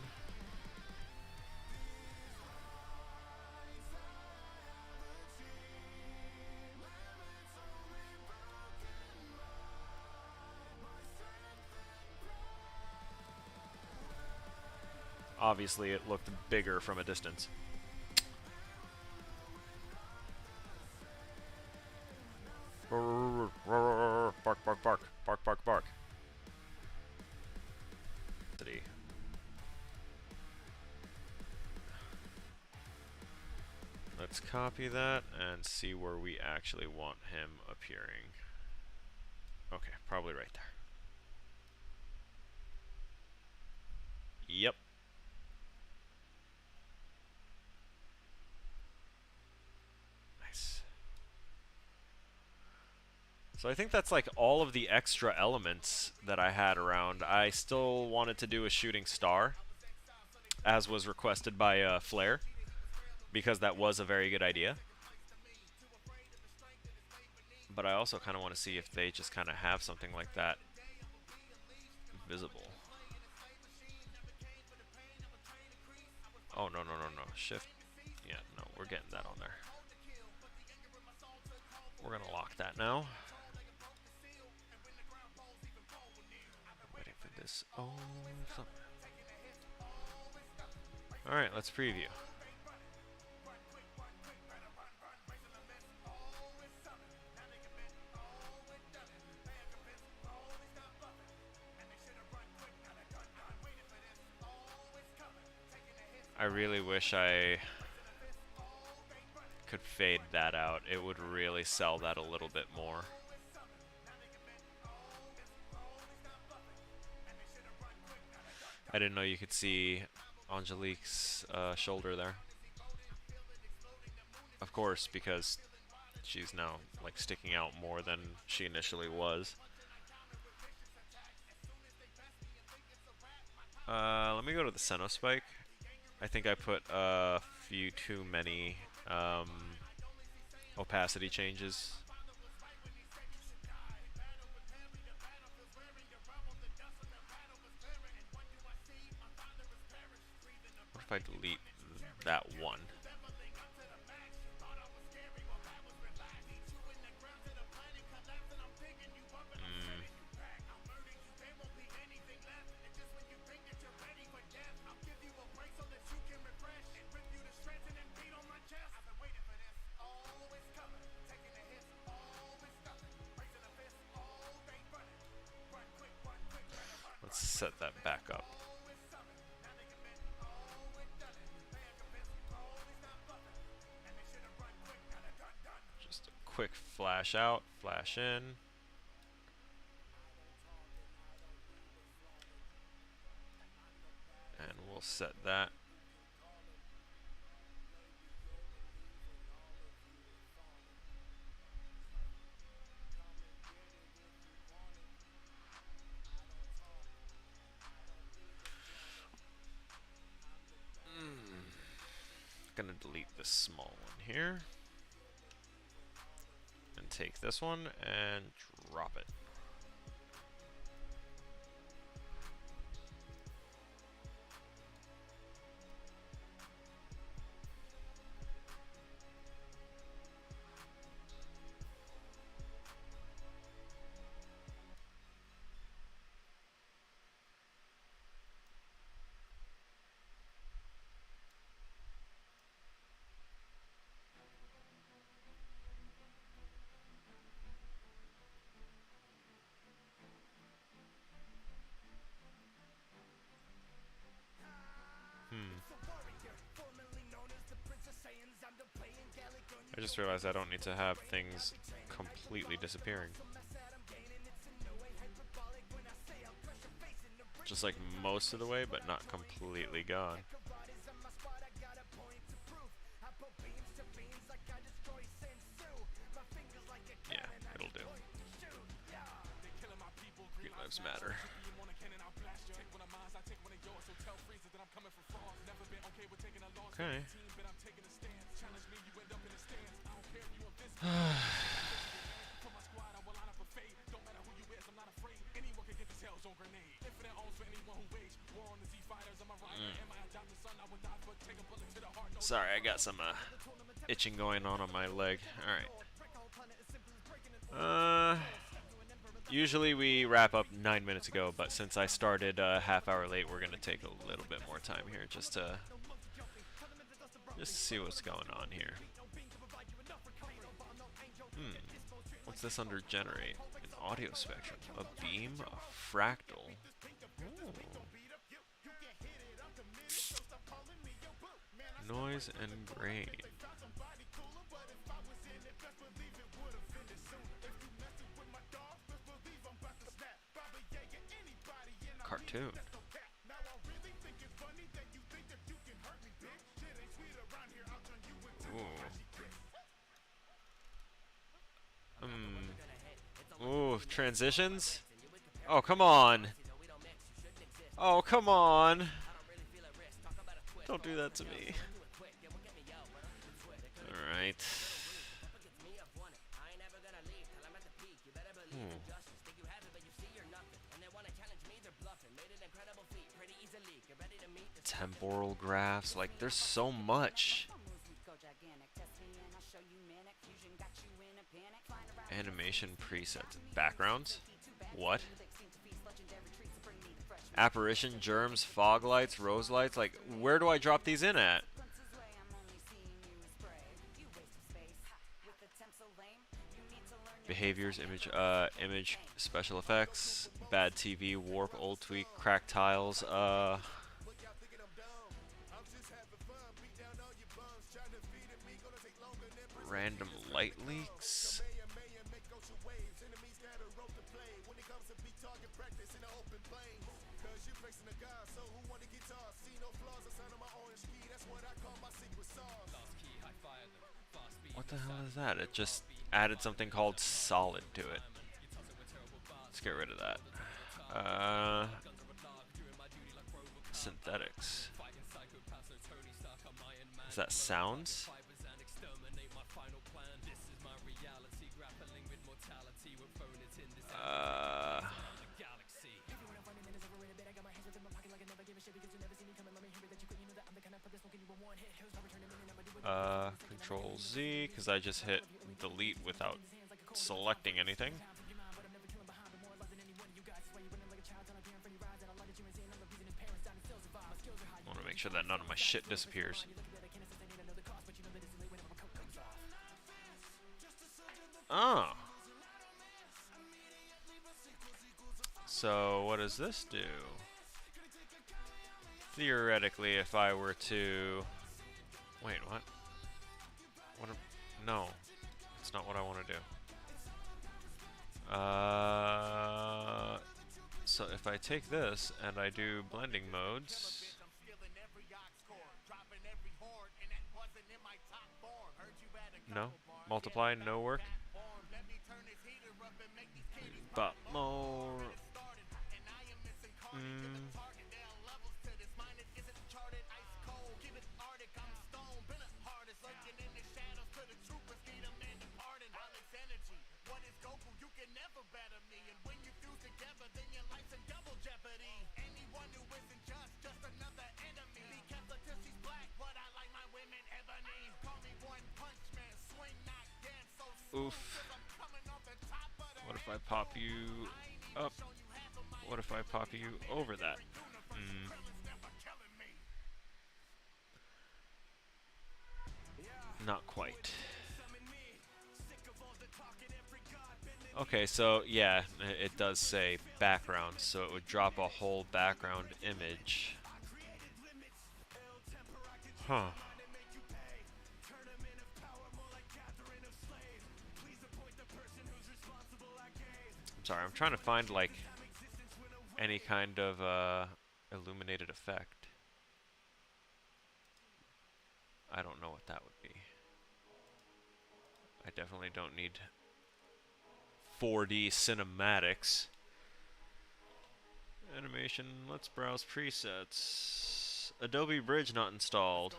Obviously, it looked bigger from a distance. Bark, bark, bark, bark, bark, bark. Let's copy that and see where we actually want him appearing. Okay, probably right there. Yep. Nice. So I think that's like all of the extra elements that I had around. I still wanted to do a shooting star, as was requested by Flair, because that was a very good idea. But I also kind of want to see if they just kind of have something like that visible. Oh, no, no, no, no. Shift. Yeah, no, we're getting that on there. We're going to lock that now. Waiting for this. Oh, alright, let's preview. I really wish I could fade that out. It would really sell that a little bit more. I didn't know you could see Angelique's shoulder there. Of course, because she's now like sticking out more than she initially was. Let me go to the Seno spike. I think I put a few too many opacity changes. What if I delete that one? Let's set that back up. Just a quick flash out, flash in. And we'll set that. Gonna delete this small one here. And take this one and drop it. I just realized I don't need to have things completely disappearing. Just like most of the way, but not completely gone. Yeah, it'll do. Green lives matter. Okay. Sorry, I got some itching going on my leg. Alright. Usually we wrap up 9 minutes ago, but since I started a half hour late, we're gonna take a little bit more time here just to see what's going on here. What's this under generate? An audio spectrum, a beam, a fractal. Noise and grain. Cartoon. Ooh, transitions? Oh, come on. Oh, come on. Don't do that to me. Alright. Temporal graphs, like there's so much. Animation presets. Backgrounds? What? Apparition, germs, fog lights, rose lights, like where do I drop these in at? Behaviors, image, special effects, bad TV, warp, old tweak, cracked tiles, random light leaks. What the hell is that? It just added something called solid to it. Let's get rid of that. Synthetics. Is that sounds? Control Z, because I just hit delete without selecting anything. I want to make sure that none of my shit disappears. Oh. So what does this do? Theoretically, if I were to... Wait, what? No. That's not what I want to do. So if I take this and I do blending modes... No? Multiply, no work? But more... Oof. What if I pop you up? What if I pop you over that? Not quite. Okay, so yeah, it does say background, so it would drop a whole background image. Huh. Sorry, I'm trying to find like any kind of illuminated effect. I don't know what that would be. I definitely don't need 4D cinematics. Animation, let's browse presets. Adobe Bridge not installed.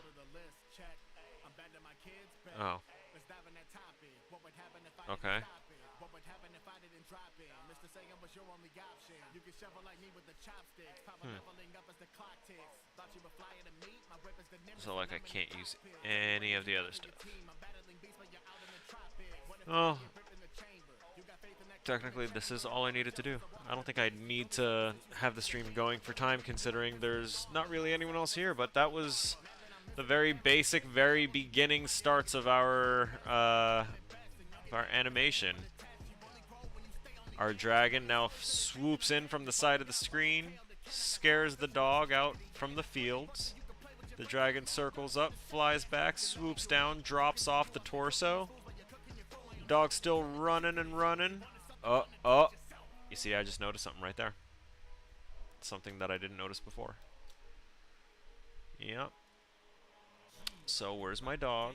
Oh. Okay. So like I can't use any of the other stuff. Oh. Technically, this is all I needed to do. I don't think I need to have the stream going for time, considering there's not really anyone else here, but that was the very basic, very beginning starts of our animation. Our dragon now swoops in from the side of the screen, scares the dog out from the fields. The dragon circles up, flies back, swoops down, drops off the torso. Dog's still running and running. Oh. You see, I just noticed something right there. Something that I didn't notice before. Yep. So, where's my dog?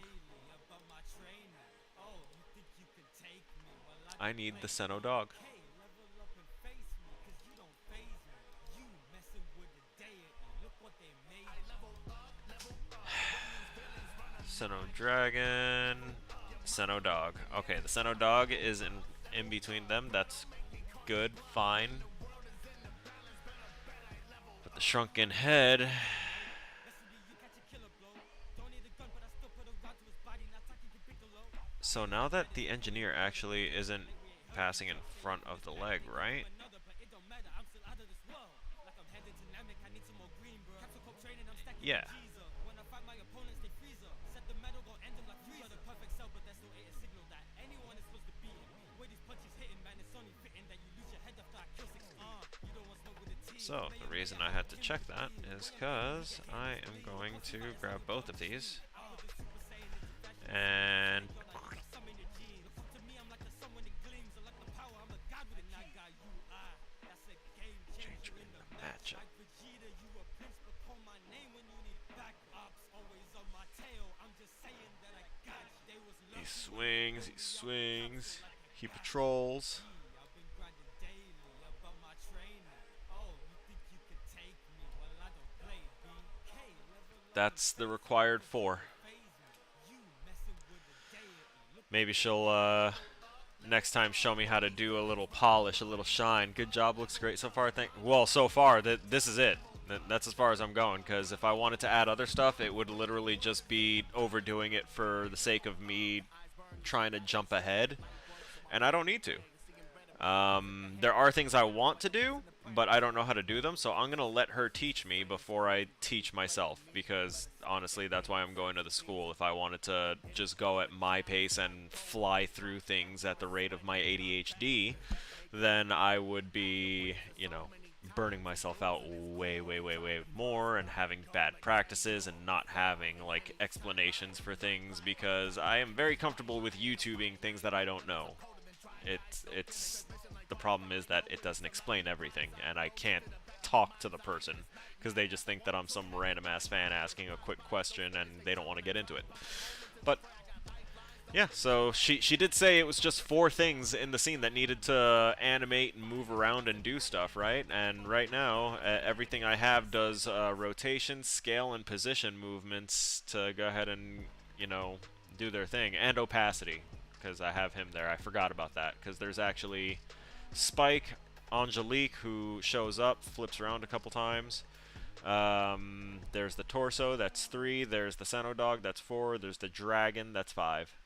I need the Seno dog. Seno dragon, Seno dog. Okay, the Seno dog is in between them. That's good, fine. But the shrunken head. So now that the engineer actually isn't passing in front of the leg, right? Yeah. So, the reason I had to check that is because I am going to grab both of these and change the matchup. He swings, he patrols. That's the required 4. Maybe she'll next time show me how to do a little polish, a little shine. Good job, looks great so far. Well, so far this is it. That's as far as I'm going, because if I wanted to add other stuff, it would literally just be overdoing it for the sake of me trying to jump ahead, and I don't need to. There are things I want to do, but I don't know how to do them, so I'm going to let her teach me before I teach myself, because honestly, that's why I'm going to the school. If I wanted to just go at my pace and fly through things at the rate of my ADHD, then I would be, you know, burning myself out way more and having bad practices and not having, like, explanations for things, because I am very comfortable with YouTubing things that I don't know. It's the problem is that it doesn't explain everything, and I can't talk to the person because they just think that I'm some random ass fan asking a quick question and they don't want to get into it. But yeah, so she did say it was just 4 things in the scene that needed to animate and move around and do stuff, right? And right now, everything I have does rotation, scale, and position movements to go ahead and, you know, do their thing, and opacity, because I have him there. I forgot about that, because there's actually Spike, Angelique, who shows up, flips around a couple times. There's the torso, that's 3. There's the Seno dog, that's 4. There's the dragon, that's 5.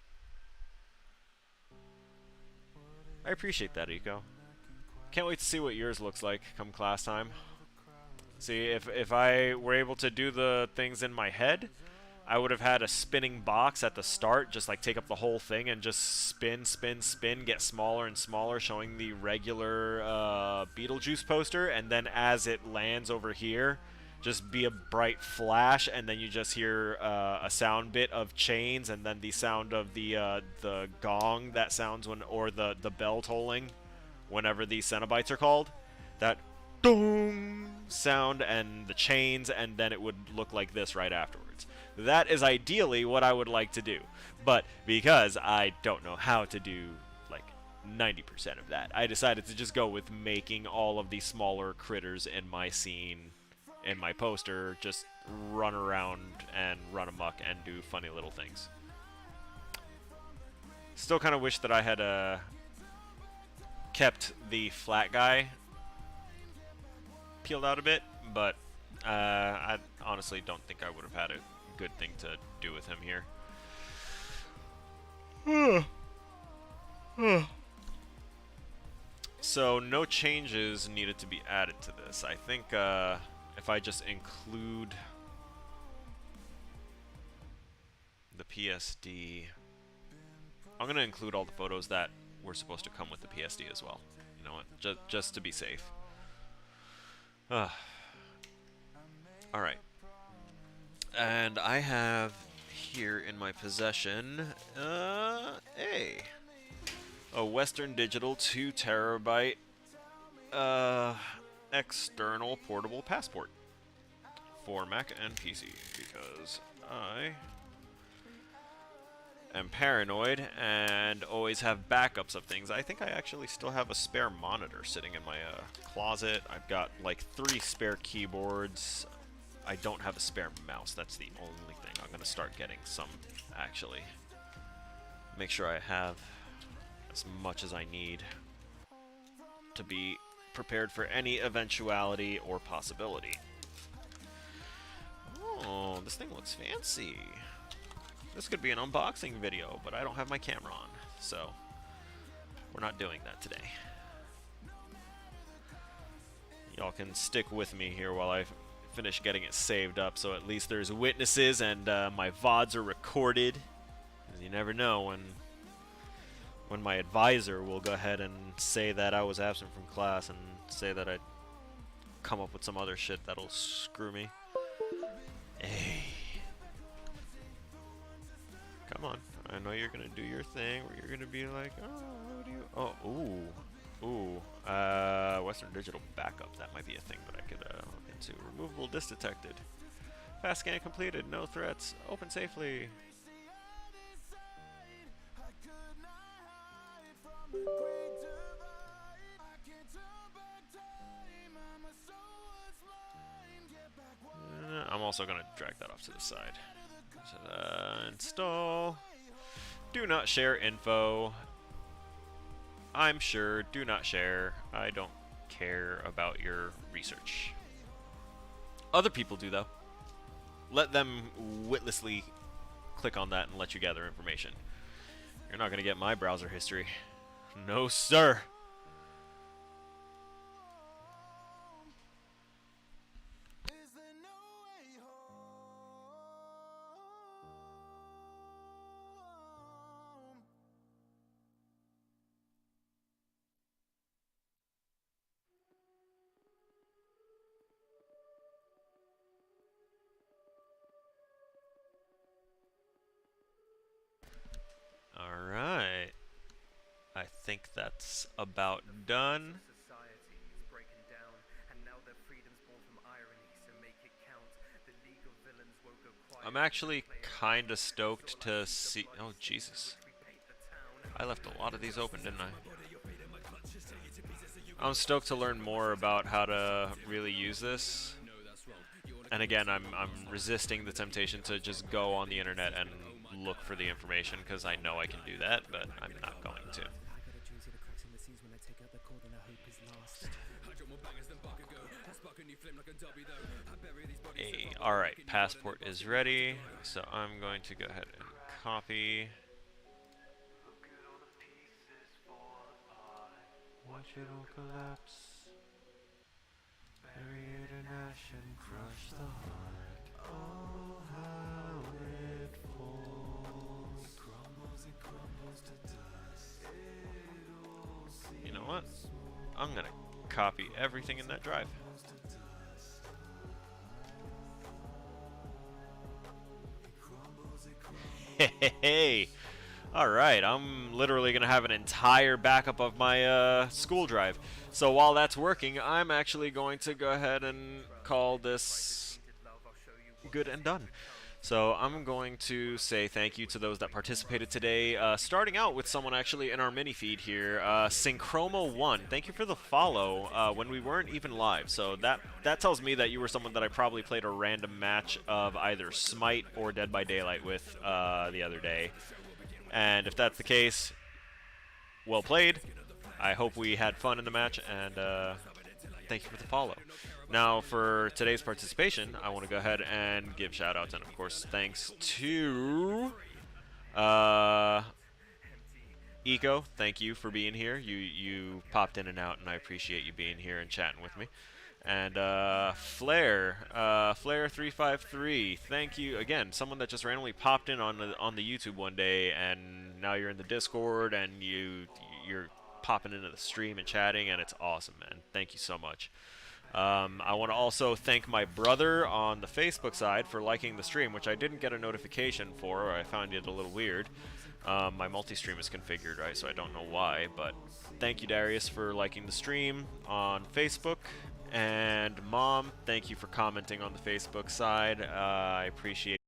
I appreciate that, Eco. Can't wait to see what yours looks like come class time. See, if I were able to do the things in my head, I would have had a spinning box at the start, just like take up the whole thing and just spin, get smaller and smaller, showing the regular Beetlejuice poster, and then as it lands over here, just be a bright flash, and then you just hear a sound bit of chains, and then the sound of the gong that sounds when, or the bell tolling whenever these Cenobites are called. That dong sound and the chains, and then it would look like this right afterwards. That is ideally what I would like to do. But because I don't know how to do like 90% of that, I decided to just go with making all of these smaller critters in my scene, in my poster, just run around and run amok and do funny little things. Still kind of wish that I had kept the flat guy peeled out a bit, but I honestly don't think I would have had a good thing to do with him here. So no changes needed to be added to this. I think if I just include the PSD, I'm gonna include all the photos that were supposed to come with the PSD as well. You know what? Just to be safe. Alright. And I have here in my possession a Western Digital 2 terabyte external portable passport for Mac and PC, because I am paranoid and always have backups of things. I think I actually still have a spare monitor sitting in my closet. I've got like 3 spare keyboards. I don't have a spare mouse. That's the only thing. I'm gonna start getting some, actually. Make sure I have as much as I need to be prepared for any eventuality or possibility. Oh, this thing looks fancy. This could be an unboxing video, but I don't have my camera on, so we're not doing that today. Y'all can stick with me here while I finish getting it saved up, so at least there's witnesses and my VODs are recorded. You never know when my advisor will go ahead and say that I was absent from class and say that I'd come up with some other shit that'll screw me. Hey. Come on. I know you're gonna do your thing where you're gonna be like, oh, what do you... Oh, ooh. Western Digital backup. That might be a thing that I could look into. Removable disk detected. Fast scan completed. No threats. Open safely. I'm also going to drag that off to the side. Install. Do not share info. I'm sure. Do not share. I don't care about your research. Other people do, though. Let them witlessly click on that and let you gather information. You're not going to get my browser history. No, sir. Alright. I think that's about done. I'm actually kinda stoked to see... Oh, Jesus. I left a lot of these open, didn't I? I'm stoked to learn more about how to really use this. And again, I'm resisting the temptation to just go on the internet and look for the information, because I know I can do that, but I'm not going to. Hey, alright, passport is ready, so I'm going to go ahead and copy. Watch it all collapse. Bury it in ash and crush the heart. Oh, how it falls. Crumbles and crumbles to dust. You know what? I'm gonna copy everything in that drive. Hey, Alright, I'm literally going to have an entire backup of my school drive. So while that's working, I'm actually going to go ahead and call this good and done. So I'm going to say thank you to those that participated today, starting out with someone actually in our mini feed here, Synchroma1. Thank you for the follow when we weren't even live. So that tells me that you were someone that I probably played a random match of either Smite or Dead by Daylight with the other day. And if that's the case, well played. I hope we had fun in the match, and thank you for the follow. Now, for today's participation, I want to go ahead and give shout-outs, and of course, thanks to Eco. Thank you for being here. You popped in and out, and I appreciate you being here and chatting with me. And Flair353, thank you again. Someone that just randomly popped in on the YouTube one day, and now you're in the Discord, and you're popping into the stream and chatting, and it's awesome, man. Thank you so much. I want to also thank my brother on the Facebook side for liking the stream, which I didn't get a notification for. I found it a little weird. My multi-stream is configured, right, so I don't know why, but thank you, Darius, for liking the stream on Facebook. And Mom, thank you for commenting on the Facebook side. I appreciate